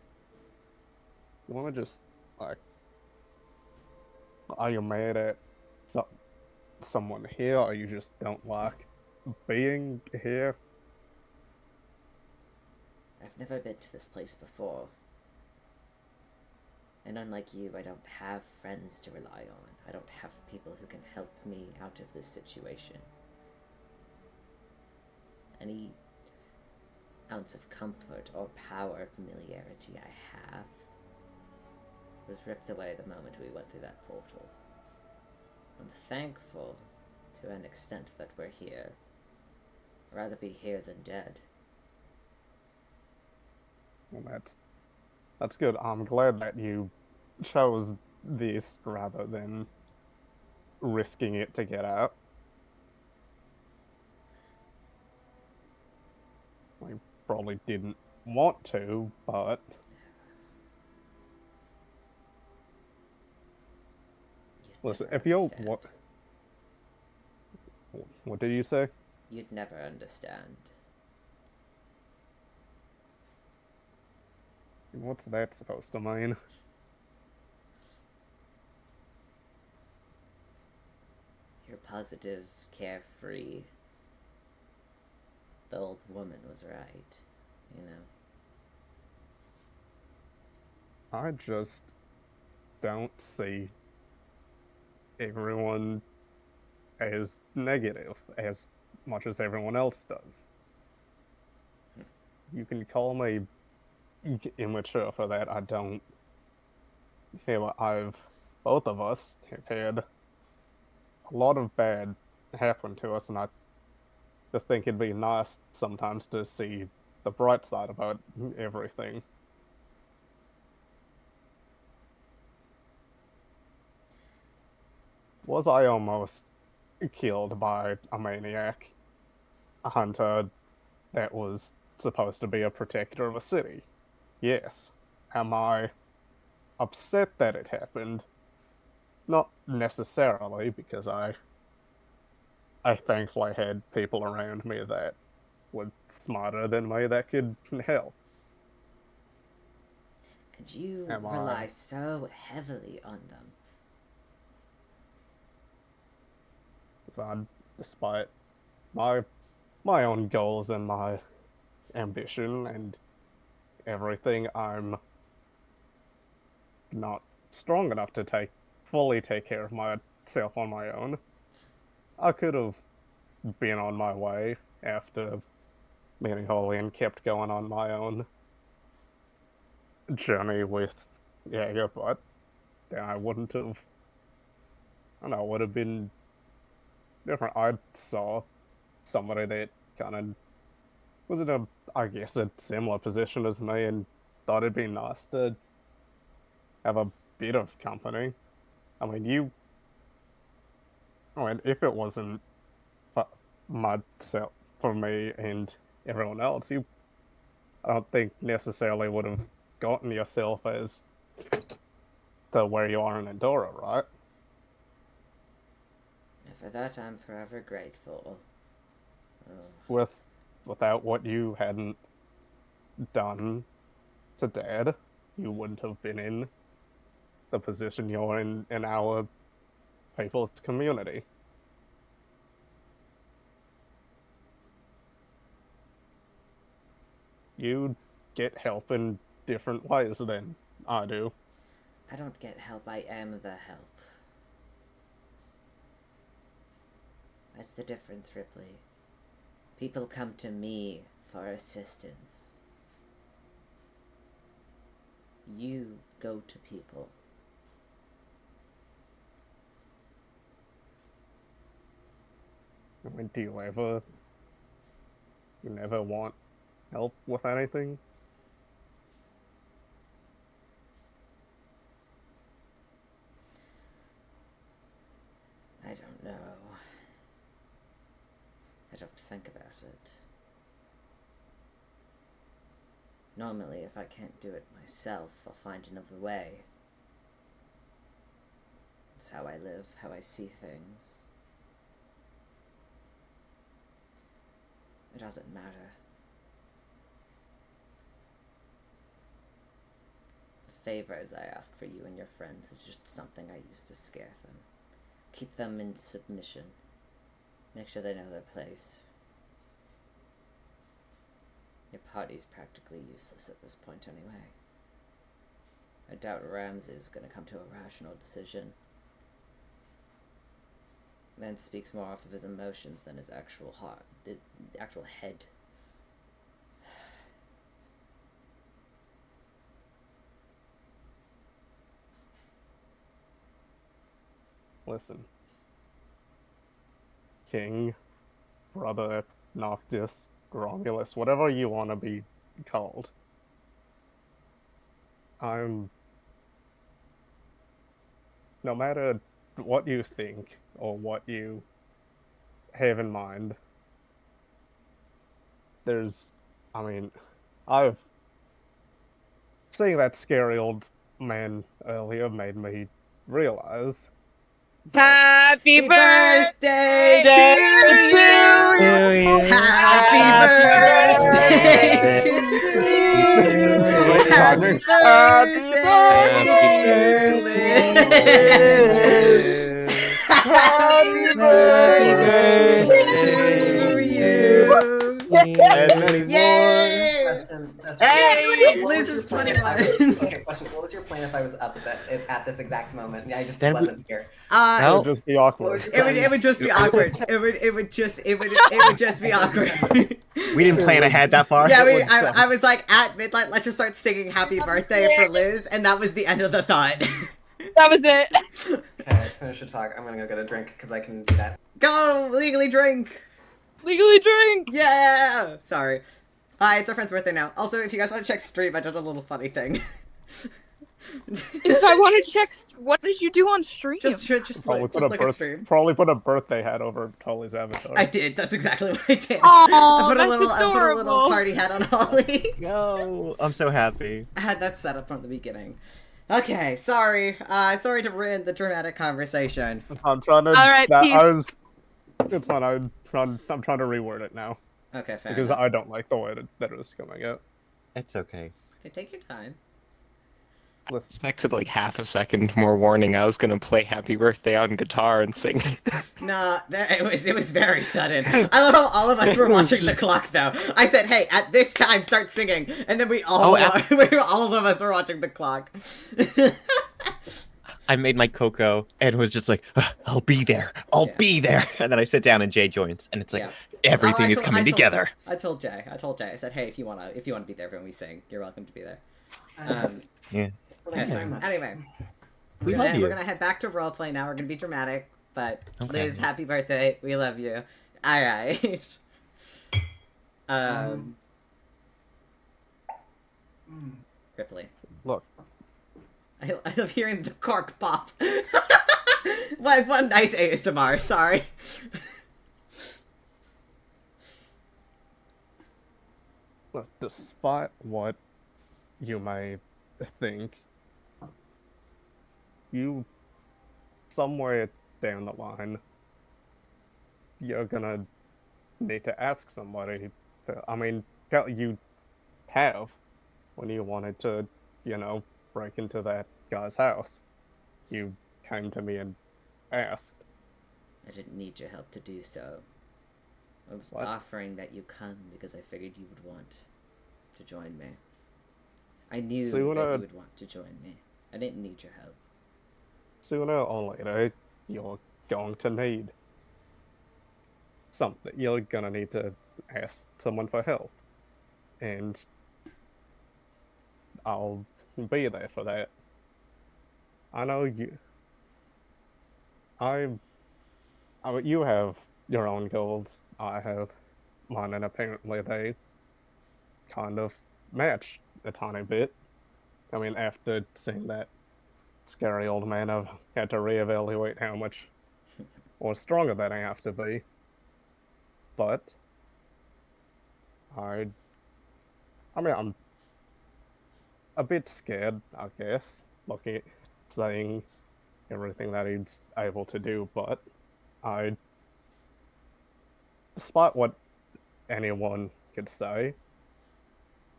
You want to just, like, are you mad at someone here, or you just don't like being here? I've never been to this place before. And unlike you, I don't have friends to rely on. I don't have people who can help me out of this situation. Any ounce of comfort or power or familiarity I have was ripped away the moment we went through that portal. I'm thankful to an extent that we're here. I'd rather be here than dead. Well, that's good. I'm glad that you chose this rather than risking it to get out. I probably didn't want to, but listen, if you what did you say? You'd never understand. What's that supposed to mean? You're positive, carefree. The old woman was right, you know. I just don't see everyone as negative as much as everyone else does. You can call me immature for that. I don't. Both of us have had a lot of bad happen to us, and I just think it'd be nice sometimes to see the bright side about everything. Was I almost killed by a maniac, a hunter that was supposed to be a protector of a city? Yes. Am I upset that it happened? Not necessarily, because I I thankfully had people around me that were smarter than me that could help. And you Am I- rely so heavily on them. Despite my own goals and my ambition and everything, I'm not strong enough to fully take care of myself on my own. I could have been on my way after meeting Holly and kept going on my own journey with Jegg, but then I wouldn't have. I don't know, would have been different. I saw somebody that kind of was in I guess, a similar position as me, and thought it'd be nice to have a bit of company. I mean, if it wasn't for myself, for me and everyone else, I don't think necessarily would have gotten yourself as to where you are in Andorra, right? And for that, I'm forever grateful. Oh. Without what you hadn't done to Dad, you wouldn't have been in the position you're in our people's community. You get help in different ways than I do. I don't get help, I am the help. That's the difference, Rypley. People come to me for assistance. You go to people. I mean, do you never want help with anything? I don't know. I don't think about it. Normally, if I can't do it myself, I'll find another way. It's how I live, how I see things. It doesn't matter. The favors I ask for you and your friends is just something I use to scare them. Keep them in submission. Make sure they know their place. Your party's practically useless at this point anyway. I doubt Ramsey is going to come to a rational decision. Man speaks more off of his emotions than his actual heart, the actual head. Listen. King, brother, Noctis, Romulus, whatever you want to be called. No matter what you think or what you have in mind, seeing that scary old man earlier made me realize. Happy birthday to you! Happy birthday to you! Happy birthday, Happy birthday to you! And many more. Question. Hey, What Liz was is your plan if I 21. was- Okay, question. What was your plan if I was up at this exact moment? I just Then we- wasn't here. It would just be awkward. It would just be awkward. It would just be awkward. We didn't plan ahead that far. Yeah, I was like, at midnight, let's just start singing Happy Birthday for Liz, and that was the end of the thought. That was it. Okay, finish your talk. I'm gonna go get a drink because I can do that. Go, legally drink! Legally drink. Yeah! Sorry. Hi, it's our friend's birthday now. Also, if you guys want to check stream, I did a little funny thing. If I want to check, what did you do on stream? Just look at stream. Probably put a birthday hat over Tolly's avatar. I did. That's exactly what I did. Aww, I put a adorable. little party hat on Holly. Yo, I'm so happy. I had that set up from the beginning. Okay, sorry. Sorry to ruin the dramatic conversation. I'm trying to. All right, peace. It's fine. I'm trying to reword it now Okay, fair because enough. I don't like the way that it was coming out. It's okay. Okay, take your time. I expected like half a second more warning. I was gonna play Happy Birthday on guitar and sing. No, it was very sudden. I love how all of us were watching the clock though. I said, "Hey, at this time, start singing," and then we all all of us were watching the clock. I made my cocoa and was just like, I'll be there. I'll be there. And then I sit down and Jay joins, and it's like everything is coming together. I told Jay. I said, "Hey, if you wanna be there when we sing, you're welcome to be there." Yeah. Thanks very much. Anyway, We love you. we're gonna head back to roleplay now. We're gonna be dramatic, but Liz, happy birthday. We love you. All right. Ripley. Look. I love hearing the cork pop. What nice ASMR. Sorry. Look, despite what you may think, you somewhere down the line, you're gonna need to ask somebody. I mean, you have when you wanted to, break into that guy's house. You came to me and asked. I didn't need your help to do so. I was What? offering that you come because I figured you would want to join me. I knew Sooner- that you would want to join me. I didn't need your help. Sooner or later, you're going to need something. You're gonna need to ask someone for help. And I'll be there for that. I know you. I mean, you have your own goals. I have mine, and apparently they kind of match a tiny bit. I mean, after seeing that scary old man, I've had to reevaluate how much more stronger that I have to be. But I mean, I'm a bit scared, I guess, looking at saying everything that he's able to do, but despite what anyone could say,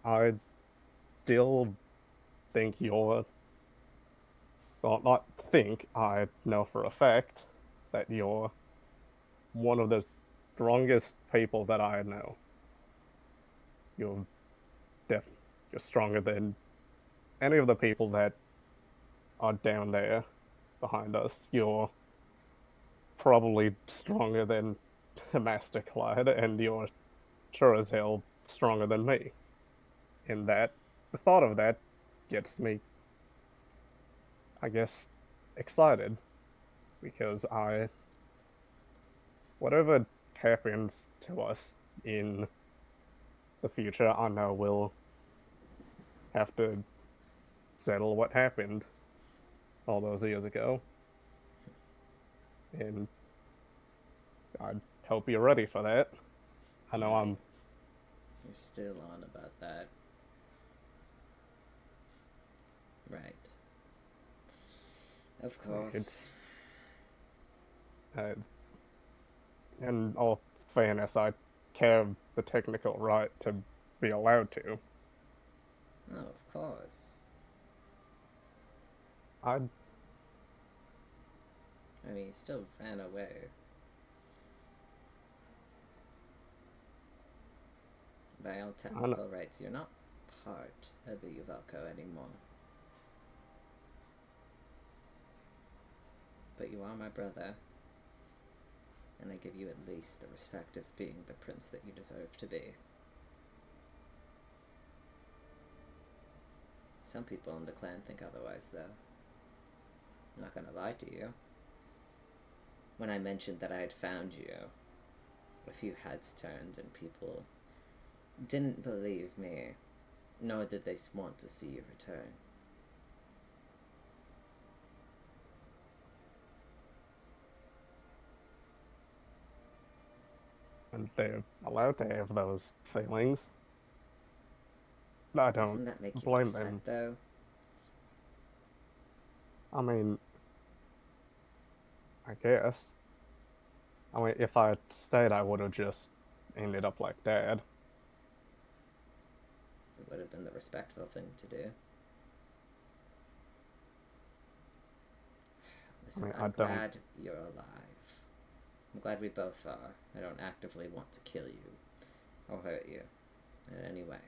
I still think you're, well, not think, I know for a fact that you're one of the strongest people that I know. You're stronger than any of the people that are down there behind us. You're probably stronger than Master Clyde, and you're sure as hell stronger than me. And that, the thought of that gets me, I guess, excited. Because whatever happens to us in the future, I know we'll have to settle what happened all those years ago. And I hope you're ready for that. I know I'm... You're still on about that. Right. Of course. In all fairness, I have the technical right to be allowed to. Oh, of course. I mean, you still ran away. By all technical rights, you're not part of the Uvalco anymore. But you are my brother. And I give you at least the respect of being the prince that you deserve to be. Some people in the clan think otherwise, though. I'm not gonna lie to you. When I mentioned that I had found you, a few heads turned and people didn't believe me, nor did they want to see you return. And they're allowed to have those feelings. I Doesn't don't that make you blame upset, them. though? I mean, I guess. I mean, if I had stayed, I would have just ended up like Dad. It would have been the respectful thing to do. Listen, I I'm don't- glad you're alive. I'm glad we both are. I don't actively want to kill you or hurt you in any way.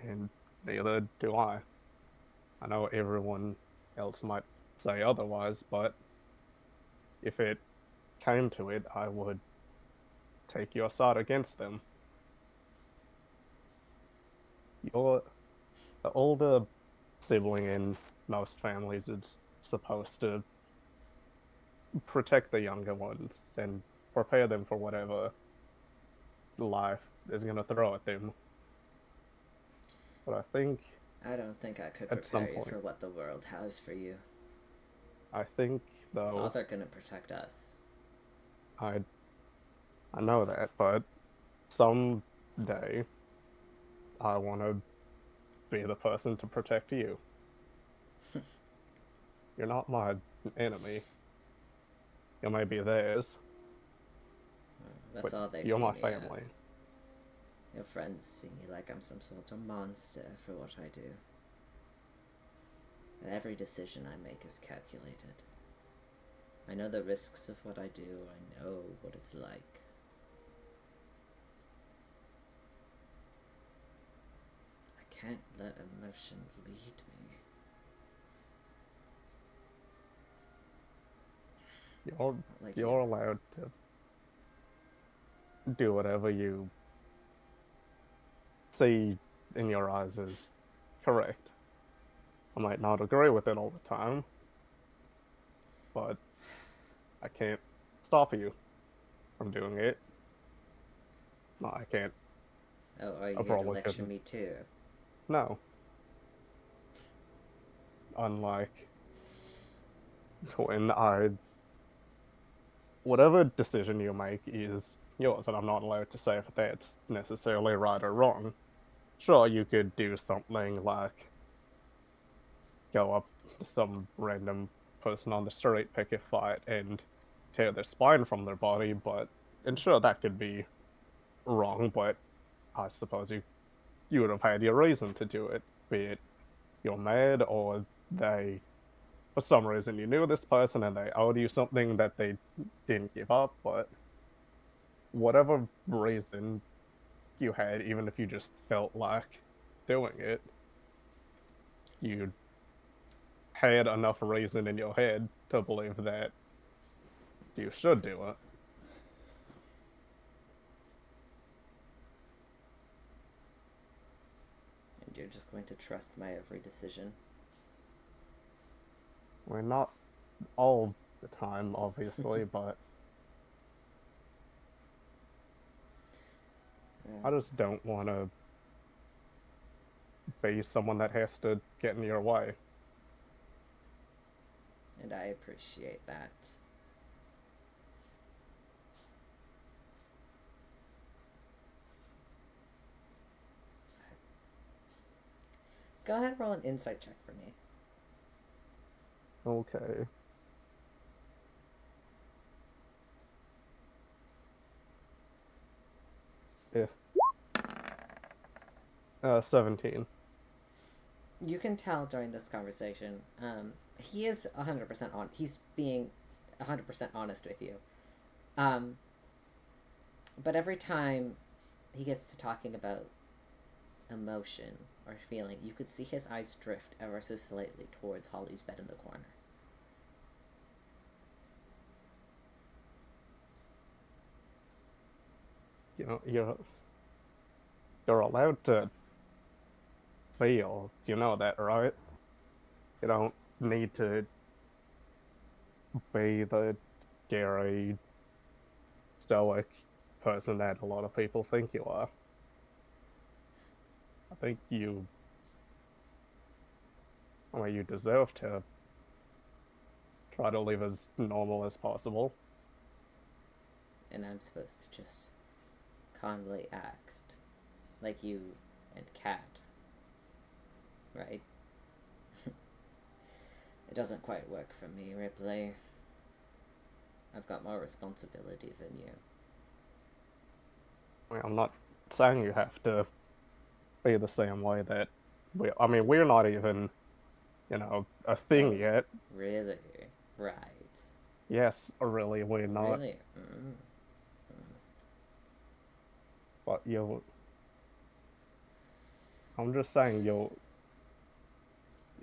And neither do I. I know everyone else might say otherwise, but if it came to it, I would take your side against them. You're the older sibling in most families is supposed to protect the younger ones and prepare them for whatever life is going to throw at them. But I think I don't think I could at some prepare you point, for what the world has for you. I think though Father couldn't protect us. I know that, but someday I want to be the person to protect you. You're not my enemy. You may be theirs, That's but all they you're see my me family. as. Your friends see me like I'm some sort of monster for what I do. And every decision I make is calculated. I know the risks of what I do. I know what it's like. I can't let emotion lead me. You're allowed to do whatever you see in your eyes as correct. I might not agree with it all the time, but I can't stop you from doing it. No, I can't. Oh, are you I here to probably lecture couldn't. me too? No. Unlike when whatever decision you make is yours, and I'm not allowed to say if that's necessarily right or wrong. Sure, you could do something like go up to some random person on the street, pick a fight, and tear their spine from their body, and sure, that could be wrong, but I suppose you would have had your reason to do it, be it you're mad or they, for some reason, you knew this person and they owed you something that they didn't give up, but whatever reason you had, even if you just felt like doing it, you had enough reason in your head to believe that you should do it. And you're just going to trust my every decision? We're not all the time, obviously, but I just don't want to be someone that has to get in your way. And I appreciate that. Go ahead and roll an insight check for me. Okay. Yeah. 17. You can tell during this conversation, he is 100% on. He's being 100% honest with you. But every time he gets to talking about emotion or feeling, you could see his eyes drift ever so slightly towards Holly's bed in the corner. You know, you're allowed to feel. You know that, right? You don't need to be the scary, stoic person that a lot of people think you are. I think you deserve to try to live as normal as possible. And I'm supposed to just calmly act like you and Kat, right? It doesn't quite work for me, Rypley. I've got more responsibility than you. I mean, I'm not saying you have to be the same way that I mean, we're not even, a thing yet. Really? Right. Yes, really, we're not. Really? But I'm just saying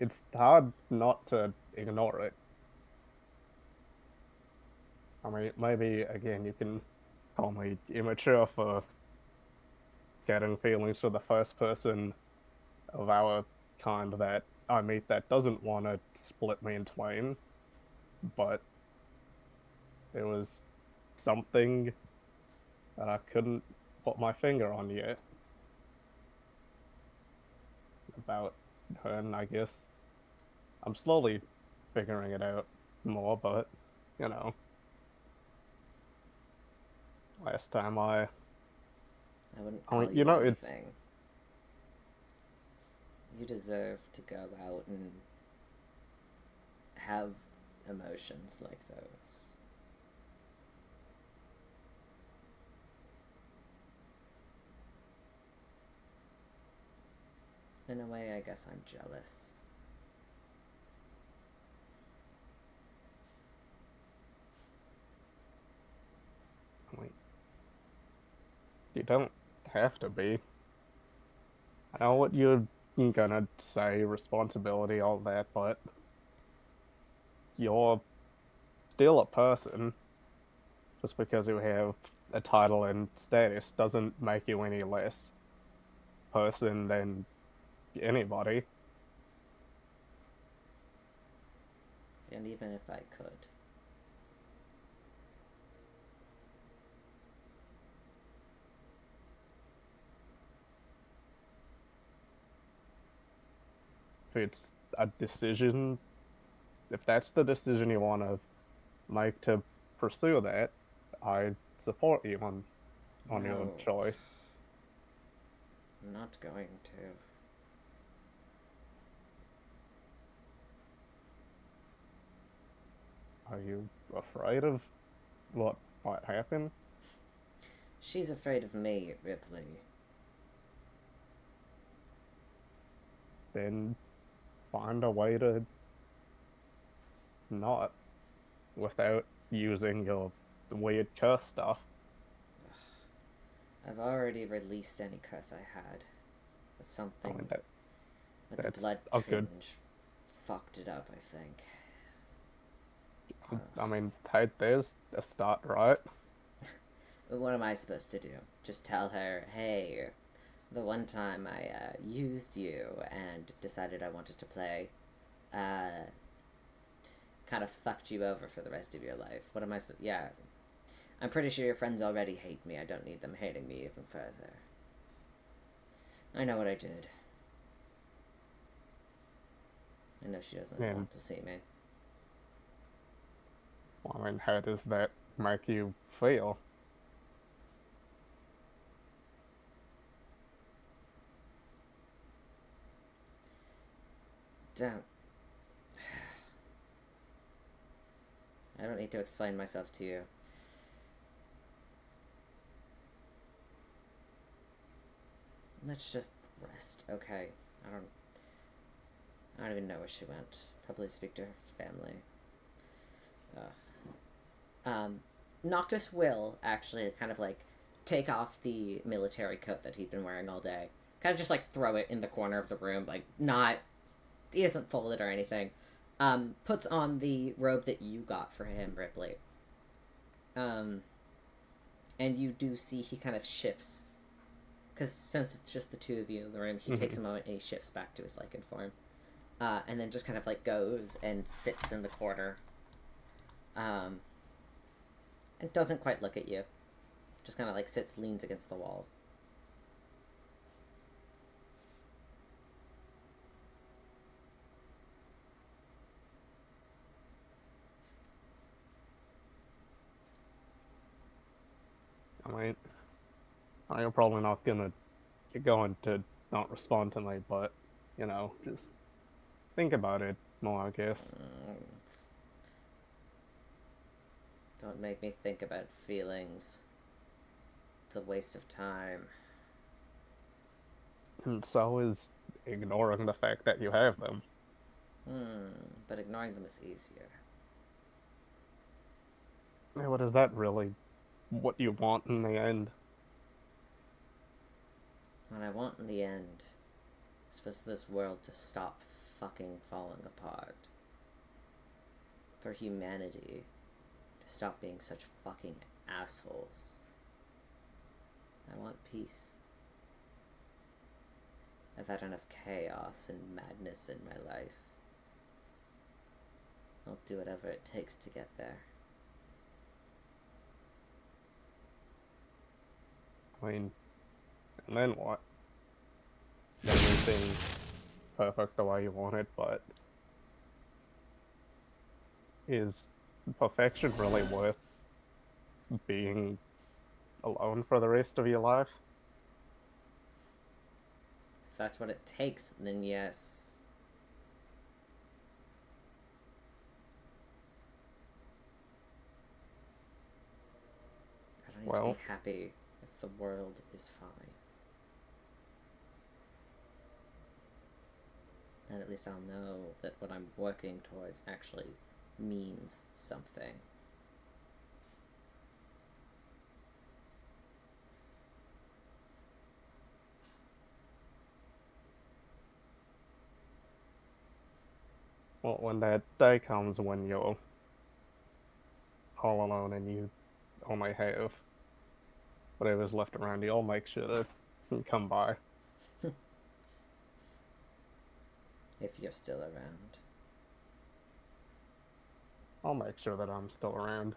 it's hard not to ignore it. I mean, maybe, again, you can call me immature for getting feelings for the first person of our kind that I meet that doesn't want to split me in twain, but it was something that I couldn't put my finger on yet about her, and I guess I'm slowly figuring it out more, but, last time I wouldn't call it's you anything. You deserve to go out and have emotions like those. In a way, I guess I'm jealous. Wait. You don't have to be. I know what you're gonna say, responsibility, all that, but you're still a person. Just because you have a title and status doesn't make you any less person than anybody. And even if I could. If it's a decision, if that's the decision you want to make to pursue that, I support you on your No. choice. I'm not going to. Are you afraid of what might happen? She's afraid of me, Rypley. Then find a way to not, without using your weird curse stuff. I've already released any curse I had. But something with the blood fringe fucked it up, I think. I mean, hey, there's a start, right? What am I supposed to do? Just tell her, hey, the one time I used you and decided I wanted to play, kind of fucked you over for the rest of your life. What am I supposed? Yeah, I'm pretty sure your friends already hate me. I don't need them hating me even further. I know what I did. I know she doesn't want to see me. I mean, how does that make you feel? Don't. I don't need to explain myself to you. Let's just rest, okay? I don't even know where she went. Probably speak to her family. Noctis will actually kind of like take off the military coat that he'd been wearing all day. Kind of just like throw it in the corner of the room, like he doesn't fold it or anything. Puts on the robe that you got for him, Rypley. And you do see he kind of shifts. Because since it's just the two of you in the room, he takes a moment and he shifts back to his Lycan form. And then just kind of like goes and sits in the corner. And doesn't quite look at you. Just kind of like sits, leans against the wall. I mean, you're probably not gonna get going to not respond to me, but, just think about it more, I guess. Don't make me think about feelings. It's a waste of time. And so is ignoring the fact that you have them. But ignoring them is easier. Yeah, what is that really what you want in the end? What I want in the end is for this world to stop fucking falling apart. For humanity to stop being such fucking assholes. I want peace. I've had enough chaos and madness in my life. I'll do whatever it takes to get there. I mean, and then what? Then everything perfect the way you want it, but is perfection really worth being alone for the rest of your life? If that's what it takes, then yes. I don't need to be happy if the world is fine. Then at least I'll know that what I'm working towards actually means something. Well, when that day comes when you're all alone and you only have whatever's left around you, I'll make sure to come by. If you're still around. I'll make sure that I'm still around.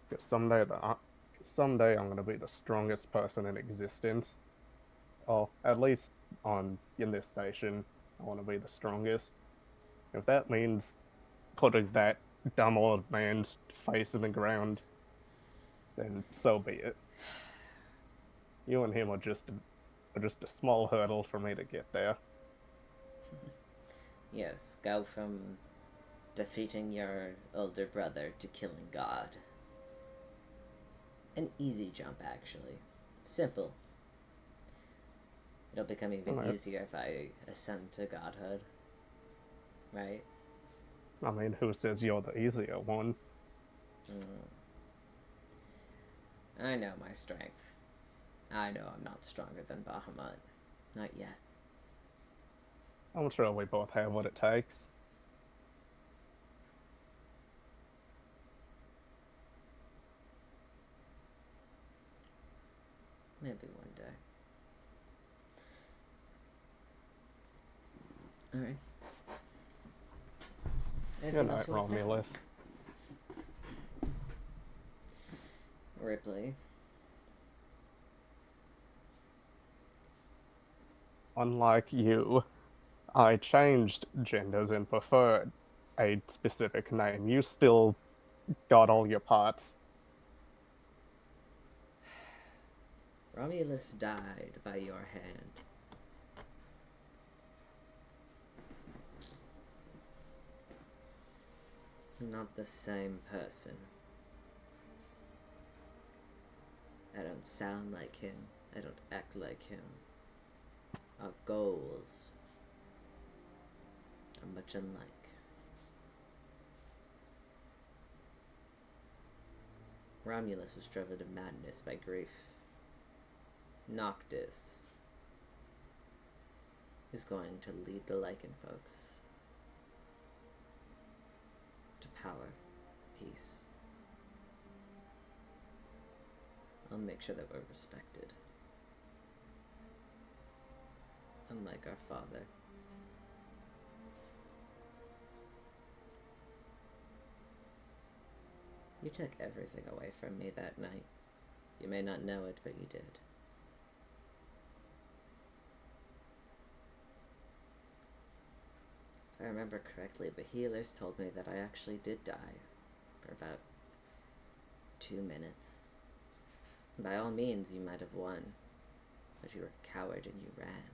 Because someday I'm going to be the strongest person in existence. Oh, at least in this station, I want to be the strongest. If that means putting that dumb old man's face in the ground, then so be it. You and him are just a small hurdle for me to get there. Yes, go from defeating your older brother to killing God. An easy jump, actually. Simple. It'll become even easier if I ascend to godhood. Right? I mean, who says you're the easier one? I know my strength. I know I'm not stronger than Bahamut. Not yet. I'm sure we both have what it takes. Maybe one day. Alright. Good night, Romulus. Rypley. Unlike you, I changed genders and preferred a specific name. You still got all your parts. Romulus died by your hand. Not the same person. I don't sound like him. I don't act like him. Our goals are much unlike. Romulus was driven to madness by grief. Noctis is going to lead the Lycan folks to power, peace. I'll make sure that we're respected. Unlike our father. You took everything away from me that night. You may not know it, but you did. If I remember correctly, the healers told me that I actually did die for about 2 minutes. By all means, you might have won, but you were a coward and you ran.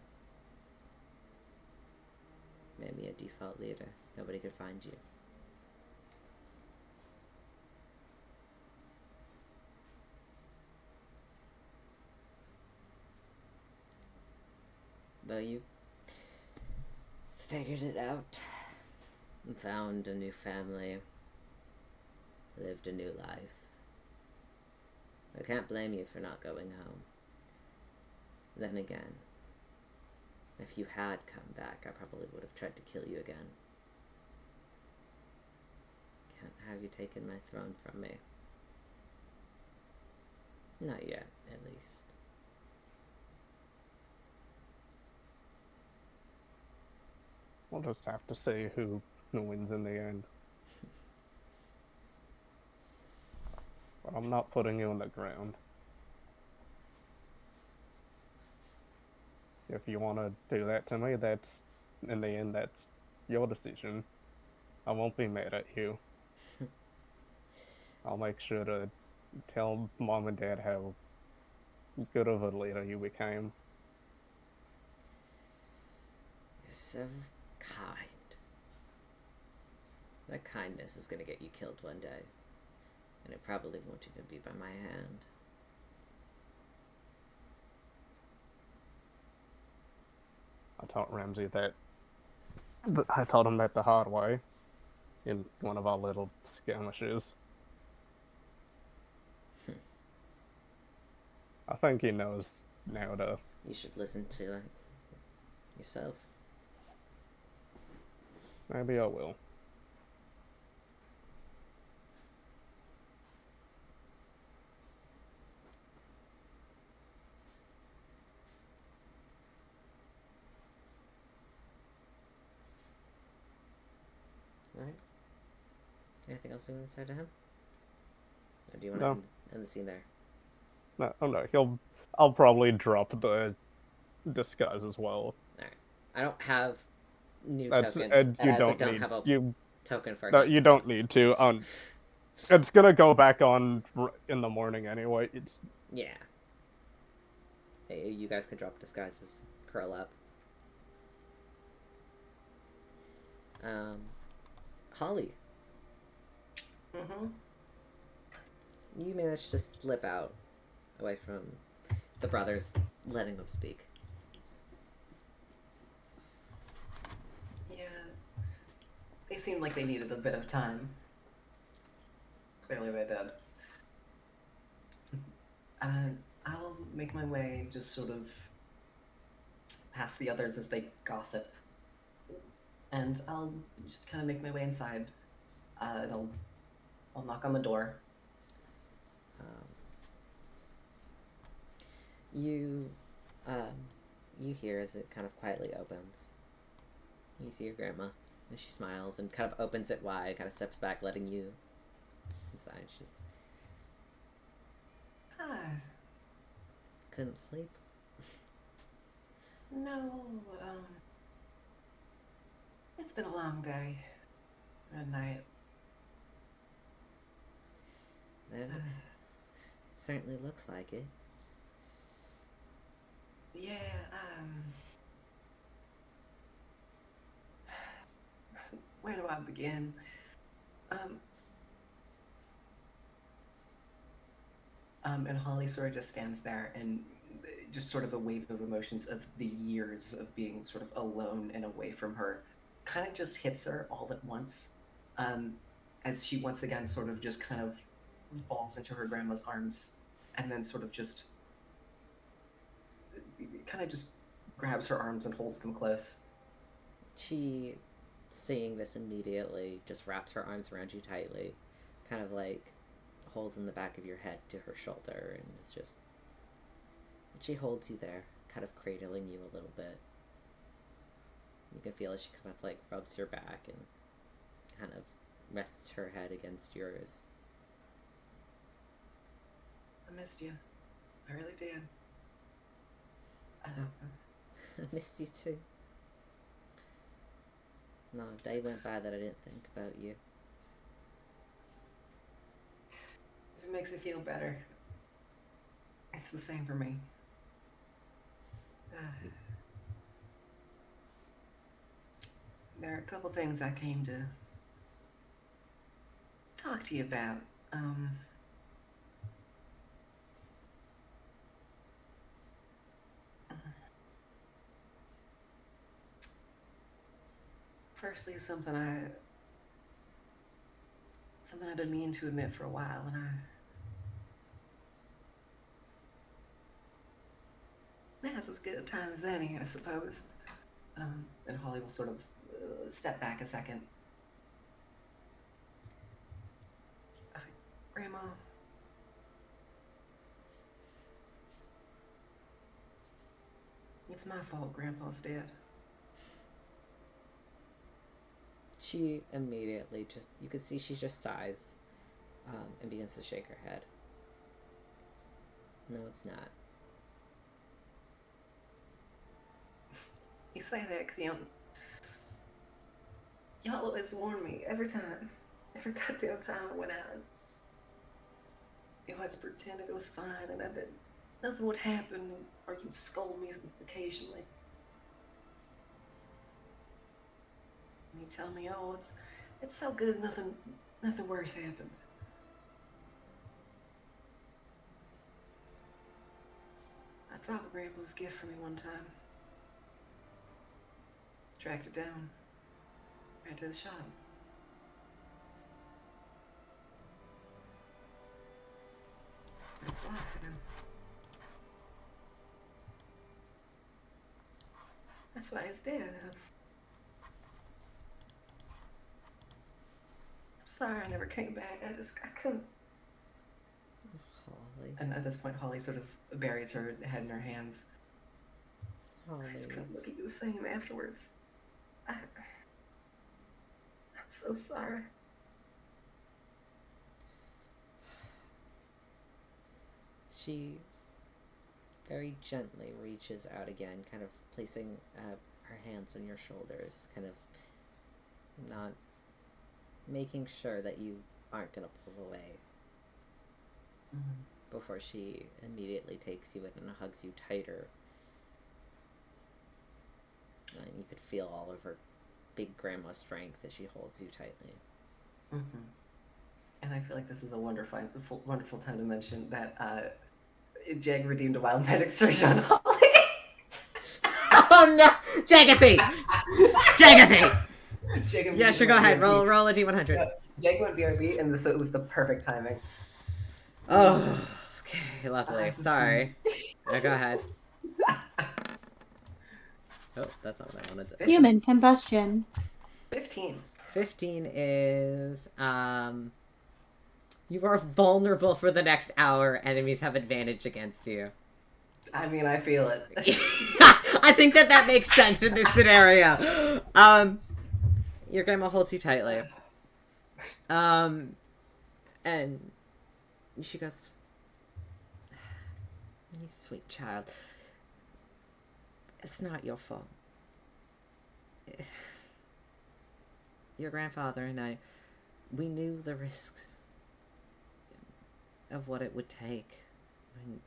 Made me a default leader. Nobody could find you. about you. Figured it out. Found a new family. Lived a new life. I can't blame you for not going home. Then again, if you had come back, I probably would have tried to kill you again. Can't have you taken my throne from me. Not yet, at least. We'll just have to see who wins in the end. But I'm not putting you on the ground. If you want to do that to me, that's, in the end, that's your decision. I won't be mad at you. I'll make sure to tell Mom and Dad how good of a leader you became. You're so kind. That kindness is gonna get you killed one day. And it probably won't even be by my hand. I taught Ramsey that. I taught him that the hard way in one of our little skirmishes. I think he knows now to. You should listen to it yourself. Maybe I will. Alright. Anything else you want to say to him? Or do you want No. to end the scene there? No, oh no, I'll probably drop the disguise as well. Alright. I don't have new That's, tokens. and you I don't don't need have a you. token for No, him, you so- don't need to. It's gonna go back on in the morning anyway. Yeah. Hey, you guys can drop disguises. Curl up. Holly. Mm-hmm. You managed to slip out away from the brothers, letting them speak. Yeah. They seemed like they needed a bit of time. Clearly they did. I'll make my way just sort of past the others as they gossip. And I'll just kind of make my way inside. And I'll knock on the door. You hear as it kind of quietly opens. You see your grandma, and she smiles and kind of opens it wide, kind of steps back, letting you inside. She's Hi. couldn't sleep. No, it's been a long day. Good night. It certainly looks like it. Yeah, where do I begin? And Holly sort of just stands there and just sort of a wave of emotions of the years of being sort of alone and away from her kind of just hits her all at once. As she once again sort of just kind of falls into her grandma's arms and then sort of just kind of just grabs her arms and holds them close. She, seeing this immediately, just wraps her arms around you tightly, kind of like holding the back of your head to her shoulder, and it's just, she holds you there, kind of cradling you a little bit. You can feel as she kind of like rubs your back and kind of rests her head against yours. I missed you. I really did. I missed you too. Not a day went by that I didn't think about you. If it makes you feel better, it's the same for me. There are a couple things I came to talk to you about. firstly, something I've been meaning to admit for a while, and now's as good a time as any, I suppose. And Holly will sort of step back a second. Grandma. It's my fault Grandpa's dead. She immediately just, you can see she just sighs and begins to shake her head. No, it's not. You say that because y'all always warn me every time. Every goddamn time I went out. You always pretended it was fine and that nothing would happen, or you'd scold me occasionally. And you tell me, oh, it's so good, nothing worse happens. I dropped Grandpa's gift for me one time. Tracked it down. Ran to the shop. That's why. That's why it's dead. I'm sorry I never came back. I couldn't. Holly. And at this point, Holly sort of buries her head in her hands. Holly. I just couldn't look at you the same afterwards. I'm so sorry. She very gently reaches out again, kind of placing her hands on your shoulders, kind of not making sure that you aren't going to pull away. Mm-hmm. Before she immediately takes you in and hugs you tighter. And you could feel all of her big grandma strength as she holds you tightly. Mm-hmm. And I feel like this is a wonderful time to mention that Jegg redeemed a wild magic surge on Holly. Oh no! Jeggathy! Jegg Yeah, sure, go ahead. Roll a D100. Jegg went BRB, and so it was the perfect timing. Oh, okay, lovely. Sorry. Now go ahead. Oh, that's not what I wanted to. Human combustion. 15. 15 is you are vulnerable for the next hour. Enemies have advantage against you. I mean, I feel it. I think that makes sense in this scenario. Your grandma holds you tightly. And she goes, "You sweet child. It's not your fault. Your grandfather and I, we knew the risks of what it would take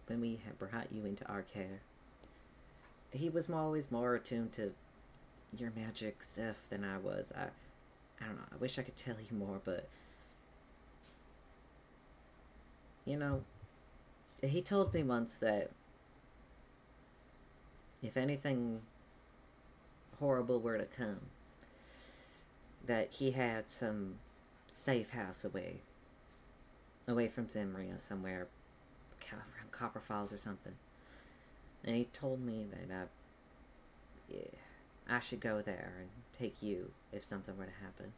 when we had brought you into our care. He was always more attuned to your magic stuff than I was. I don't know, I wish I could tell you more, but you know, he told me once that if anything horrible were to come, that he had some safe house away from Zimria, somewhere around Copper Falls or something. And he told me that I should go there and take you if something were to happen.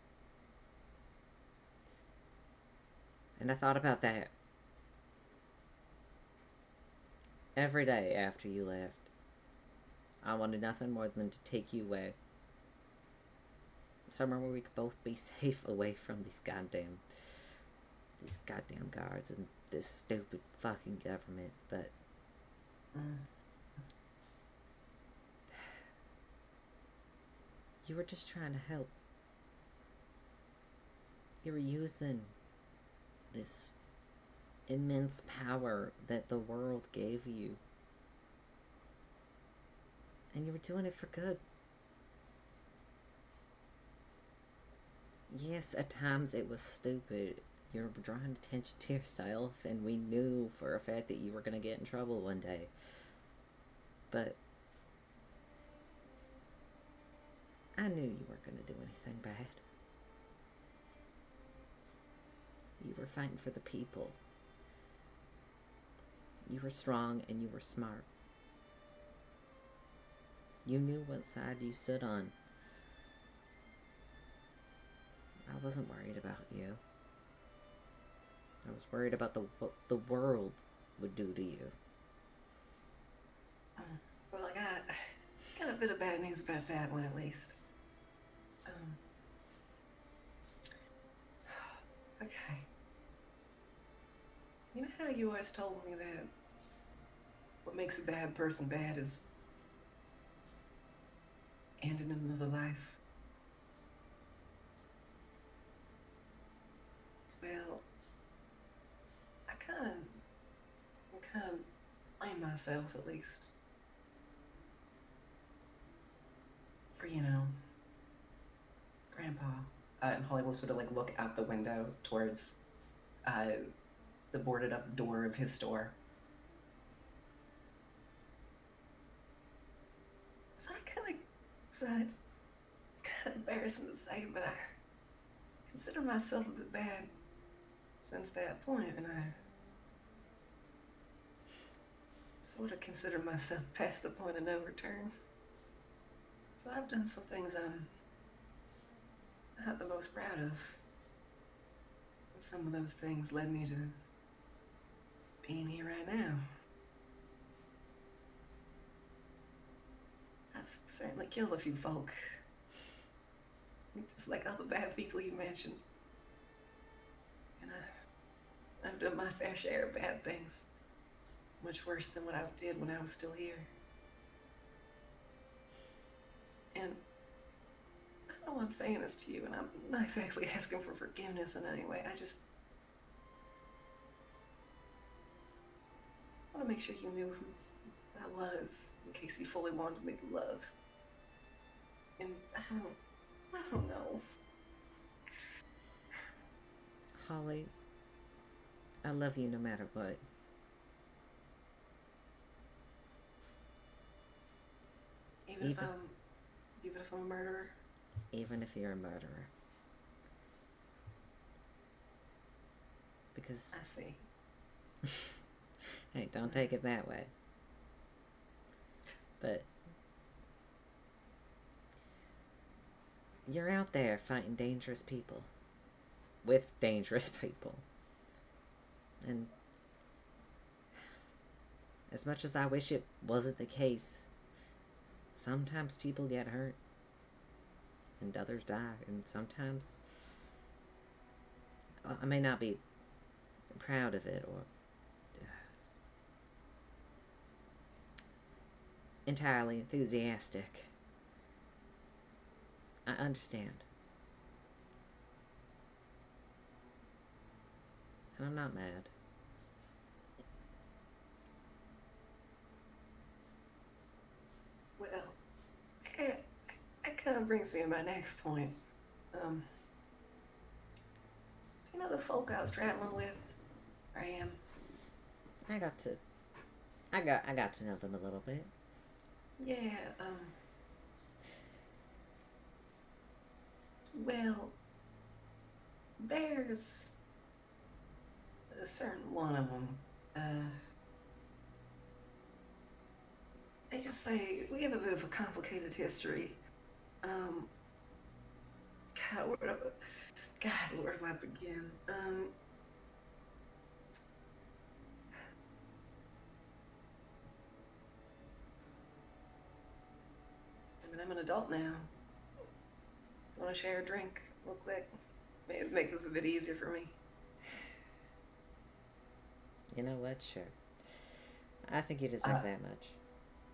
And I thought about that every day after you left. I wanted nothing more than to take you away. Somewhere where we could both be safe away from these goddamn guards and this stupid fucking government, but you were just trying to help. You were using this immense power that the world gave you, and you were doing it for good. Yes, at times it was stupid. You were drawing attention to yourself, and we knew for a fact that you were going to get in trouble one day. But I knew you weren't going to do anything bad. You were fighting for the people. You were strong and you were smart. You knew what side you stood on. I wasn't worried about you. I was worried about what the world would do to you. Well, I got a bit of bad news about that one, at least. Okay. You know how you always told me that what makes a bad person bad is ending another life? Well, I kind of blame myself, at least, for, Grandpa. And Holly will sort of like look out the window towards the boarded up door of his store. So it's kind of embarrassing to say, but I consider myself a bit bad since that point, and I sort of consider myself past the point of no return. So I've done some things I'm not the most proud of. And some of those things led me to being here right now. I've certainly killed a few folk. Just like all the bad people you mentioned. And I've done my fair share of bad things. Much worse than what I did when I was still here. And I know I'm saying this to you, and I'm not exactly asking for forgiveness in any way. I just want to make sure you knew who I was, in case you fully wanted me to love. And I don't know. Holly, I love you no matter what. Even if I'm a murderer? Even if you're a murderer. Because... I see. Hey, don't take it that way. But... you're out there fighting dangerous people. With dangerous people. And... as much as I wish it wasn't the case, sometimes people get hurt. And others die. And sometimes... I may not be proud of it or... entirely enthusiastic. I understand. And I'm not mad. Well, that kind of brings me to my next point. You know the folk I was traveling with? Or I am? I got to know them a little bit. Yeah, well, there's a certain one of them, they just say we have a bit of a complicated history. God, where do I begin? I'm an adult now. Want to share a drink real quick? Make this a bit easier for me. You know what? Sure. I think you deserve that much.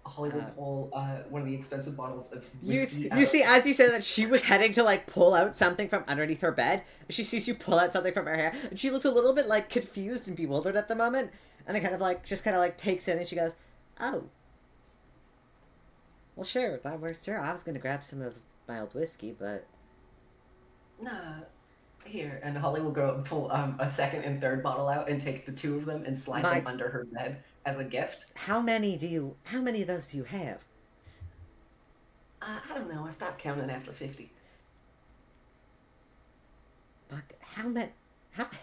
Holly will pull one of the expensive bottles of whiskey. You see, as you said that, she was heading to like pull out something from underneath her bed. She sees you pull out something from her hair, and she looks a little bit like confused and bewildered at the moment. And then kind of like takes in, and she goes, "Oh. Well, sure, that works too. I was gonna grab some of my old whiskey, but..." Nah, here. And Holly will go and pull a second and third bottle out and take the two of them and slide them under her bed as a gift. How many of those do you have? I don't know. I stopped counting after 50. Buck, how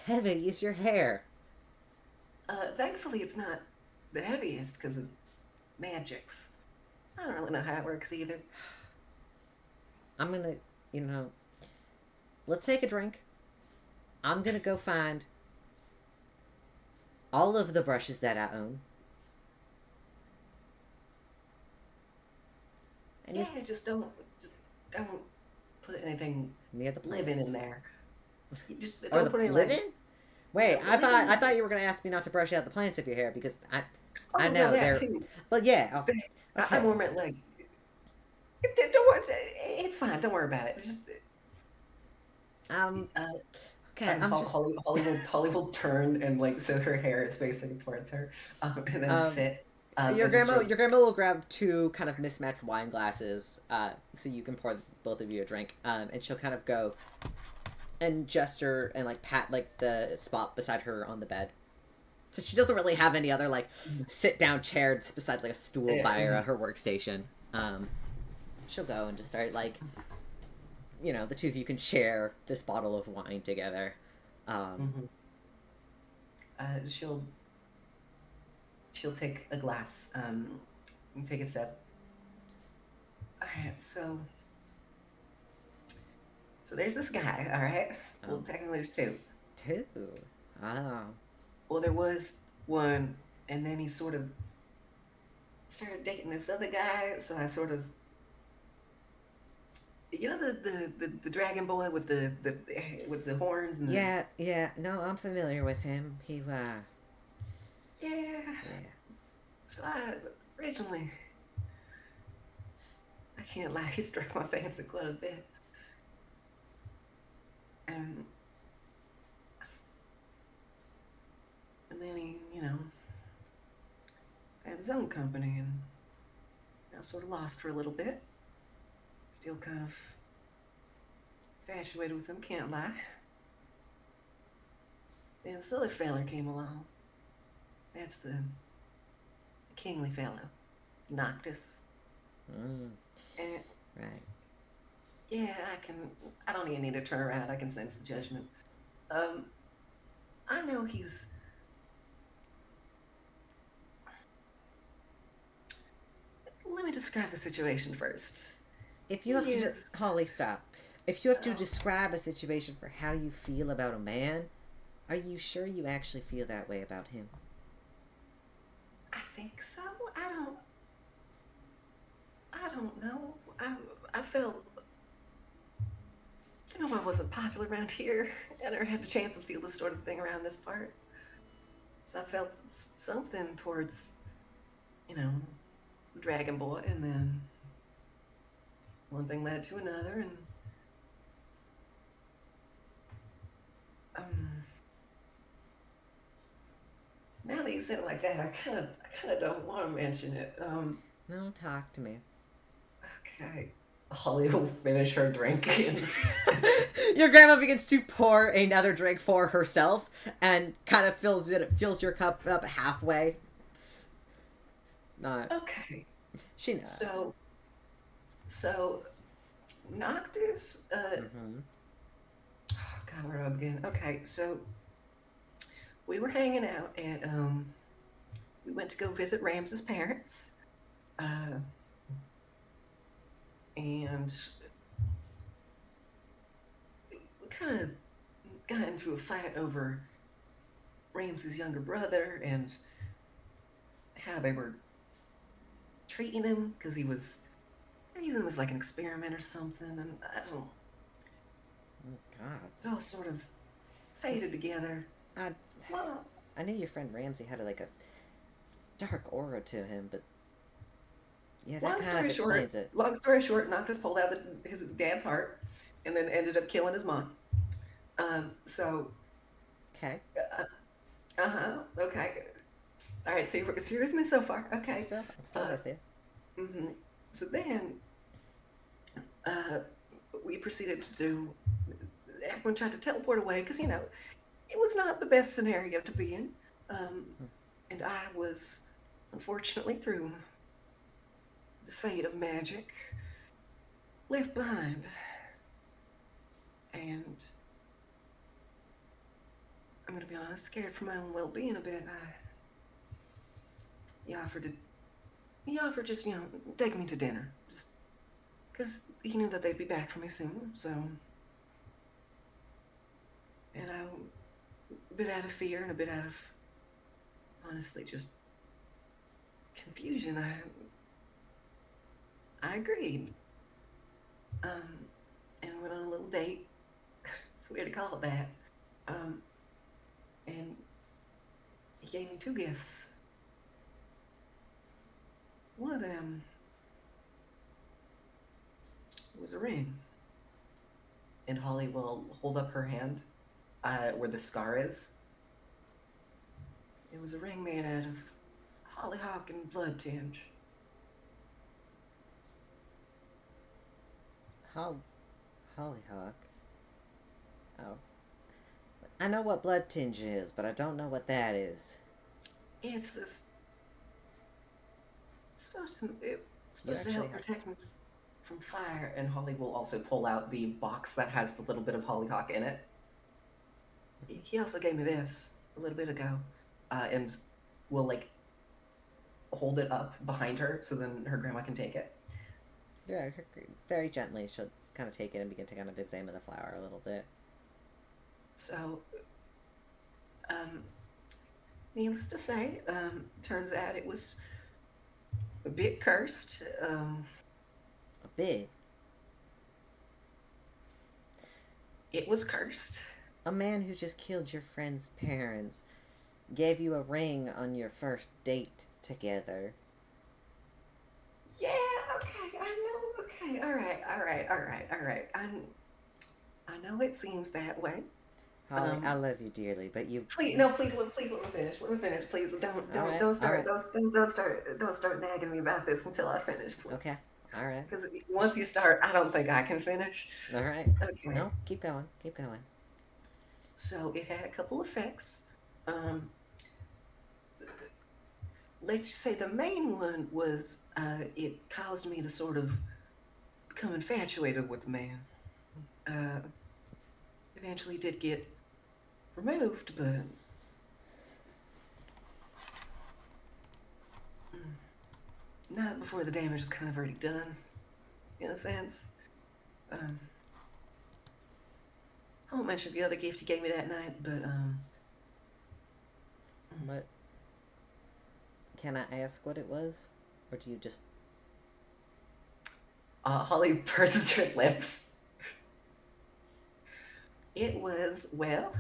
heavy is your hair? Thankfully, it's not the heaviest because of magics. I don't really know how it works either. I'm gonna, let's take a drink. I'm gonna go find all of the brushes that I own. And Yeah, just don't put anything near the living plants. in there. You just Or don't the put any living? Wait, No, I thought you were gonna ask me not to brush out the plants of your hair because I know no, that they're. too. But yeah, I more meant like, don't worry. It's fine. Don't worry about it. Just okay. I'm just. Holly will turn and like so her hair is facing towards her, and then sit. Your and just grandma, sort of- your grandma will grab two kind of mismatched wine glasses, so you can pour both of you a drink. And she'll kind of go and gesture and like pat like the spot beside her on the bed. So she doesn't really have any other like sit down chairs beside like a stool by her workstation. She'll go and just start like, the two of you can share this bottle of wine together. She'll take a glass, and take a sip. All right, so there's this guy. All right, well, technically there's two. Two. Oh. Well, there was one, and then he sort of started dating this other guy. So I sort of, the dragon boy with the horns and yeah. No, I'm familiar with him. He Yeah. So originally, I can't lie, he struck my fancy quite a bit. And then he, had his own company and now sort of lost for a little bit. Still kind of infatuated with him, can't lie. Then this other fella came along. That's the kingly fellow, Noctis. And right. Yeah, I don't even need to turn around. I can sense the judgment. I know he's. Let me describe the situation first. If you have to just Holly, stop. If you have to describe a situation for how you feel about a man, are you sure you actually feel that way about him? I think so. I don't know. I felt, I wasn't popular around here. I never had a chance to feel this sort of thing around this part. So I felt something towards, the Dragon Boy, and then one thing led to another, and now that you said it like that, I kind of don't want to mention it. No, talk to me. Okay. Holly will finish her drink. Your grandma begins to pour another drink for herself and kind of fills your cup up halfway. Not okay. She knows. So Noctis. God, where do I begin? Okay, so we were hanging out at we went to go visit Ramsey's parents. And we kind of got into a fight over Ramsey's younger brother and how they were treating him because he was using him as like an experiment or something, and I don't. Oh God! It all sort of faded together. I knew your friend Ramsey had a dark aura to him, but yeah, that kind of explains it. Long story short, Noctis pulled out his dad's heart, and then ended up killing his mom. Okay. Okay. All right. So you're with me so far. Okay. I'm still with you. Mm-hmm. So then, we proceeded to do. Everyone tried to teleport away because it was not the best scenario to be in, and I was, unfortunately, through the fate of magic, left behind. And I'm gonna be honest, scared for my own well-being a bit. He offered just, take me to dinner. Just because he knew that they'd be back for me soon, so. And a bit out of fear and a bit out of, honestly, just confusion, I agreed. And went on a little date. It's weird to call it that. And he gave me 2 gifts. One of them was a ring. And Holly will hold up her hand where the scar is. It was a ring made out of hollyhock and blood tinge. Hollyhock? Oh. I know what blood tinge is, but I don't know what that is. It's this. It's supposed to help protect me from fire. And Holly will also pull out the box that has the little bit of hollyhock in it. He also gave me this a little bit ago, and will hold it up behind her so then her grandma can take it. Yeah, very gently she'll kind of take it and begin to kind of examine the flower a little bit. So, needless to say, turns out it was a bit cursed. A bit? It was cursed. A man who just killed your friend's parents gave you a ring on your first date together. Yeah, okay, I know, okay, all right. I know it seems that way. Holly, I love you dearly, but you... Please let me finish, please. Don't start nagging me about this until I finish, please. Okay, all right. Because once you start, I don't think I can finish. All right. Okay. No, keep going. So it had a couple effects. Let's just say the main one was it caused me to sort of become infatuated with the man. Eventually did get removed, but not before the damage was kind of already done, in a sense. I won't mention the other gift he gave me that night, but What? Can I ask what it was? Or do you just... Holly purses her lips. It was, well,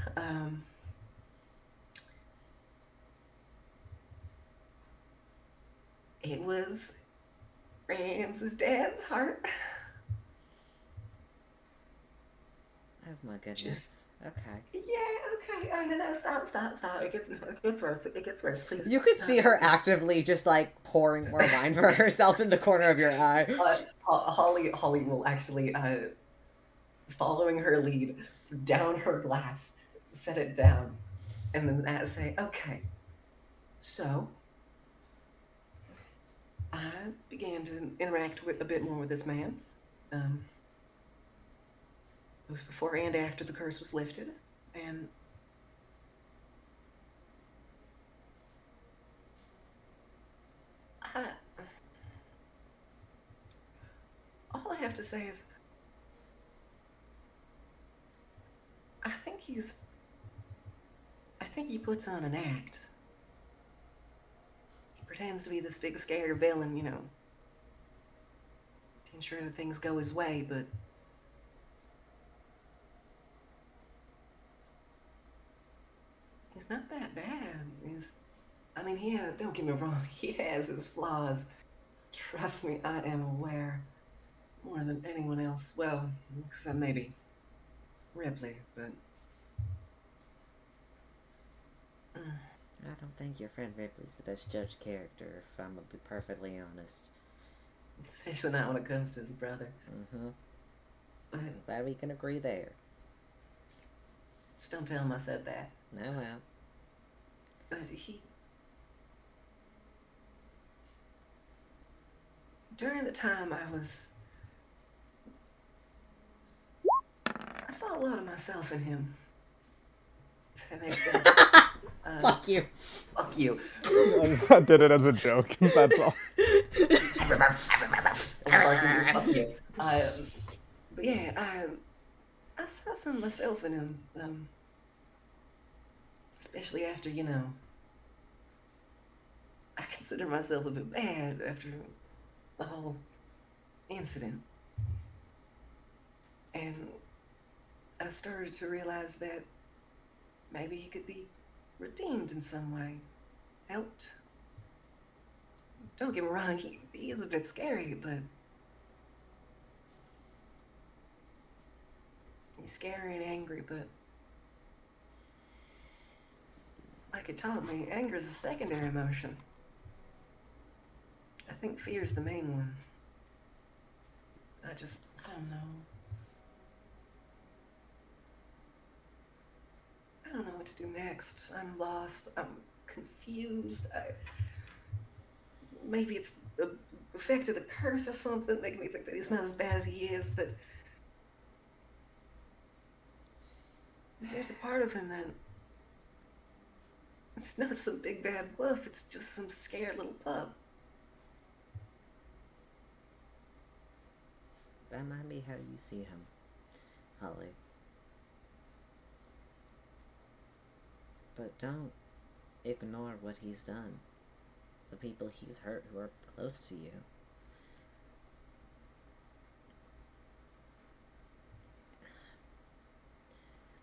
it was Rams's dad's heart. Oh my goodness. Okay. Yeah, okay. Oh, no, stop. It gets worse, please. You could see her actively just pouring more wine for herself in the corner of your eye. Holly will actually, following her lead, down her glass, set it down, and then say, okay, so I began to interact a bit more with this man, both before and after the curse was lifted, and all I have to say is I think he puts on an act. He pretends to be this big scary villain, to ensure that things go his way, but he's not that bad. Don't get me wrong, he has his flaws. Trust me, I am aware more than anyone else. Well, except maybe Rypley, but I don't think your friend Ripley's the best judge character, if I'm gonna be perfectly honest. Especially not when it comes to his brother. Mm-hmm. But I'm glad we can agree there. just don't tell him I said that. No, well. But during the time I was I saw a lot of myself in him. If that makes sense. Fuck you. Fuck you. I did it as a joke. That's all. Fuck you. But yeah, I saw some of myself in him. Especially after, I consider myself a bit bad after the whole incident. And I started to realize that maybe he could be redeemed in some way. Helped. Don't get me wrong, he is a bit scary, but he's scary and angry, but like it taught me, anger is a secondary emotion. I think fear is the main one. I don't know. I don't know what to do next. I'm lost. I'm confused. Maybe it's the effect of the curse or something, making me think that he's not as bad as he is, but there's a part of him that it's not some big bad wolf, it's just some scared little pup. That might be how you see him, Holly. But don't ignore what he's done. The people he's hurt who are close to you.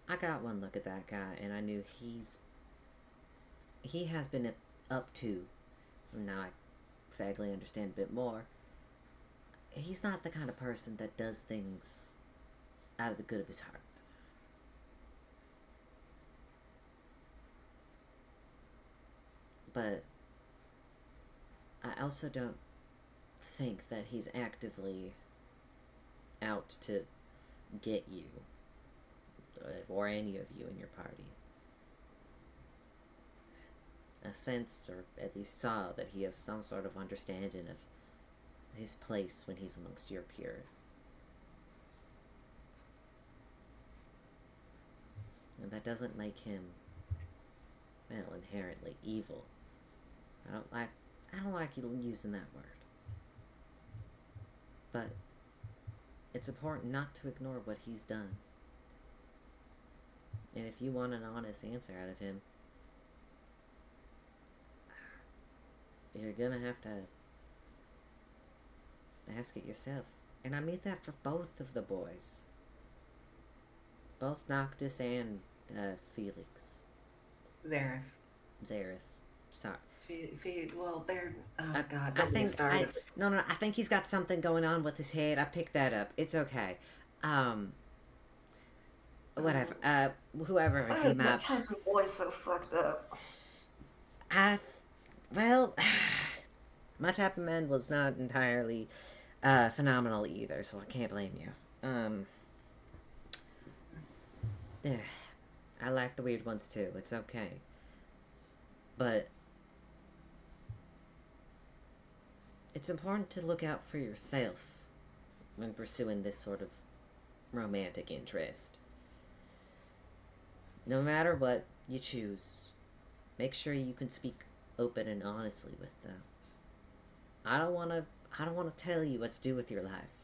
I got one look at that guy and I knew he has been up to, now I vaguely understand a bit more, he's not the kind of person that does things out of the good of his heart. But I also don't think that he's actively out to get you, or any of you in your party. I sensed, or at least saw, that he has some sort of understanding of his place when he's amongst your peers. And that doesn't make him, well, inherently evil. I don't like you using that word. But it's important not to ignore what he's done. And if you want an honest answer out of him, you're gonna have to ask it yourself. And I mean that for both of the boys. Both Noctis and Felix. Zareth. Sorry. Well, they're... Oh, God. No, I think he's got something going on with his head. I picked that up. It's okay. Whatever. Whoever Why came is my up... type of boy so fucked up? Well... My type of man was not entirely phenomenal either, so I can't blame you. Yeah, I like the weird ones too. It's okay. But it's important to look out for yourself when pursuing this sort of romantic interest. No matter what you choose, make sure you can speak open and honestly with them. I don't want to tell you what to do with your life.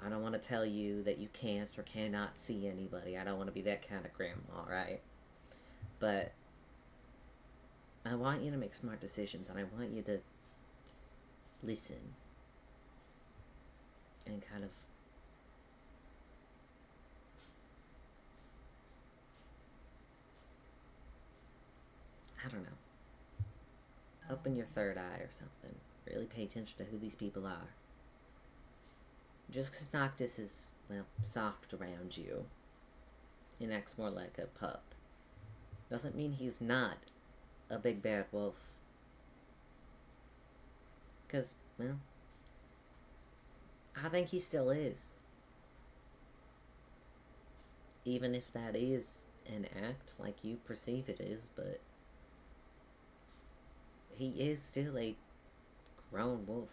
I don't want to tell you that you can't or cannot see anybody. I don't want to be that kind of grandma, right? But I want you to make smart decisions, and I want you to listen and kind of I don't know, open your third eye or something. Really pay attention to who these people are. Just because Noctis is, well, soft around you and acts more like a pup doesn't mean he's not a big bad wolf. Because, well, I think he still is. Even if that is an act like you perceive it is, but he is still a grown wolf.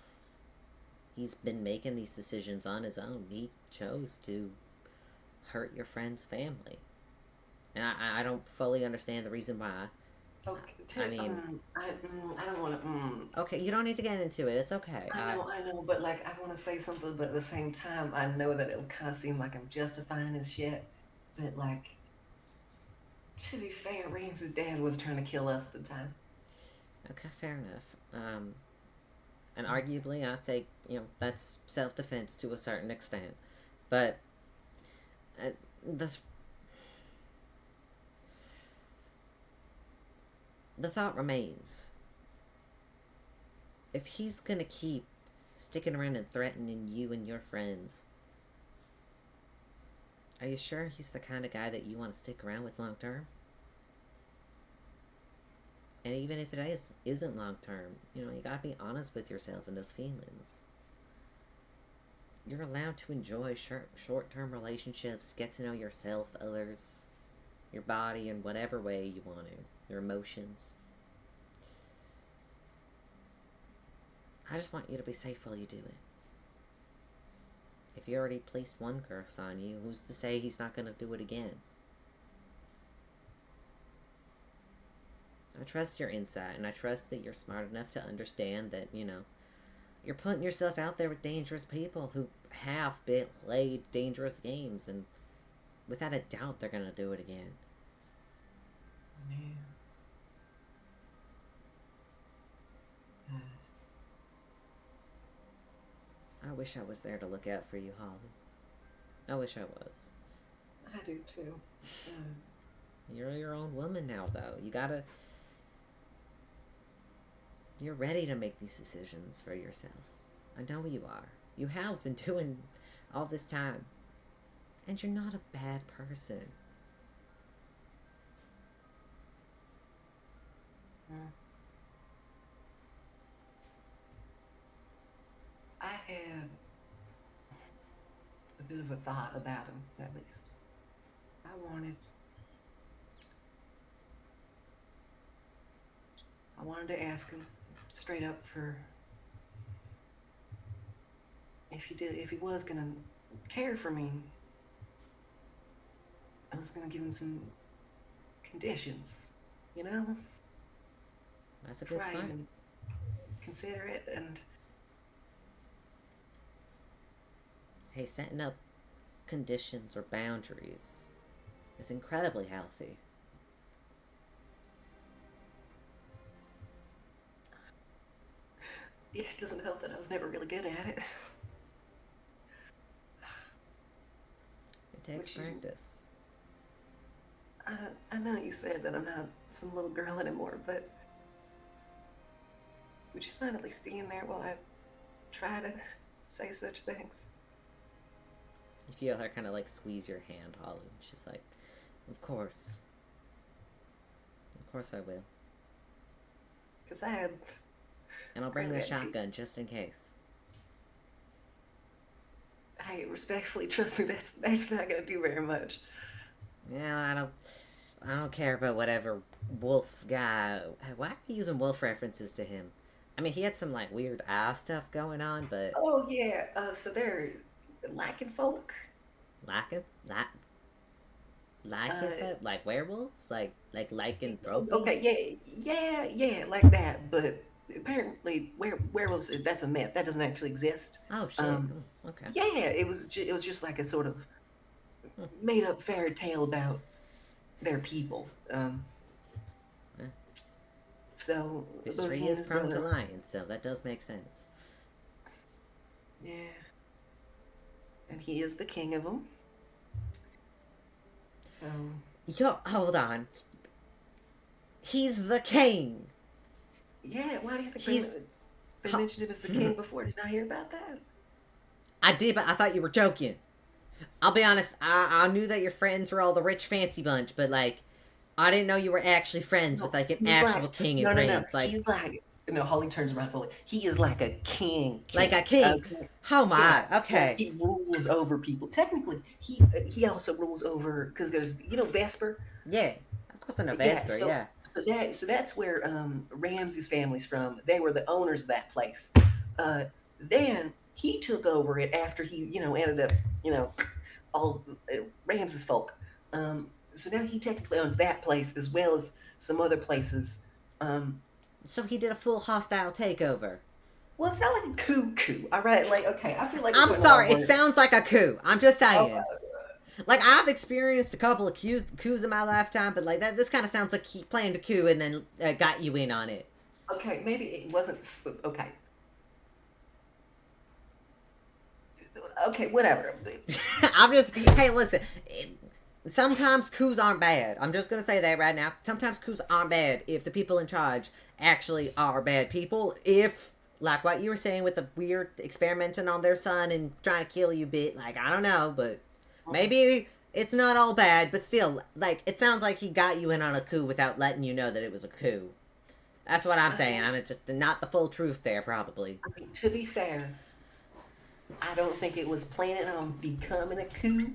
He's been making these decisions on his own. He chose to hurt your friend's family. And I don't fully understand the reason why. Okay, I mean, I don't want to. Okay, you don't need to get into it. It's okay. I know, but like I want to say something, but at the same time, I know that it'll kind of seem like I'm justifying his shit. But like, to be fair, Ramsey's dad was trying to kill us at the time. Okay, fair enough. And arguably, I say, that's self-defense to a certain extent. But the thought remains. If he's gonna keep sticking around and threatening you and your friends, are you sure he's the kind of guy that you want to stick around with long term? And even if it isn't long term, you gotta be honest with yourself and those feelings. You're allowed to enjoy short-term relationships, get to know yourself, others, your body in whatever way you want to, your emotions. I just want you to be safe while you do it. If he already placed one curse on you, who's to say he's not going to do it again? I trust your insight, and I trust that you're smart enough to understand that, you're putting yourself out there with dangerous people who have played dangerous games, and without a doubt they're going to do it again. I wish I was there to look out for you, Holly. I wish I was. I do too. You're your own woman now, though. You're ready to make these decisions for yourself. I know you are. You have been doing all this time. And you're not a bad person. I had a bit of a thought about him, at least. I wanted to ask him straight up for if he was gonna care for me. I was gonna give him some conditions, That's a good try start. and consider it, and Hey, setting up conditions or boundaries is incredibly healthy. it doesn't help that I was never really good at it. It takes practice. I know you said that I'm not some little girl anymore, but would you mind at least being there while I try to say such things? You feel her kind of squeeze your hand, Holly. She's like, of course. Of course I will. Because I had... And I'll bring the shotgun just in case. Hey, respectfully, trust me, that's not gonna do very much. Yeah, I don't care about whatever wolf guy... Why are you using wolf references to him? I mean, he had some, weird eye stuff going on, but... Oh, yeah, so they're lacking folk. Lacking? Like werewolves? Like lycanthropy? Okay, yeah, like that, but apparently werewolves, that's a myth. That doesn't actually exist. Oh, shit. Okay. Yeah, it was just like a sort of made-up fairy tale about their people. So history is prone to lying, so that does make sense. Yeah. And he is the king of them. So... Yo, hold on. He's the king. Yeah, why do you think they mentioned him as the king before? Did you not hear about that? I did, but I thought you were joking. I'll be honest, I knew that your friends were all the rich fancy bunch, but I didn't know you were actually friends with an actual king and reigns. No. He's Holly turns around fully. He is like a king. Like a king. Okay. Oh my. Yeah. Okay. He rules over people. Technically, he also rules over because there's Vesper. Yeah, of course I know Vesper. Yeah. So that's where Ramsey's family's from. They were the owners of that place. Then he took over it after he ended up all Ramses folk. So now he technically owns that place as well as some other places. So he did a full hostile takeover. Well, it's not like a coup. All right, like okay, I feel like I'm sorry, it sounds like a coup. I'm just saying. Like, I've experienced a couple of coups in my lifetime, but like this kind of sounds like he planned a coup and then got you in on it. Okay, maybe it wasn't. Okay. Okay, whatever. I'm just, hey, listen. Sometimes coups aren't bad. I'm just gonna say that right now. Sometimes coups aren't bad if the people in charge actually are bad people. If, like what you were saying with the weird experimenting on their son and trying to kill you bit, like, I don't know, but maybe it's not all bad, but still, like, it sounds like he got you in on a coup without letting you know that it was a coup. That's what I'm saying. I mean, it's just not the full truth there, probably. I mean, to be fair, I don't think it was planning on becoming a coup.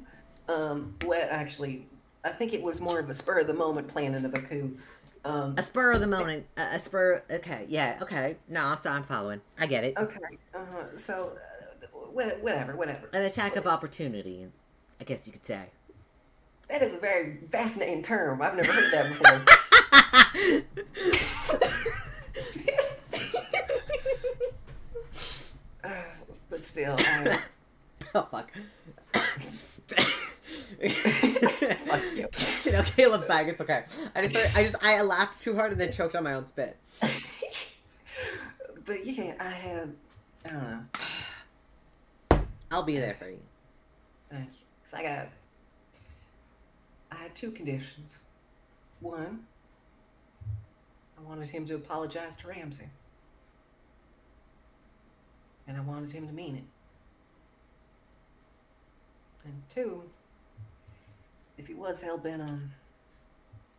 Well, actually, I think it was more of a spur of the moment planning of a coup. A spur of the moment, okay, yeah, okay. No, I'm following. I get it. Okay, so, whatever. An attack of opportunity, I guess you could say. That is a very fascinating term. I've never heard that before. But still, oh fuck. Fuck you. You know, Caleb's saying it's okay. I laughed too hard and then choked on my own spit. But yeah, I don't know. I'll be there for you. Thank you. 'Cause I had two conditions. One, I wanted him to apologize to Ramsey. And I wanted him to mean it. And two, if he was hell-bent on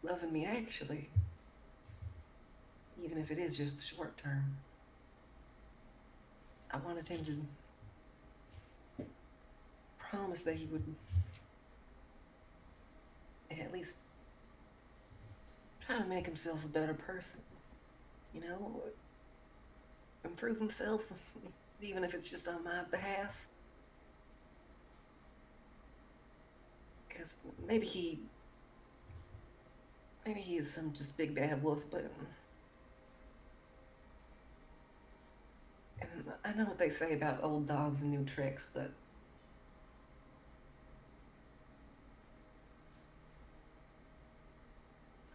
loving me actually, even if it is just the short term, I wanted him to promise that he would at least try to make himself a better person. You know, improve himself, even if it's just on my behalf. Because maybe he is some just big bad wolf, but and I know what they say about old dogs and new tricks, but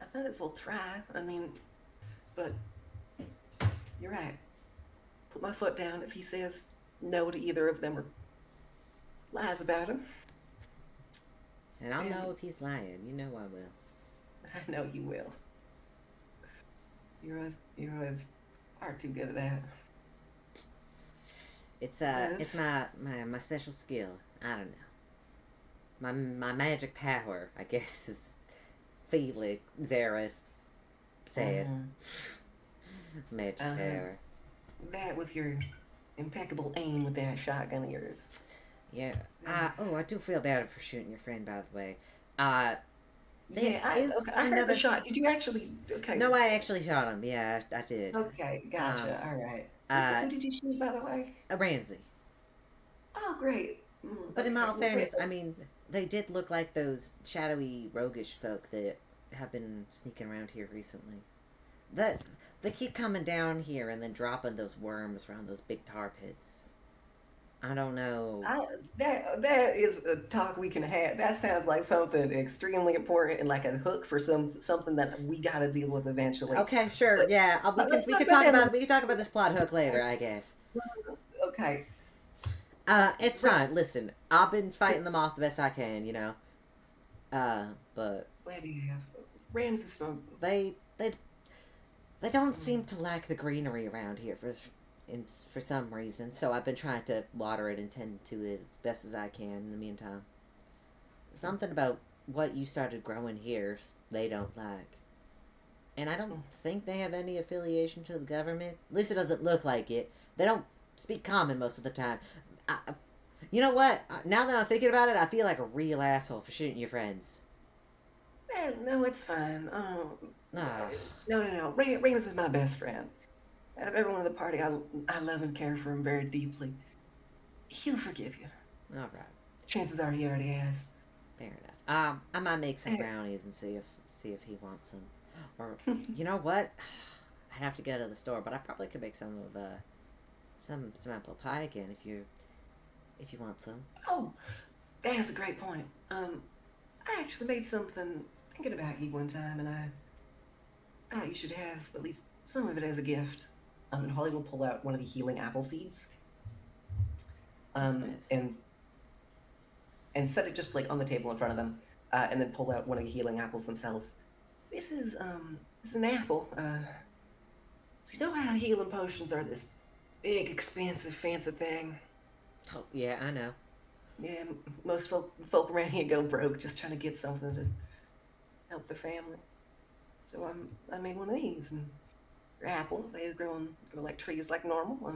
I might as well try. I mean, but you're right. Put my foot down if he says no to either of them or lies about him. And I'll know if he's lying. You know I will. I know you will. You're always far too good at that. It's my special skill. I don't know. My magic power, I guess, is Felix Zareth said. Magic power. That with your impeccable aim with that shotgun of yours. Yeah. I do feel bad for shooting your friend, by the way. I heard the shot. Did you actually? Okay. No, I actually shot him. Yeah, I did. Okay, gotcha. All right. Who did you shoot, by the way? Ramsey. Oh, great. But in all fairness, I mean, they did look like those shadowy, roguish folk that have been sneaking around here recently. They keep coming down here and then dropping those worms around those big tar pits. I don't know. That is a talk we can have. That sounds like something extremely important and like a hook for something that we got to deal with eventually. Okay, sure. But, yeah, we can talk about this plot hook later, I guess. Okay. It's fine. Listen, I've been fighting them off the best I can, you know. But what do you have? Ramsey smoke. They don't seem to like the greenery around here for some reason, so I've been trying to water it and tend to it as best as I can in the meantime. Something about what you started growing here they don't like. And I don't think they have any affiliation to the government. At least it doesn't look like it. They don't speak common most of the time. You know what? Now that I'm thinking about it, I feel like a real asshole for shooting your friends. No, it's fine. No. Remus is my best friend. Out of everyone in the party, I love and care for him very deeply. He'll forgive you. All right. chances are he already has. Fair enough. I might make some brownies and see if he wants some. Or you know what? I'd have to go to the store, but I probably could make some of some apple pie again if you want some. Oh, that's a great point. I actually made something thinking about you one time, and I thought you should have at least some of it as a gift. And Holly will pull out one of the healing apple seeds. Nice. And set it just like on the table in front of them, and then pull out one of the healing apples themselves. This is an apple. So you know how healing potions are this big, expensive, fancy thing? Oh yeah, I know. Yeah, most folk around here go broke just trying to get something to help their family. So I made one of these, and they're apples. They grow like trees like normal.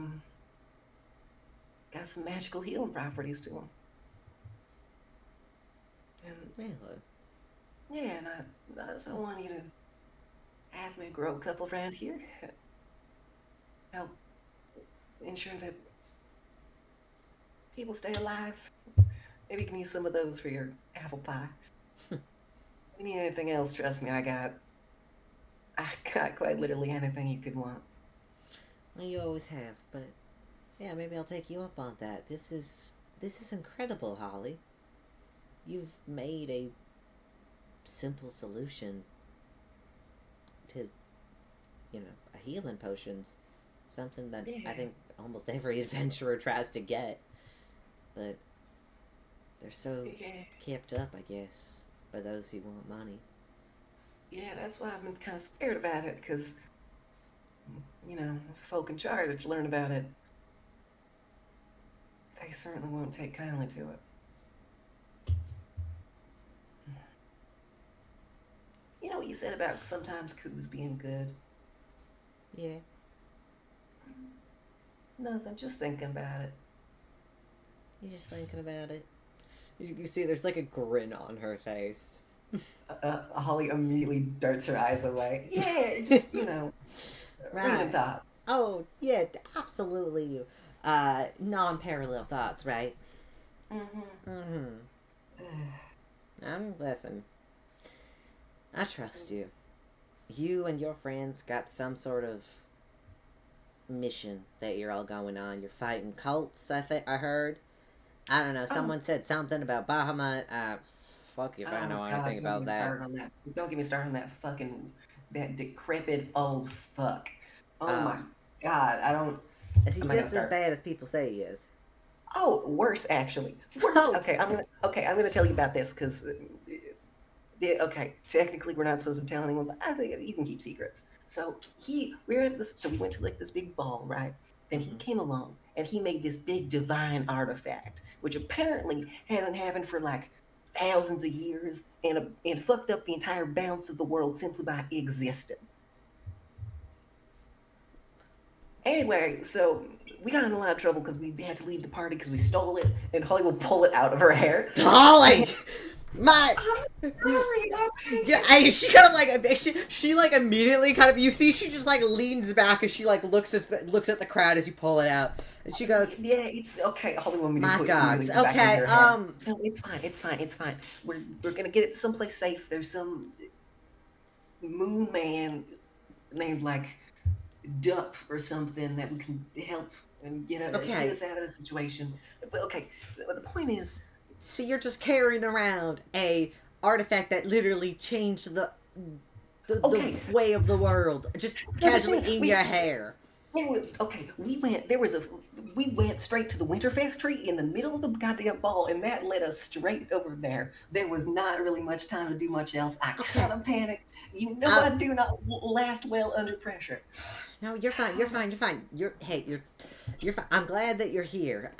Got some magical healing properties to them. And Really? yeah, and I want you to have me grow a couple around here. Help ensure that people stay alive. Maybe you can use some of those for your apple pie. If you need anything else, trust me, I got quite literally anything you could want. Well, you always have, but yeah, maybe I'll take you up on that. This is incredible, Holly. You've made a simple solution to, a healing potions. Something that I think almost every adventurer tries to get. But they're so kept up, I guess, by those who want money. Yeah, that's why I've been kind of scared about it, because, if the folk in charge learn about it, they certainly won't take kindly to it. You know what you said about sometimes coups being good? Yeah. Nothing, just thinking about it. You're just thinking about it. You see, there's like a grin on her face. Holly immediately darts her eyes away. Yeah, just, random thoughts. Oh, yeah, absolutely. Non-parallel thoughts, right? Listen. I trust you. You and your friends got some sort of mission that you're all going on. You're fighting cults, I heard. I don't know. Someone said something about Bahamut. Fuck if I know anything about that. Don't get me started on that decrepit old fuck. Oh my god, I don't. Is he just as bad as people say he is? Oh, worse actually. Worse. Okay, I'm gonna tell you about this because. Technically we're not supposed to tell anyone, but I think you can keep secrets. So we went to like this big ball, right? Then he came along and he made this big divine artifact, which apparently hasn't happened for like thousands of years, and fucked up the entire balance of the world simply by existing. Anyway, so we got in a lot of trouble because we had to leave the party because we stole it, and Holly will pull it out of her hair. Holly! I'm sorry. Yeah, she kind of like she like immediately kind of, you see, she just like leans back and she like looks at the crowd as you pull it out, and she goes, "Yeah, it's okay." Holly want me to put it back in her hair. No, it's fine. We're gonna get it someplace safe. There's some moon man named like Dup or something that we can help and get us out of the situation. But the point is. So you're just carrying around a artifact that literally changed the way of the world, just casually in your hair. We went straight to the Winterfest tree in the middle of the goddamn ball, and that led us straight over there. There was not really much time to do much else. I kind of panicked. I do not last well under pressure. No, you're fine. You're fine. You're fine. I'm glad that you're here.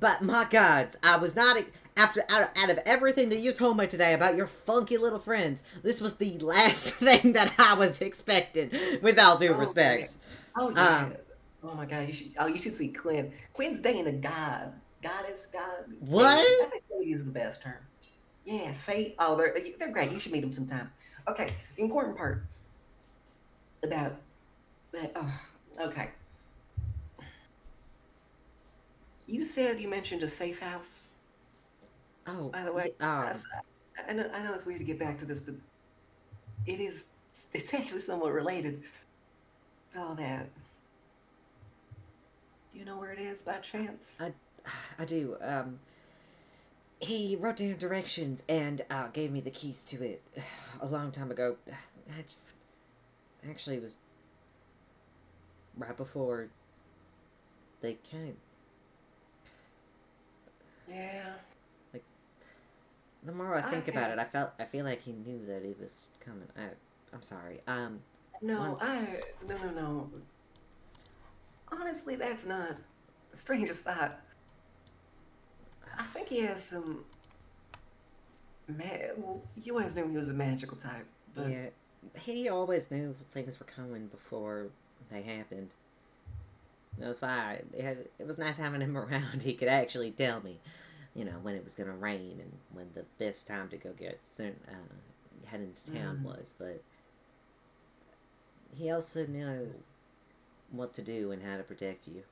But my gods, I was not out of everything that you told me today about your funky little friends. This was the last thing that I was expecting. With all due respect. Oh yeah. Oh my god, you should see Quinn. Quinn's dating a goddess. What? I think fate is the best term. Yeah, fate. Oh, they're great. You should meet them sometime. Okay, the important part about that. Okay. You mentioned a safe house. Oh, By the way, yeah, I know it's weird to get back to this, but it's actually somewhat related to all that. Do you know where it is by chance? I do. He wrote down directions and gave me the keys to it a long time ago. Actually, it was right before they came. Yeah. The more I think about have- it, I feel like he knew that he was coming. I'm sorry. No, once no. Honestly, that's not the strangest thought. I think he has some. Well, you always knew he was a magical type, but yeah, he always knew things were coming before they happened. That's why it was nice having him around. He could actually tell me, when it was going to rain and when the best time to go head into town was. But he also knew what to do and how to protect you.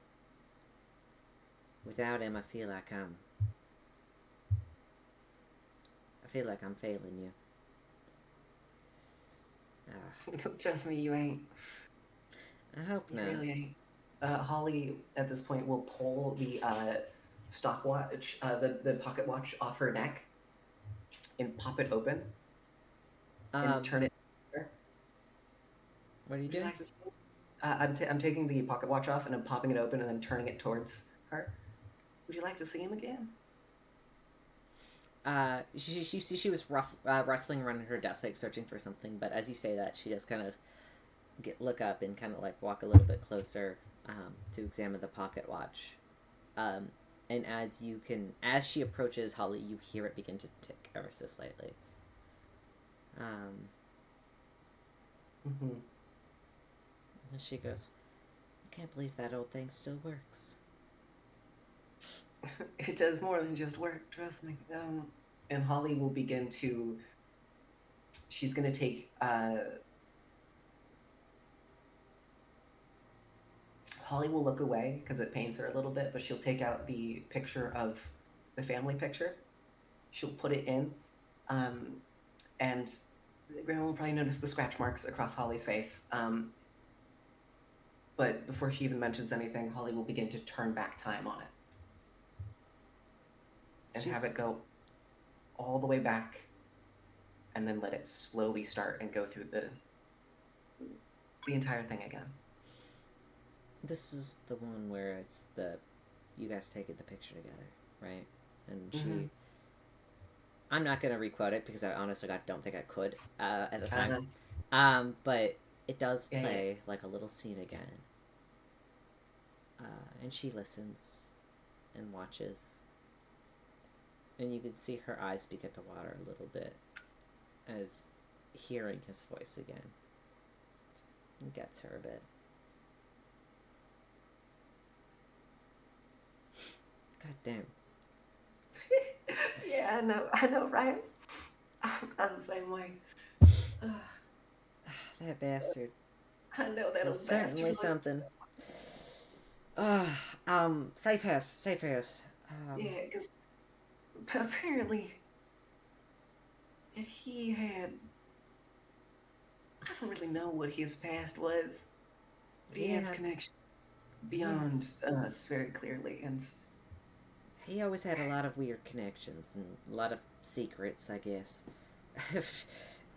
Without him, I feel like I'm failing you. trust me, you ain't. I hope You not. really ain't. Holly, at this point, will pull the stopwatch, the pocket watch off her neck and pop it open and turn it. What are you Would you doing? like to see? I'm taking the pocket watch off and I'm popping it open and then turning it towards her. Would you like to see him again? She was rustling around her desk, like searching for something. But as you say that, she does kind of look up and kind of like walk a little bit closer to examine the pocket watch. And as she approaches Holly, you hear it begin to tick ever so slightly. Mm-hmm. And she goes, I can't believe that old thing still works. It does more than just work, trust me. And Holly will begin to. She's going to take. Holly will look away because it pains her a little bit, but she'll take out the picture of the family picture. She'll put it in. And Grandma will probably notice the scratch marks across Holly's face. But before she even mentions anything, Holly will begin to turn back time on it. And have it go all the way back, and then let it slowly start and go through the entire thing again. This is the one where it's you guys taking the picture together, right? And she. I'm not gonna requote it because I honestly don't think I could at the time. But it does play like a little scene again. And she listens and watches. And you can see her eyes begin to water a little bit as hearing his voice again. It gets her a bit. God damn. Yeah, I know, right? I was the same way. That bastard. I know that was certainly something. Safe house. Yeah, because apparently he had. I don't really know what his past was, but he has connections beyond us very clearly, and he always had a lot of weird connections and a lot of secrets, I guess.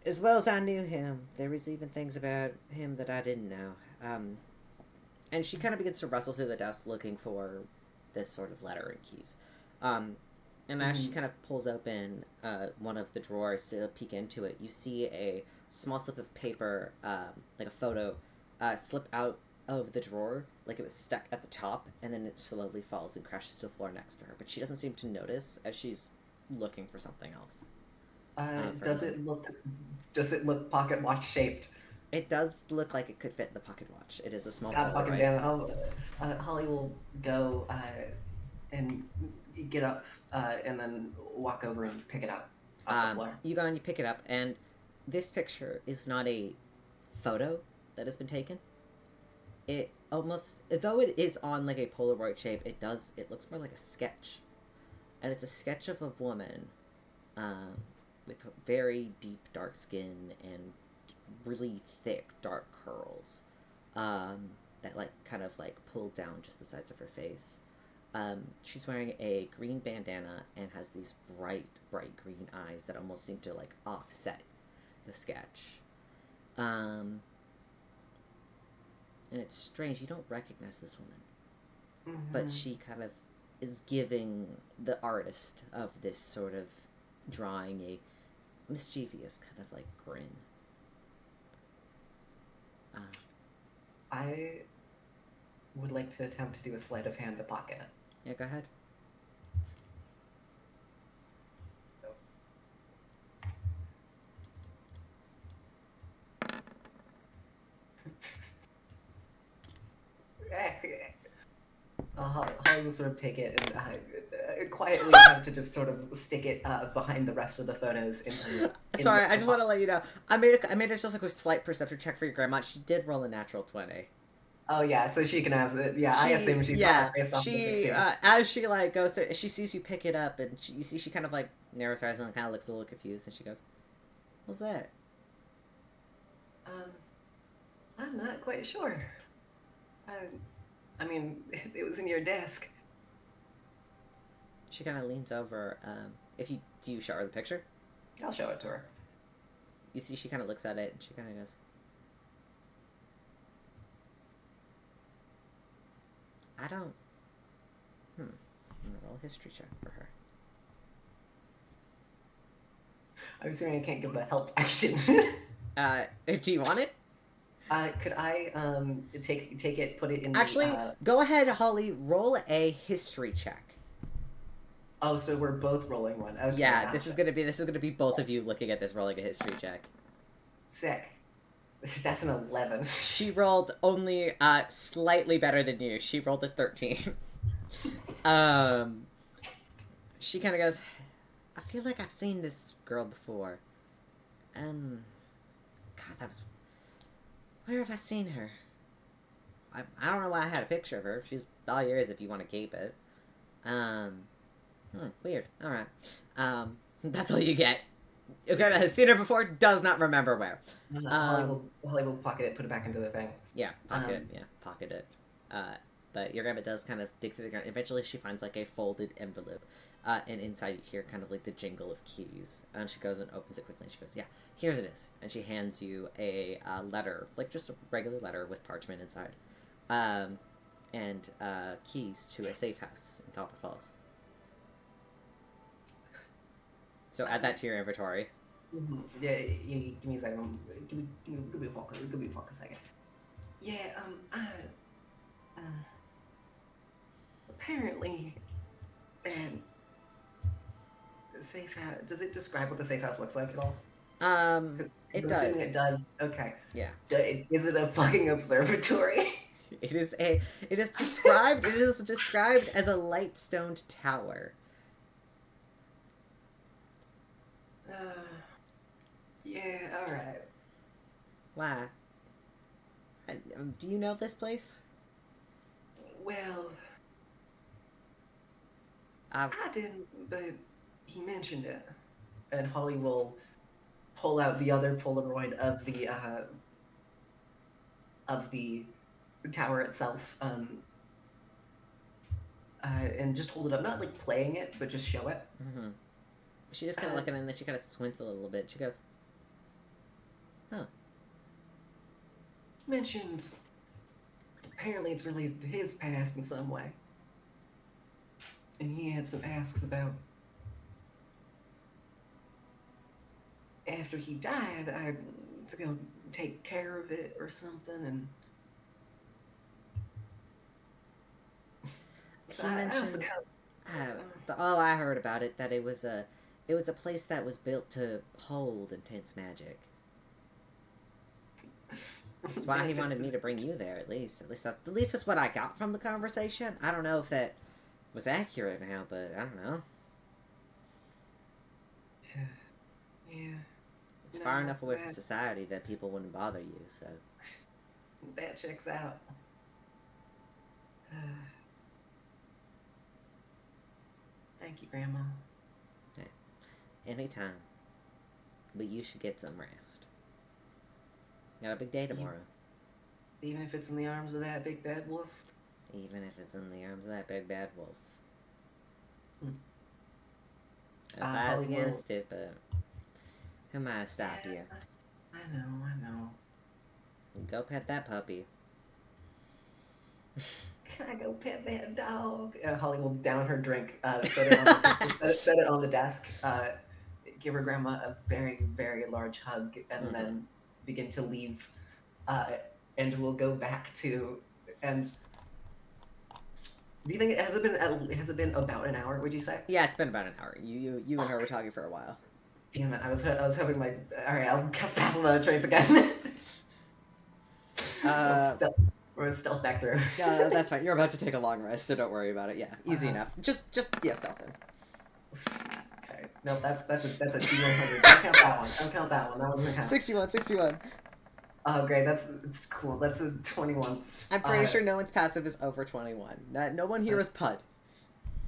As well as I knew him, there was even things about him that I didn't know. And she kind of begins to rustle through the desk looking for this sort of letter and keys. And as she kind of pulls open one of the drawers to peek into it, you see a small slip of paper, like a photo, slip out of the drawer, like it was stuck at the top, and then it slowly falls and crashes to the floor next to her. But she doesn't seem to notice as she's looking for something else. Does it look pocket watch shaped? It does look like it could fit in the pocket watch. It is a small God fucking Polaroid. damn it. Holly will go and get up and then walk over and pick it up off the floor. You go and you pick it up, and this picture is not a photo that has been taken. It almost, though it is on like a Polaroid shape, it looks more like a sketch. and it's a sketch of a woman with very deep dark skin and really thick dark curls that like kind of like pull down just the sides of her face. She's wearing a green bandana and has these bright green eyes that almost seem to like offset the sketch. And it's strange, you don't recognize this woman, but she kind of is giving the artist of this sort of drawing a mischievous kind of like grin. I would like to attempt to do a sleight of hand to pocket. Yeah, go ahead. Holly will sort of take it and quietly attempt to just sort of stick it behind the rest of the photos. Sorry, I just want to let you know. I made it just like a slight perception check for your grandma. She did roll a natural 20. Oh yeah, so she can have it. Yeah, I assume she's based off the 16. As she like goes to, she sees you pick it up, and you see she kind of like narrows her eyes and kind of looks a little confused, and she goes, "What's that?" I'm not quite sure. I mean, it was in your desk. She kind of leans over. Do you show her the picture? I'll show it to her. You see, she kind of looks at it, and she kind of goes, I don't... I'm gonna roll a history check for her. I'm assuming I can't give the help action. Do you want it? Could I take it, put it in Actually, go ahead, Holly, roll a history check. Oh, so we're both rolling one. Okay, yeah, gotcha. this is gonna be both of you looking at this rolling a history check. Sick. That's an 11. She rolled only slightly better than you. She rolled a 13. She kind of goes, I feel like I've seen this girl before. God, that was... Where have I seen her? I don't know why I had a picture of her. She's all yours if you want to keep it. Weird. Alright. That's all you get. Okay, has seen her before, does not remember where. Holly will pocket it, put it back into the thing. Yeah, pocket it. But your grandma does kind of dig through the ground. Eventually she finds like a folded envelope. And inside you hear kind of like the jingle of keys. And she goes and opens it quickly and she goes, yeah, here's it is. And she hands you a letter, like just a regular letter with parchment inside. And keys to a safe house in Copper Falls. So add that to your inventory. Mm-hmm. Yeah, give me a second. Give me a second. Yeah, apparently, and the safe house. Does it describe what the safe house looks like at all? It does. Assuming it does. Okay. Yeah. Is it a fucking observatory? It is described. It is described as a light stoned tower. Yeah. All right. Why? Do you know this place? Well, I didn't, but he mentioned it. And Holly will pull out the other Polaroid of the tower itself, and just hold it up, not like playing it, but just show it. Mm-hmm. She just kind of looking, and then she kind of squints a little bit. She goes, "Huh." Mentioned. Apparently, it's related to his past in some way, and he had some asks about. After he died, I had to go take care of it or something, and He mentioned all I heard about it, that it was a place that was built to hold intense magic. That's why he wanted me to bring you there. At least that's what I got from the conversation. I don't know if that was accurate now, but I don't know. Yeah. It's far enough away from society that people wouldn't bother you. So that checks out. Thank you, Grandma. Anytime. But you should get some rest. Got a big day tomorrow. Even if it's in the arms of that big bad wolf? Even if it's in the arms of that big bad wolf. I advise against it, but who am I to stop you? I know. Go pet that puppy. Can I go pet that dog? Holly will down her drink, set it on the desk, give her grandma a very, very large hug, and then begin to leave. And we'll go back to. And do you think has it been about an hour? Would you say? Yeah, it's been about an hour. You and her were talking for a while. Damn it! I was hoping my. All right, I'll cast Pass Without a Trace again. We're stealth back through. Yeah, that's fine. You're about to take a long rest, so don't worry about it. Yeah, easy enough. Just stealth in. Okay. No, that's a D100. Don't count that one. Don't count that one. That one doesn't count. 61. Oh, great. It's cool. That's a 21. I'm pretty sure no one's passive is over 21. No one here is PUD.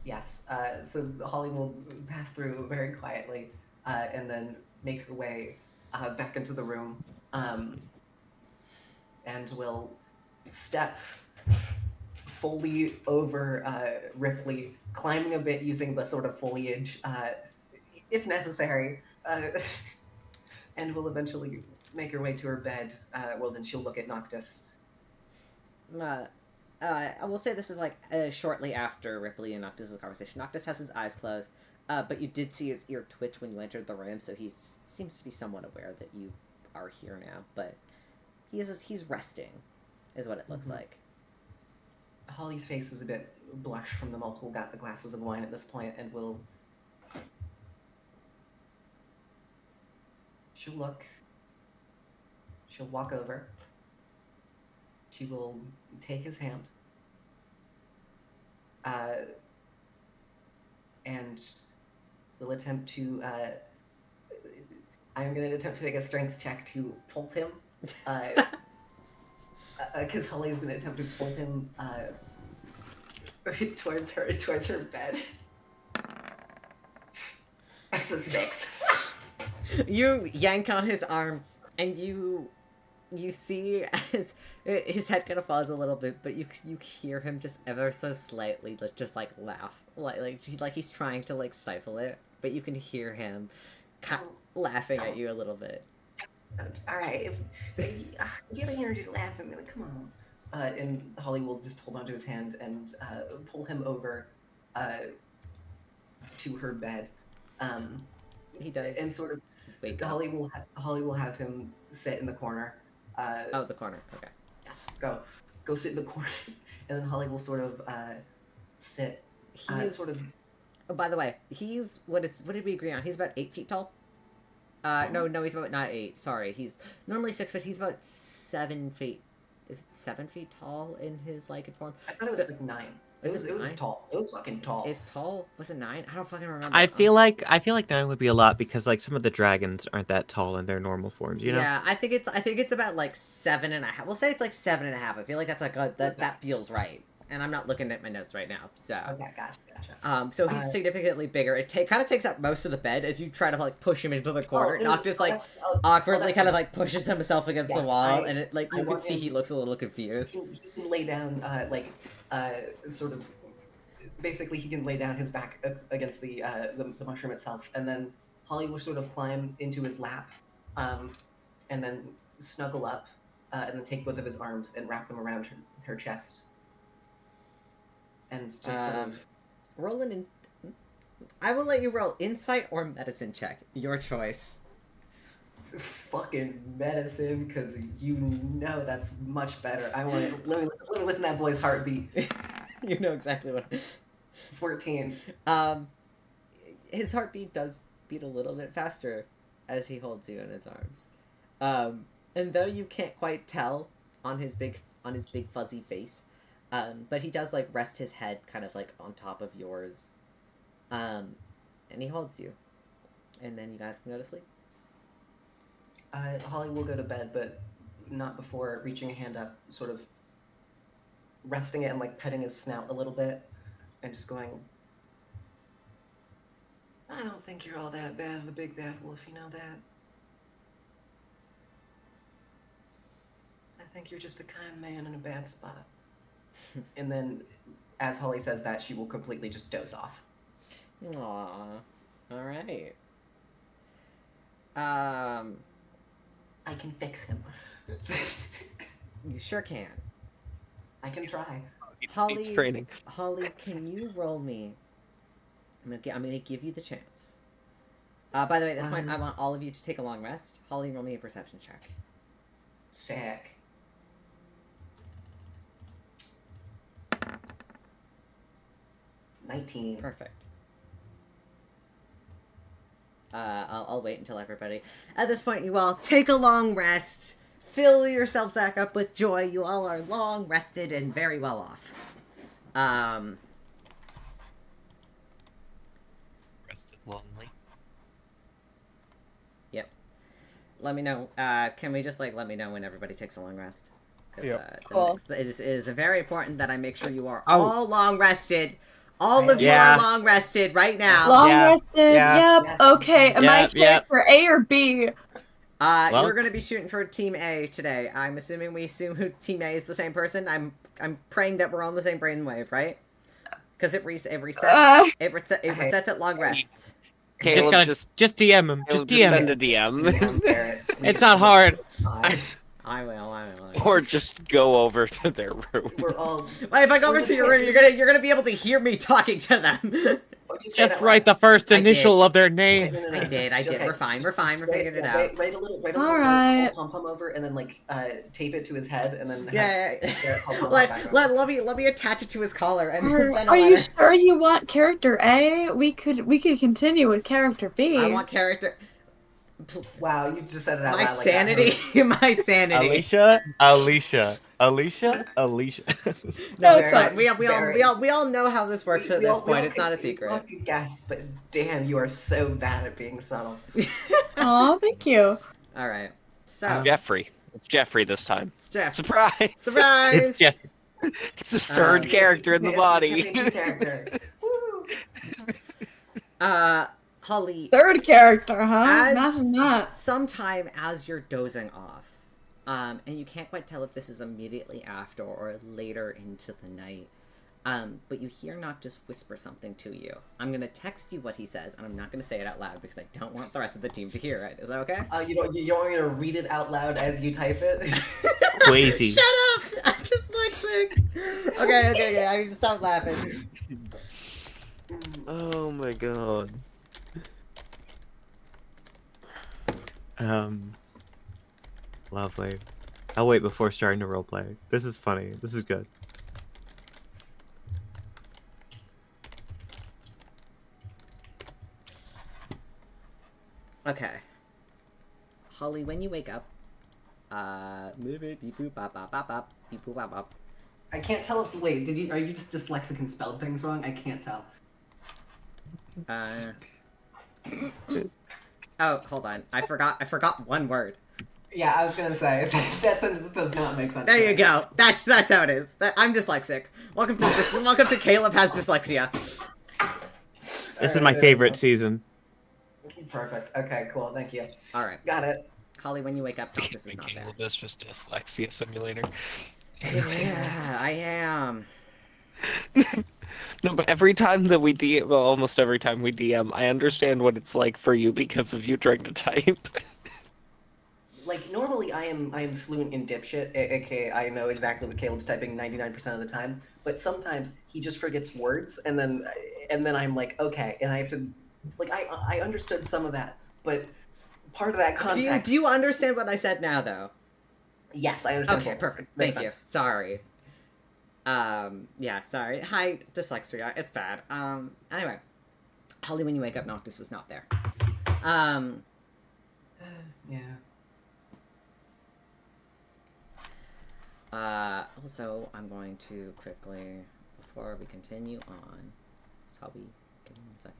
Yes. So Holly will pass through very quietly, and then make her way back into the room, and will step fully over Rypley, climbing a bit using the sort of foliage, if necessary, and will eventually make her way to her bed. Well, then she'll look at Noctis. I will say this is like shortly after Rypley and Noctis' conversation. Noctis has his eyes closed, but you did see his ear twitch when you entered the room, so he seems to be somewhat aware that you are here now, but he's resting, is what it looks like. Holly's face is a bit blushed from the multiple glasses of wine at this point, and she'll look. She'll walk over. She will take his hand. And will attempt to. I'm going to attempt to make a strength check to pull him. Because Holly's going to attempt to pull him towards her bed. That's a 6. You yank on his arm, and you see as his head kind of falls a little bit, but you hear him just ever so slightly just like laugh, like he's trying to like stifle it, but you can hear him laughing at you a little bit. All right, if you have the energy to laugh at me, like, come on. And Holly will just hold onto his hand and pull him over to her bed. He does, and sort of Holly will have him sit in the corner. The corner. Okay. Yes, go sit in the corner, and then Holly will sort of sit. He's sort of. Oh, by the way, what did we agree on? He's about 8 feet tall. No, he's about not 8. Sorry, he's normally 6 foot. He's about 7 feet. Is it 7 feet tall in his like form? I thought it was like 9. It was tall. It was fucking tall. It's tall. Was it 9? I don't fucking remember. I feel like 9 would be a lot because like some of the dragons aren't that tall in their normal forms, you know? Yeah, I think it's about like 7.5. We'll say it's like 7.5. I feel like that's like that feels right. And I'm not looking at my notes right now, so. Okay, gotcha. So he's significantly bigger. It kind of takes up most of the bed as you try to like push him into the corner. Noctis like awkwardly kind of like pushes himself against the wall, and it like you can see he looks a little confused. He can lay down sort of. Basically, he can lay down his back against the mushroom itself, and then Holly will sort of climb into his lap, and then snuggle up, and then take both of his arms and wrap them around her chest. And just sort of roll an. I will let you roll insight or medicine check. Your choice. Fucking medicine, because you know that's much better. I want to let me listen to that boy's heartbeat. You know exactly what. 14. His heartbeat does beat a little bit faster as he holds you in his arms. And though you can't quite tell on his big fuzzy face. But he does like rest his head kind of like on top of yours, and he holds you, and then you guys can go to sleep. Holly will go to bed, but not before reaching a hand up, sort of resting it and like petting his snout a little bit, and just going, I don't think you're all that bad of a big bad wolf, you know that? I think you're just a kind man in a bad spot. And then, as Holly says that, she will completely just doze off. Aww. All right. I can fix him. You sure can. I can try. It's training. Holly, can you roll me? I'm gonna give you the chance. By the way, at this point, I want all of you to take a long rest. Holly, roll me a perception check. Sick. $19. Perfect. I'll wait until everybody. At this point, you all take a long rest. Fill yourselves back up with joy. You all are long rested and very well off. Rested lonely. Yep. Let me know. Can we just let me know when everybody takes a long rest? Yep. Cool. It is very important that I make sure you are all long rested. All of you Yeah. are long rested right now. Long Yeah. rested. Yeah. Yep. Yes. Okay. Am I Yep. character A or B? Well- You're going to be shooting for Team A today. I'm assuming we assume who Team A is the same person. I'm praying that we're on the same brainwave, right? Because it resets at long rests. Caleb Just DM him. Caleb, Just DM send him. a DM. It's not hard. I will. Or just go over to their room. We're all. Well, if I go over to your room, you're gonna be able to hear me talking to them. Just write the first initial of their name. I did. Okay. We're fine. We're figuring it out. Write a little All right. pom pom over, and then tape it to his head, and then Yeah. pom-pom Let me attach it to his collar and send a Are you letter. sure you want character A? We could continue with character B. I want character. Wow, you just said it out My loud. sanity. My sanity. Alycia. No, it's fine. We all know how this works at this point. It's not a secret. I could guess, but damn, you are so bad at being subtle. Aw, thank you. All right. So Jeffrey. It's Jeffrey this time. it's Jeff. Surprise! Surprise! It's Jeff. It's the third character in the It's body. a character. Woo! Holly. Third character, huh? As Imagine that. sometime as you're dozing off, and you can't quite tell if this is immediately after or later into the night, but you hear Noctis whisper something to you. I'm gonna text you what he says, and I'm not gonna say it out loud because I don't want the rest of the team to hear it. Is that okay? You don't want me to read it out loud as you type it? Crazy. Shut up! I'm just listening. Okay. I need to stop laughing. Oh my god. Lovely. I'll wait before starting to roleplay. This is funny. This is good. Okay. Holly, when you wake up, move it, beep boop bop bop bop bop, beep boop bop bop. I can't tell if are you just dyslexic and spelled things wrong? I can't tell. Oh, hold on. I forgot one word. Yeah, I was gonna say that sentence does not make sense. There you go. That's how it is. I'm dyslexic. Welcome to Caleb has dyslexia. This is my favorite season. Perfect. Okay, cool. Thank you. All right. Got it. Holly, when you wake up, this is not there. Caleb is just dyslexia simulator. Yeah, I am. No, but every time that we DM, well, almost every time we DM, I understand what it's like for you because of you trying to type. Like normally, I am fluent in dipshit, aka I know exactly what Caleb's typing 99% of the time. But sometimes he just forgets words, and then I'm like, okay, and I have to, like, I understood some of that, but part of that context. Do you understand what I said now, though? Yes, I understand. Okay, perfect. Makes Thank you. sense. Sorry. Yeah, sorry. Hi, dyslexia. It's bad. Anyway. Holly, when you wake up, Noctis is not there. Yeah. Also, I'm going to quickly, before we continue on, so I'll be, give me 1 second.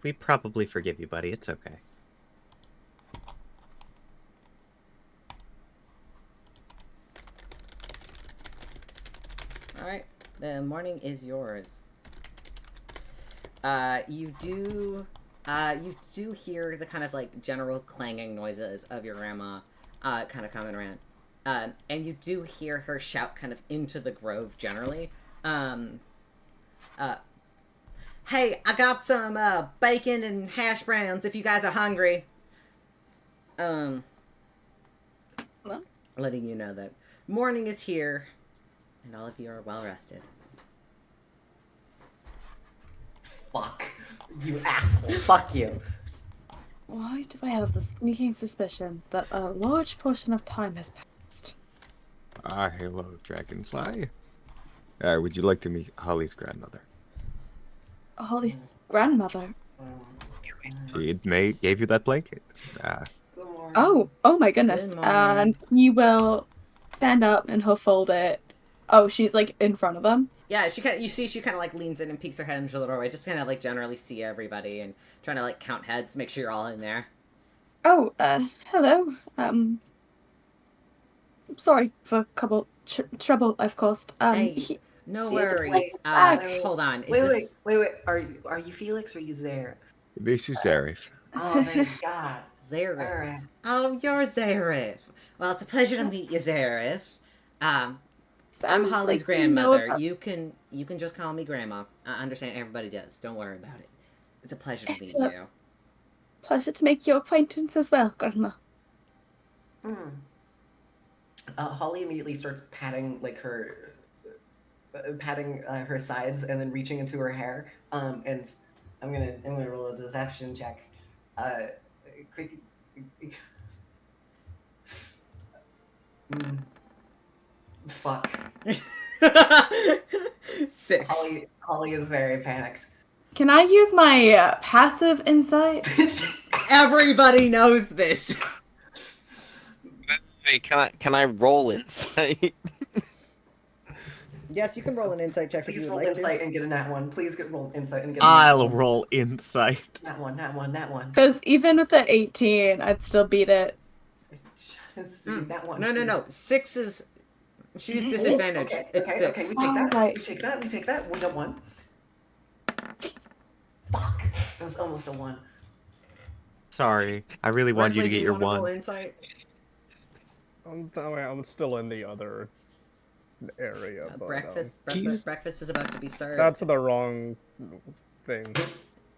We probably forgive you, buddy. It's okay. Alright. The morning is yours. You do hear the kind of like general clanging noises of your grandma, kind of coming around. And you do hear her shout kind of into the grove generally. Hey, I got some, bacon and hash browns if you guys are hungry. Well? Letting you know that morning is here, and all of you are well rested. Fuck. You asshole. Fuck you. Why do I have the sneaking suspicion that a large portion of time has passed? Ah, hello, Dragonfly. Would you like to meet Holly's grandmother? Holly's grandmother. She gave you that blanket. Good morning. Oh my goodness. Good morning. And he will stand up and he'll fold it. Oh, she's like in front of him. Yeah, she kind of like leans in and peeks her head into the doorway, just kind of like generally see everybody and trying to like count heads, make sure you're all in there. Oh, hello. Sorry for a couple trouble I've caused. Hey, no worries. Hold on. Wait. Are you Felix or are you Zareth? This is Zareth. Oh, thank God. Zareth. All right. Oh, you're Zareth. Well, it's a pleasure to meet you, Zareth. I'm Holly's like grandmother. You can just call me Grandma. I understand everybody does. Don't worry about it. It's a pleasure to meet you. Pleasure to make your acquaintance as well, Grandma. Holly immediately starts patting like her sides and then reaching into her hair. And I'm gonna roll a deception check. Quick. Fuck. 6. Holly is very panicked. Can I use my passive insight? Everybody knows this. Hey, can I roll insight? Yes, you can roll an insight check Please if you roll would like insight to. and get a nat one. Please roll insight and get a I'll roll insight. Nat one. Because even with the 18, I'd still beat it. That one. No. 6 is... She's disadvantaged. Okay, it's 6. Okay, we take that. Right. We take that. We got 1. Fuck. That was almost a 1. Sorry, I really wanted you to Rypley, get do your wanna roll 1. insight? I'm still in the other area. But, breakfast is about to be served. That's the wrong thing.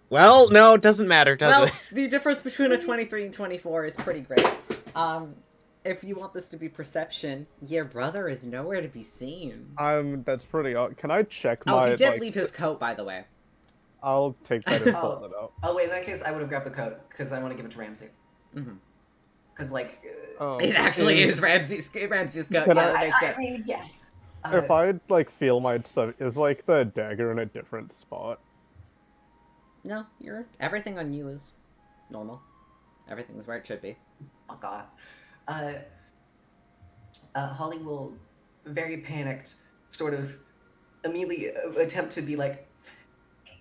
Well, no, it doesn't matter, does Well, it? the difference between a 23 and 24 is pretty great. If you want this to be perception, your brother is nowhere to be seen. That's pretty odd. Can I check Oh, my... he did leave his coat, by the way. I'll take that and pull it out. Oh, wait, in that case, I would have grabbed the coat, because I want to give it to Ramsey. Mm-hmm. Because, like... it actually is Ramsey's coat. I mean, yeah. If I, like, feel my stuff, is, like, the dagger in a different spot? No, everything on you is normal. Everything's where it should be. Oh, God. Holly will, very panicked, sort of immediately attempt to be like,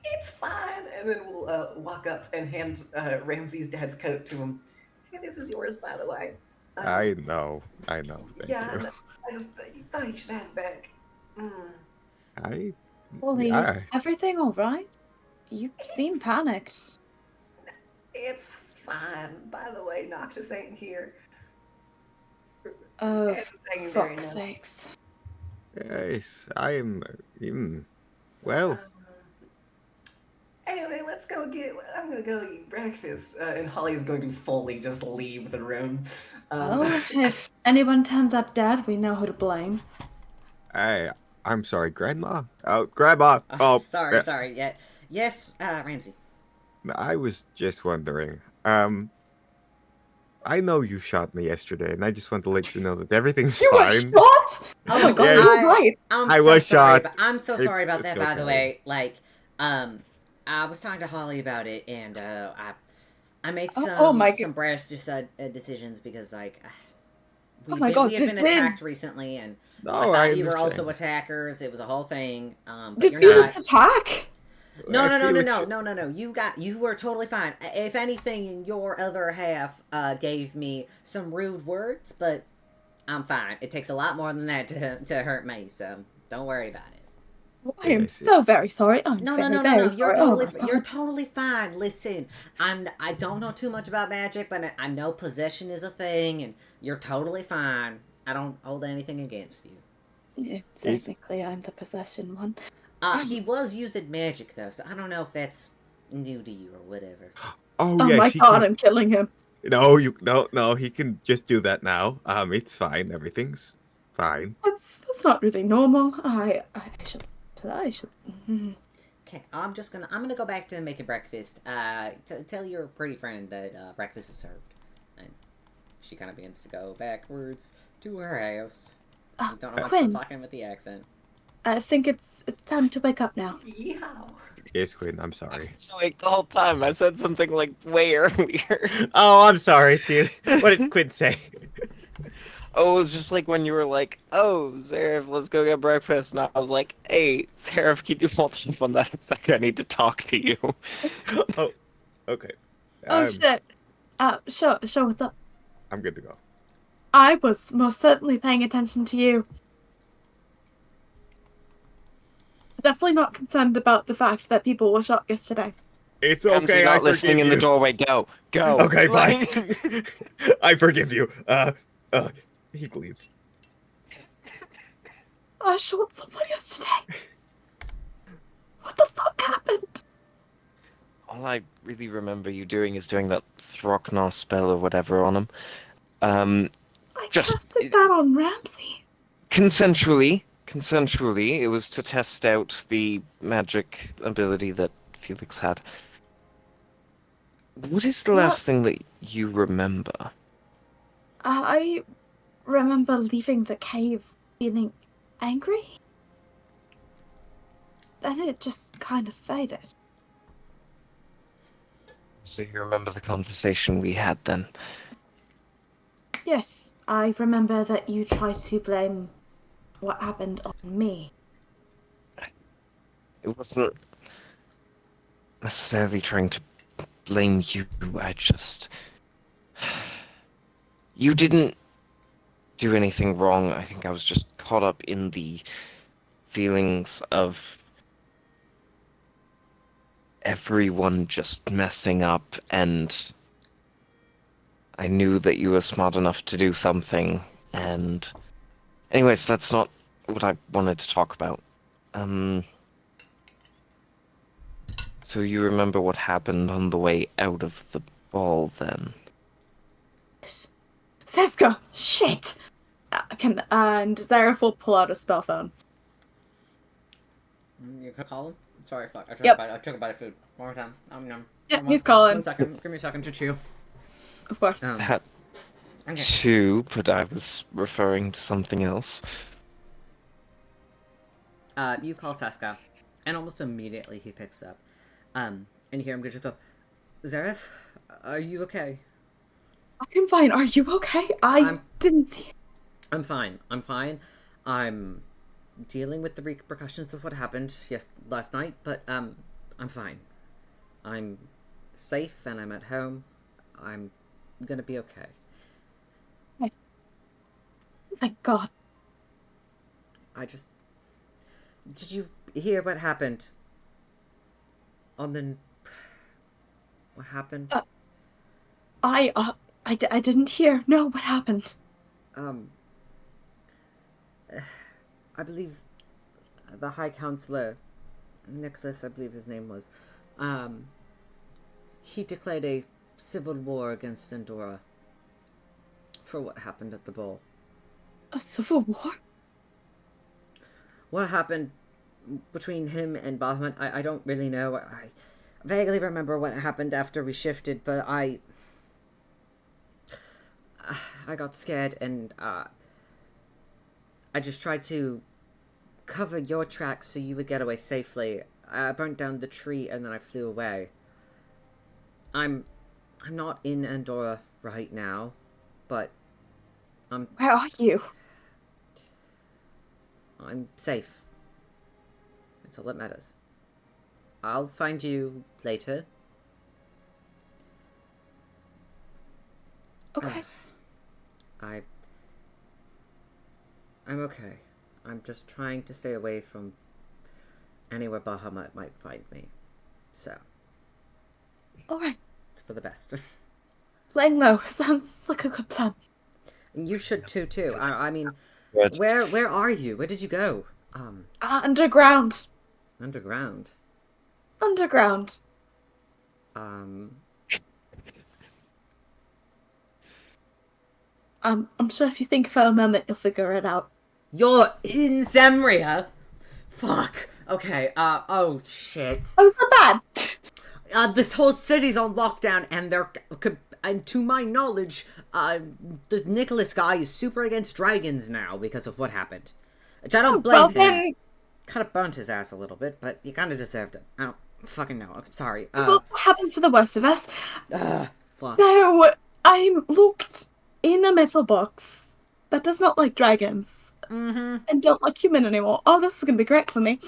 it's fine, and then we'll walk up and hand Ramsey's dad's coat to him. Hey, this is yours, by the way. I know. Thank you. I just thought you should have it back. Holly, is everything alright? You seem panicked. It's fine. By the way, Noctis ain't here. Oh, fuck's sakes. Yes, I am. Well. Anyway, I'm gonna go eat breakfast. And Holly is going to fully just leave the room. Well, if anyone turns up dead, we know who to blame. I'm sorry, Grandma. Oh, Grandma. Oh, sorry. Yeah. Yes, Ramsey. I was just wondering. I know you shot me yesterday, and I just want to let you know that everything's fine. You were shot? Oh my god, yes. you're right. I was shot. I'm so sorry about that, by okay. the way. Like, I was talking to Holly about it, and I made some brash decisions because, like, we had been attacked recently, and I thought you were also attackers. It was a whole thing. But did you're Felix not. attack? No. You were totally fine. If anything, your other half gave me some rude words, but I'm fine. It takes a lot more than that to hurt me, so don't worry about it. I am so very sorry. I'm No. very You're sorry. Oh totally, my God. you're totally fine. Listen, I don't know too much about magic, but I know possession is a thing, and you're totally fine. I don't hold anything against you. Yeah, technically, I'm the possession one. He was using magic though, so I don't know if that's new to you or whatever. Oh, Oh yeah, my she God, can... I'm killing him. No, no, he can just do that now. It's fine. Everything's fine. That's not really normal. I should. Okay, I'm gonna go back to making breakfast. Tell your pretty friend that breakfast is served, and she kind of begins to go backwards to her house. I don't know why Quinn. she's talking with the accent. I think it's time to wake up now. Yeah. Yes, Quinn, I'm sorry. So like the whole time I said something like way earlier. Oh, I'm sorry, Steve. What did Quinn say? Oh, it was just like when you were like, "Oh, Zareth, let's go get breakfast," and I was like, "Hey, Zareth, can you hold off on that a second? I need to talk to you." Oh, okay. Oh shit. Sure, what's up? I'm good to go. I was most certainly paying attention to you. Definitely not concerned about the fact that people were shot yesterday. It's Ramsey, okay, I not listening forgive in the you. doorway. Go. Okay, Like- fine. I forgive you. He leaves. I shot someone yesterday. What the fuck happened? All I really remember you doing is doing that Throcknar spell or whatever on him. I Just casted that on Ramsey. consensually, it was to test out the magic ability that Felix had. What is the last thing that you remember? I remember leaving the cave feeling angry. Then it just kind of faded. So you remember the conversation we had then? Yes, I remember that you tried to blame what happened on me. It wasn't necessarily trying to blame you, I just... You didn't do anything wrong. I think I was just caught up in the feelings of everyone just messing up, and I knew that you were smart enough to do something, and... Anyways, that's not what I wanted to talk about. So you remember what happened on the way out of the ball, then? Seska! Shit! And Zareth will pull out a spell phone. You can call him? Sorry, fuck. I took Yep. a bite of food. One more time. Yeah, he's calling. 1 second. Give me a second to chew. Of course. That Okay. too, but I was referring to something else. You call Seska, and almost immediately he picks up. And you hear him just go, Zareth, are you okay? I'm fine. Are you okay? I didn't see. I'm fine. I'm dealing with the repercussions of what happened last night, but I'm fine. I'm safe and I'm at home. I'm gonna be okay. Thank God. Did you hear what happened? What happened? I didn't hear. No, what happened? I believe the High Counselor, Nicholas, I believe his name was, he declared a civil war against Andorra for what happened at the ball. A civil war? What happened between him and Bahamut, I don't really know. I vaguely remember what happened after we shifted, but I got scared and I just tried to cover your tracks so you would get away safely. I burnt down the tree and then I flew away. I'm not in Andorra right now, but Where are you? I'm safe. That's all that matters. I'll find you later. Okay. I'm okay. I'm just trying to stay away from anywhere Bahamut might find me. So, Alright. it's for the best. Laying low sounds like a good plan. You should too. I mean, Good. where are you? Where did you go? Underground. Underground. Underground. I'm sure if you think for a moment, you'll figure it out. You're in Zemria? Fuck. Okay, oh shit. Oh, is that bad? This whole city's on lockdown, and and to my knowledge, the Nicholas guy is super against dragons now because of what happened. Which I don't blame him. Kind of burnt his ass a little bit, but you kind of deserved it. I don't fucking know. I'm sorry. What happens to the worst of us? Fuck. So, I'm locked in a metal box that does not like dragons. Mm-hmm. And don't like human anymore. Oh, this is gonna be great for me.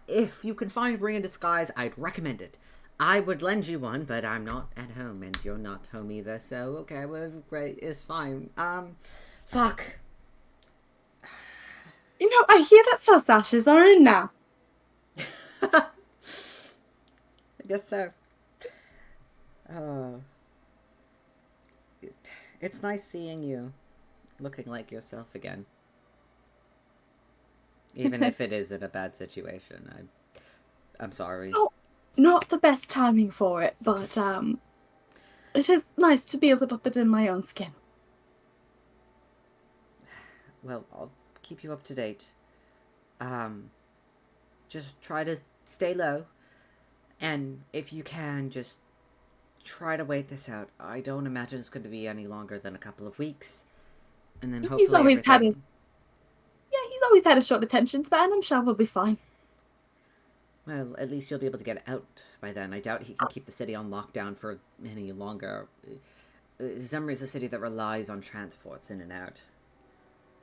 If you can find Ring in Disguise, I'd recommend it. I would lend you one, but I'm not at home, and you're not home either, so okay, well, great, it's fine. Fuck. You know, I hear that First Ashes are in now. I guess so. It's nice seeing you looking like yourself again. Even if it is in a bad situation. I'm sorry. Oh, not the best timing for it, but it is nice to be a little bit in my own skin. Well, I'll keep you up to date. Just try to stay low. And if you can, just try to wait this out. I don't imagine it's going to be any longer than a couple of weeks. And then hopefully he's always had a short attention span. I'm sure we'll be fine. Well, at least you'll be able to get out by then. I doubt he can keep the city on lockdown for any longer. Zemri is a city that relies on transports in and out.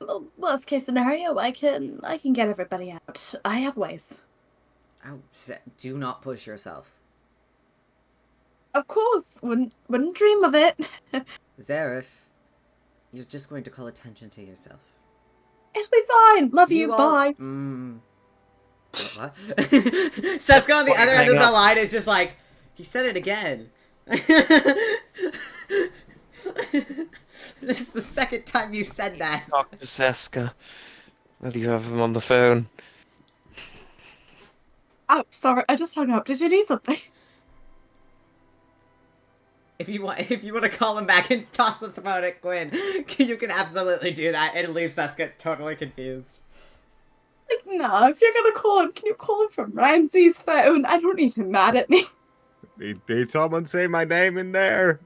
Well, worst case scenario, I can get everybody out. I have ways. Oh, do not push yourself. Of course, wouldn't dream of it. Zareth, you're just going to call attention to yourself. It'll be fine. Love you. Bye. What? Seska on the other end of the line is just like, he said it again. This is the second time you said that. Talk to Seska. Whether you have him on the phone. Oh, sorry, I just hung up. Did you need something? If you want to call him back and toss the phone at Quinn, you can absolutely do that and leave Seska totally confused. Like, no, if you're gonna call him, can you call him from Ramsey's phone? I don't need him mad at me. Did someone say my name in there?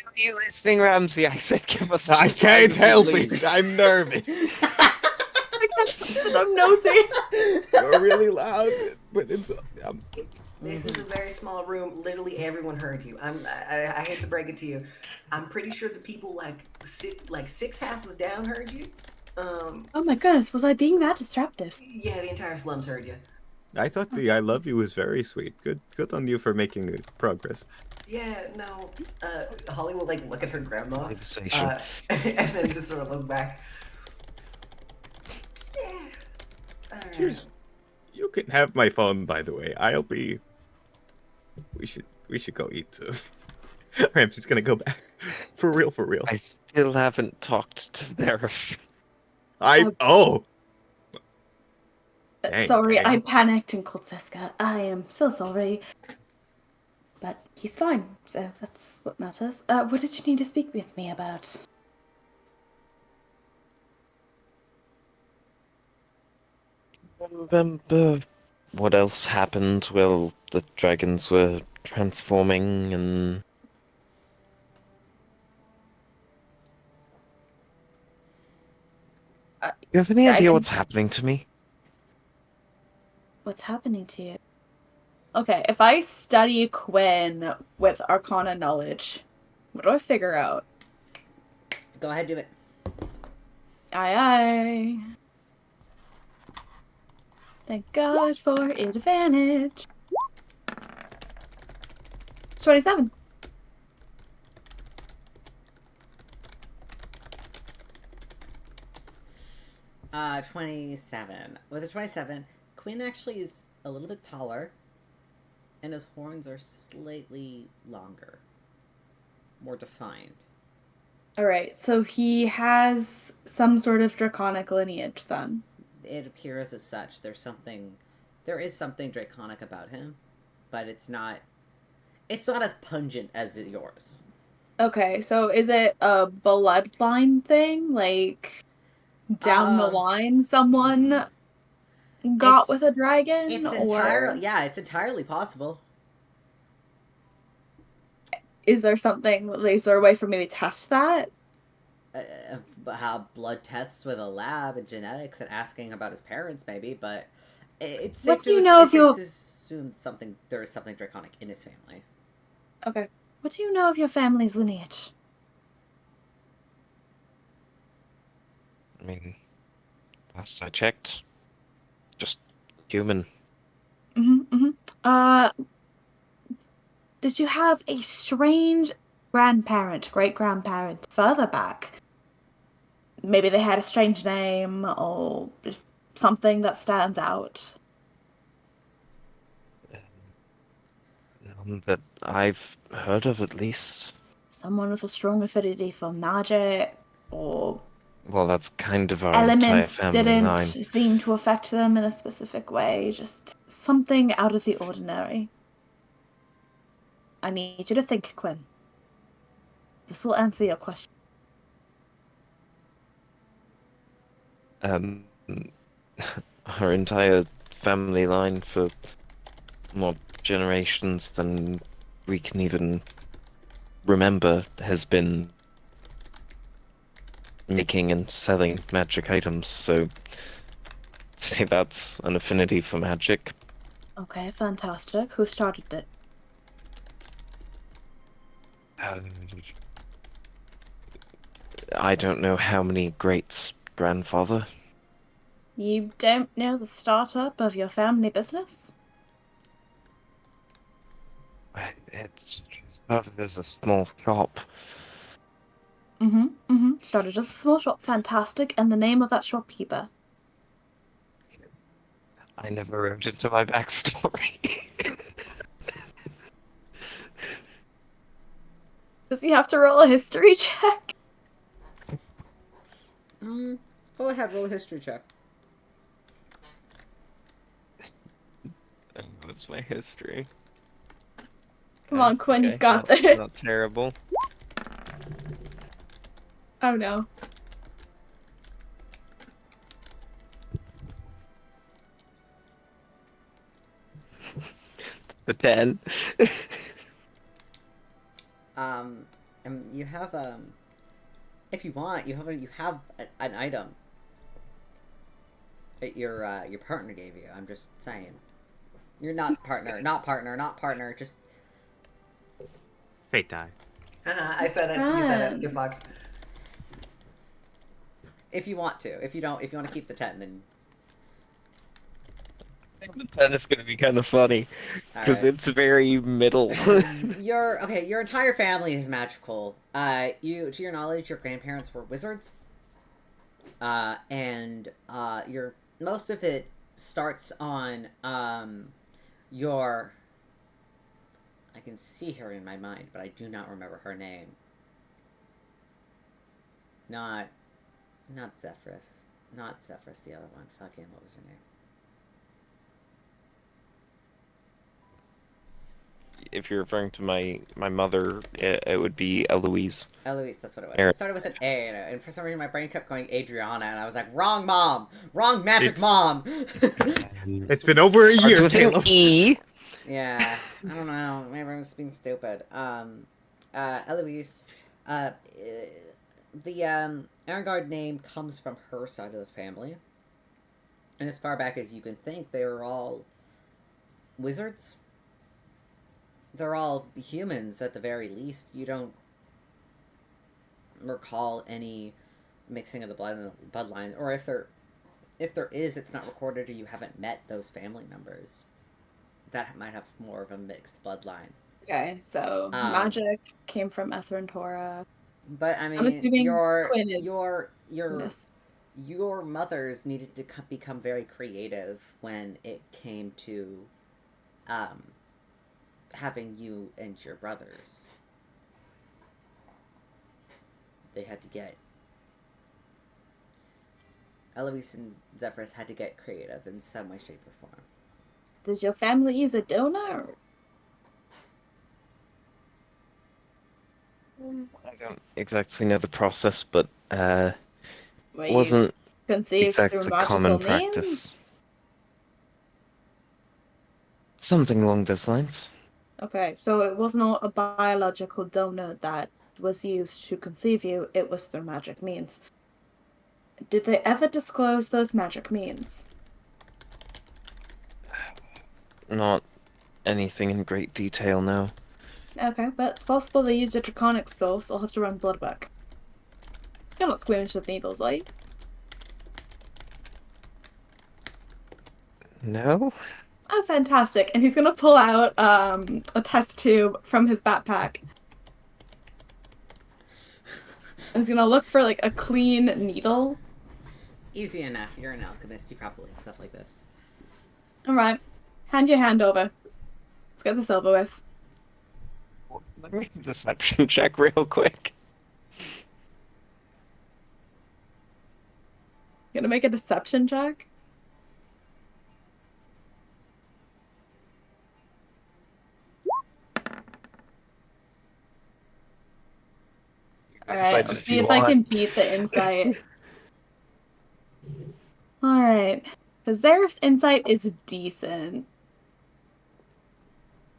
Are you listening, Ramsey? I said give us. I can't help it. I'm nervous. I'm nosy. You're really loud, but it's. This is a very small room. Literally everyone heard you. I hate to break it to you. I'm pretty sure the people like six houses down heard you. Oh my goodness, was I being that disruptive? Yeah, the entire slums heard you. I thought the I love you was very sweet. Good on you for making progress. Yeah, no. Holly will like look at her grandma, Conversation. and then just sort of look back. Yeah. All right. Cheers. You can have my phone, by the way. I'll be. We should go eat. Ramsey's gonna go back. For real. I still haven't talked to Zareth. Oh. Sorry, I panicked and called Seska. I am so sorry. But he's fine, so that's what matters. What did you need to speak with me about? Remember what else happened? Well, the dragons were transforming and... you have any idea what's happening to me? What's happening to you? Okay, if I study Quinn with Arcana knowledge, what do I figure out? Go ahead, do it. Aye. Thank God for advantage. It's 27. $27. With a 27, Quinn actually is a little bit taller, and his horns are slightly longer, more defined. Alright, so he has some sort of draconic lineage then. It appears as such. There is something draconic about him, but it's not as pungent as yours. Okay, so is it a bloodline thing? Like, down the line, someone got with a dragon? It's entirely possible. Is there a way for me to test that? How blood tests with a lab and genetics and asking about his parents, maybe, but it's safe What do you know if to assume there is something draconic in his family. Okay. What do you know of your family's lineage? I mean, last I checked, just human. Did you have a strange great-grandparent, further back? Maybe they had a strange name, or just something that stands out? None that I've heard of, at least. Someone with a strong affinity for magic, or Well, that's kind of our entire elements family didn't line. seem to affect them in a specific way, just something out of the ordinary. I need you to think, Quinn. This will answer your question. Our entire family line for more generations than we can even remember has been making and selling magic items, so I'd say that's an affinity for magic. Okay, fantastic. Who started it? I don't know how many greats, grandfather. You don't know the startup of your family business? It started as a small shop. Started as a small shop. Fantastic. And the name of that shopkeeper? I never wrote into my backstory. Does he have to roll a history check? Go ahead, roll a history check. What's my history? Come on, Quinn, Okay, you've got that's this. not terrible. Oh no. The 10. And you have if you want, you have an item that your partner gave you. I'm just saying. You're not partner. Just Fate die. I said it. You said it. Get fucked. if you want to. If you want to keep the 10, then I think the 10 is gonna be kind of funny because Alright. it's very middle. Your entire family is magical. To your knowledge, your grandparents were wizards. And your most of it starts on your. I can see her in my mind, but I do not remember her name. Not Zephyrus. Not Zephyrus, the other one. Fucking, what was her name? If you're referring to my mother, it would be Eloise. Eloise, that's what it was. Erin. It started with an A, and for some reason my brain kept going Adriana, and I was like, wrong mom! Wrong magic mom! It's been over a year, With an Caleb. E. Yeah, I don't know. Maybe I'm just being stupid. Eloise, the Erengard name comes from her side of the family. And as far back as you can think, they were all wizards. They're all humans at the very least. You don't recall any mixing of the bloodline, or if there is, it's not recorded, or you haven't met those family members. That might have more of a mixed bloodline. Okay, so magic came from Ether and Tora. But I mean, I'm assuming your Quinn is your this. your mothers needed to become very creative when it came to having you and your brothers. They had to get... Eloise and Zephyrus had to get creative in some way, shape, or form. Does your family use a donor? I don't exactly know the process, but Were you wasn't conceived through exactly magical common means? practice. Something along those lines. Okay, so it was not a biological donor that was used to conceive you, it was through magic means. Did they ever disclose those magic means? Not anything in great detail, no. Okay, but it's possible they used a draconic source. I'll have to run blood work. You're not squeamish with needles, are you? No? Oh, fantastic. And he's gonna pull out a test tube from his backpack. And he's gonna look for, like, a clean needle. Easy enough. You're an alchemist. You probably have stuff like this. Alright. Hand your hand over. Let's get this over with. Let me deception check real quick. Gonna make a deception check? Alright, let's see if I can beat the insight. Alright. The Zerif's insight is decent.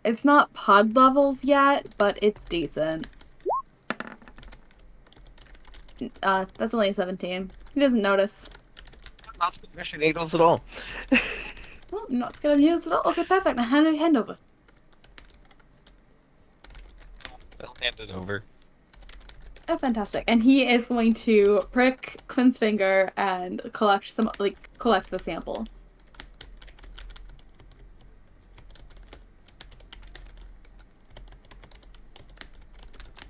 It's not pod levels yet, but it's decent. That's only a 17. He doesn't notice. Not squishing needles at all. Oh, I'm not scared of news at all. Okay, perfect. Now hand over. I'll hand it over. Oh, fantastic. And he is going to prick Quinn's finger and collect the sample.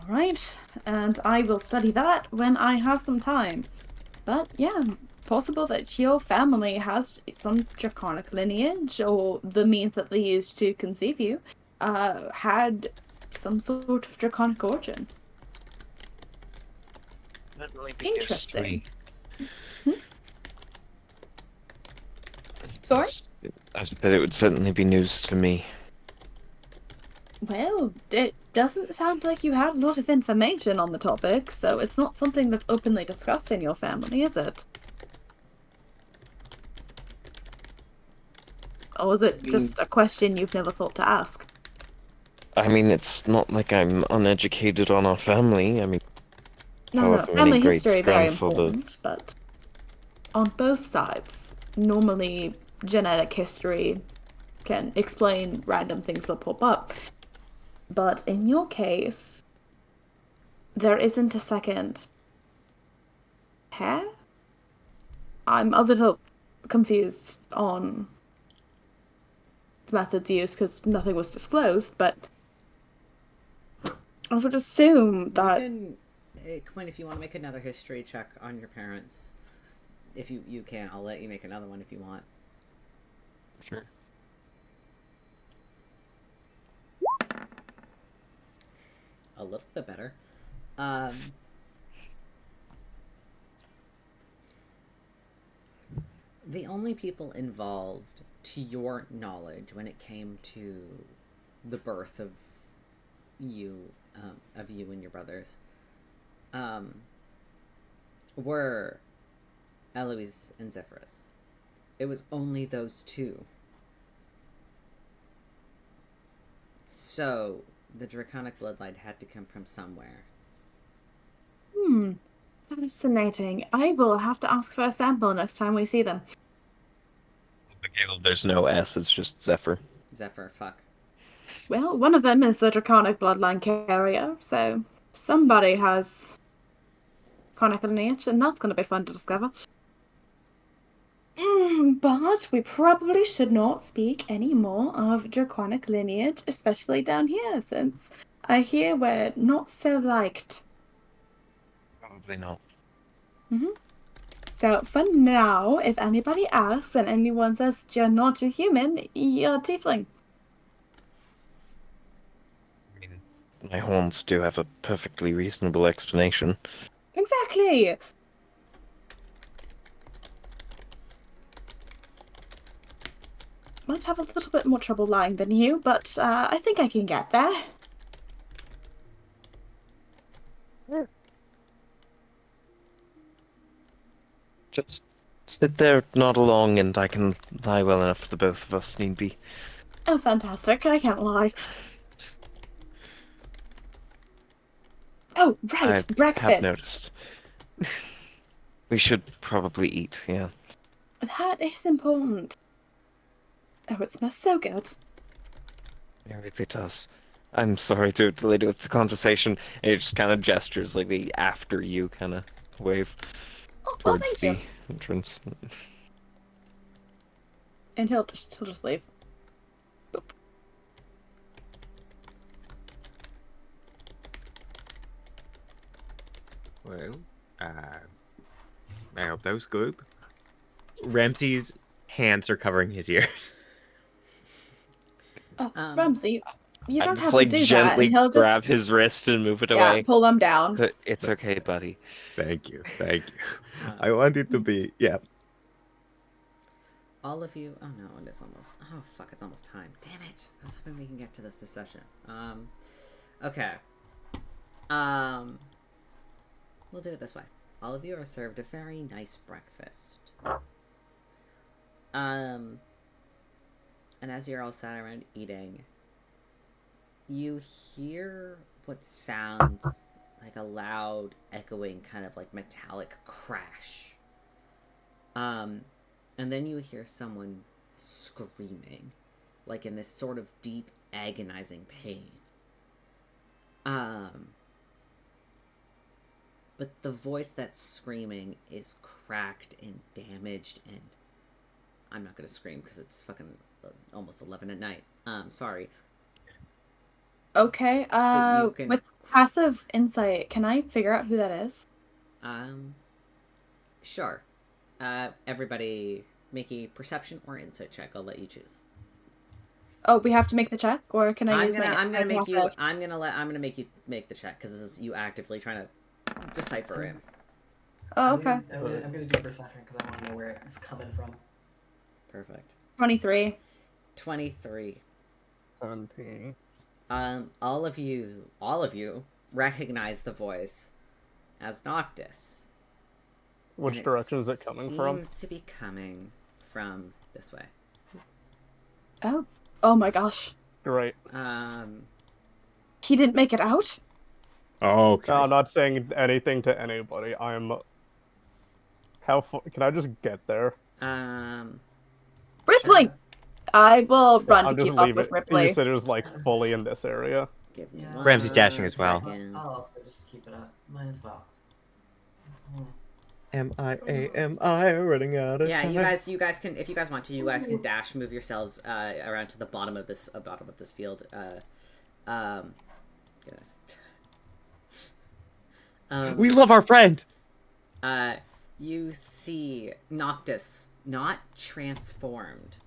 Alright, and I will study that when I have some time. But yeah, it's possible that your family has some draconic lineage, or the means that they used to conceive you, had some sort of draconic origin. Interesting. Sorry? I bet it would certainly be news to me. Well, it doesn't sound like you have a lot of information on the topic, so it's not something that's openly discussed in your family, is it? Or is it just a question you've never thought to ask? I mean, it's not like I'm uneducated on our family. I mean, No, however family many history very great-grandfather- important, but on both sides, normally genetic history can explain random things that pop up. But in your case, there isn't a second pair? I'm a little confused on the methods used because nothing was disclosed, but I would assume that... Quinn, if you want to make another history check on your parents, if you can, I'll let you make another one if you want. Sure. A little bit better. The only people involved, to your knowledge, when it came to the birth of you and your brothers, were Eloise and Zephyrus. It was only those two. So the draconic bloodline had to come from somewhere. Fascinating. I will have to ask for a sample next time we see them. There's no S, it's just Zephyr. Zephyr, fuck. Well, one of them is the draconic bloodline carrier, so somebody has draconic lineage, and that's going to be fun to discover. But we probably should not speak any more of draconic lineage, especially down here, since I hear we're not so liked. Probably not. So for now, if anybody asks and anyone says you're not a human, you're a tiefling. I mean, my horns do have a perfectly reasonable explanation. Exactly. Might have a little bit more trouble lying than you, but I think I can get there. Just sit there, nod along, and I can lie well enough for the both of us, need be. Oh, fantastic. I can't lie. Oh, right. I have Breakfast. noticed. We should probably eat, yeah. That is important. Oh, it smells so good. It really does. I'm sorry to delay with the conversation. And it just kind of gestures like the after you kind of wave Oh, towards thank the you. entrance. And he'll just leave. Boop. Well, I hope that was good. Ramsey's hands are covering his ears. Oh, Ramsey, you I don't just have like to do that. gently And he'll grab just his wrist and move it yeah, away. pull him down. It's okay, buddy. Thank you. I wanted to be, yeah. All of you. Oh no, it's almost. Oh fuck, it's almost time. Damn it! I was hoping we can get to this session. Okay. We'll do it this way. All of you are served a very nice breakfast. And as you're all sat around eating, you hear what sounds like a loud, echoing, kind of like metallic crash. And then you hear someone screaming, like in this sort of deep, agonizing pain. But the voice that's screaming is cracked and damaged, and I'm not gonna scream because it's fucking almost 11 at night. Sorry. Okay, But you can... with passive insight, can I figure out who that is? Sure. Everybody make a perception or insight check. I'll let you choose. Oh, we have to make the check, or can I use my? I'm gonna make you. passive? I'm gonna make you make the check because this is you actively trying to decipher him. Oh, okay. I'm gonna do perception because I want to know where it's coming from. Perfect. 23. 23. 17. All of you recognize the voice as Noctis. Which direction is it coming from? Seems to be coming from this way. Oh my gosh. Great. He didn't make it out? Oh, okay. No, I'm not saying anything to anybody. How far... Can I just get there? Ripley! Sure. I will run I'll to just keep up leave with it. Ripley. You said it was like fully in this area. Give me Yeah. Ramsey's dashing as well. second. I'll also just keep it up. Might as well. M-I-A-M-I running out of Yeah, time. you guys can, if you guys want to, you guys can dash, move yourselves around to the bottom of this field. Goodness. We love our friend. You see Noctis not transformed.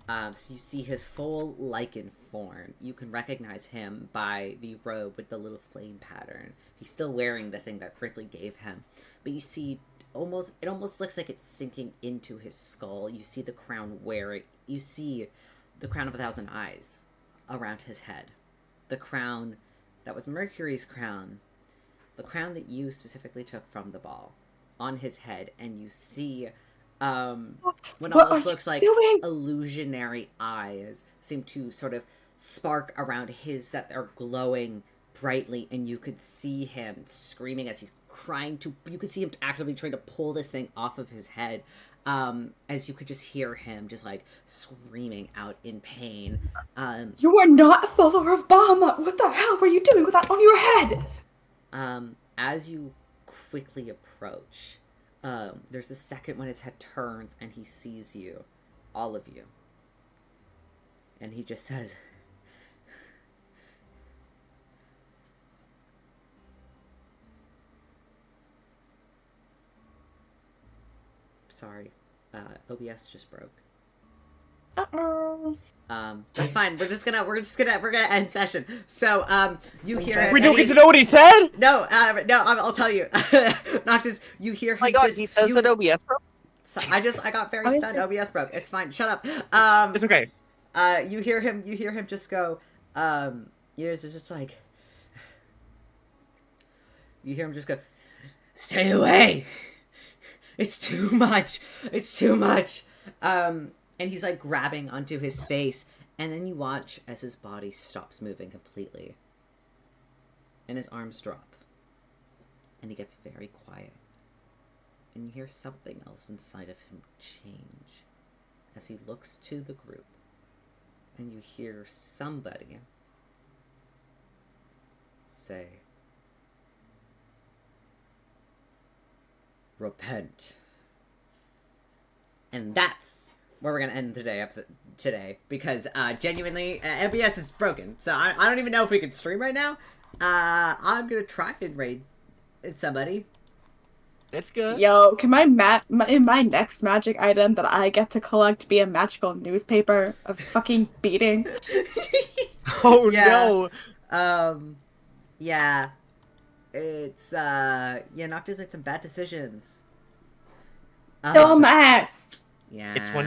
So you see his full lichen form. You can recognize him by the robe with the little flame pattern. He's still wearing the thing that Ripley gave him, but you see it almost looks like it's sinking into his skull. You see the crown you see the crown of 1,000 eyes around his head. The crown that was Mercury's crown. The crown that you specifically took from the ball on his head, and you see what almost looks like illusionary eyes seem to sort of spark around his that are glowing brightly, and you could see him screaming as he's you could see him actively trying to pull this thing off of his head, as you could just hear him just like screaming out in pain. You are not a follower of Bahamut. What the hell were you doing with that on your head? As you quickly approach, there's a second when his head turns and he sees you, all of you, and he just says, sorry. OBS just broke. Uh-oh. That's fine. We're gonna end session. So, you hear him. We don't get to know what he said? No, I'll tell you. Noctis, you hear him. Oh my god, just, he says that OBS broke? So I got very Oh, stunned. OBS broke. It's fine. Shut up. It's okay. You hear him just go, it's like, you hear him just go, stay away. It's too much. It's too much. And he's like grabbing onto his face, and then you watch as his body stops moving completely. And his arms drop. And he gets very quiet. And you hear something else inside of him change as he looks to the group. And you hear somebody say, repent. And that's where we're gonna end today, because genuinely, MBS is broken, so I don't even know if we can stream right now. I'm gonna try and raid somebody. It's good. Yo, can my next magic item that I get to collect be a magical newspaper of fucking beating? Oh Yeah. no! Yeah. It's, Noctis made some bad decisions. Dumbass! Yeah. It's one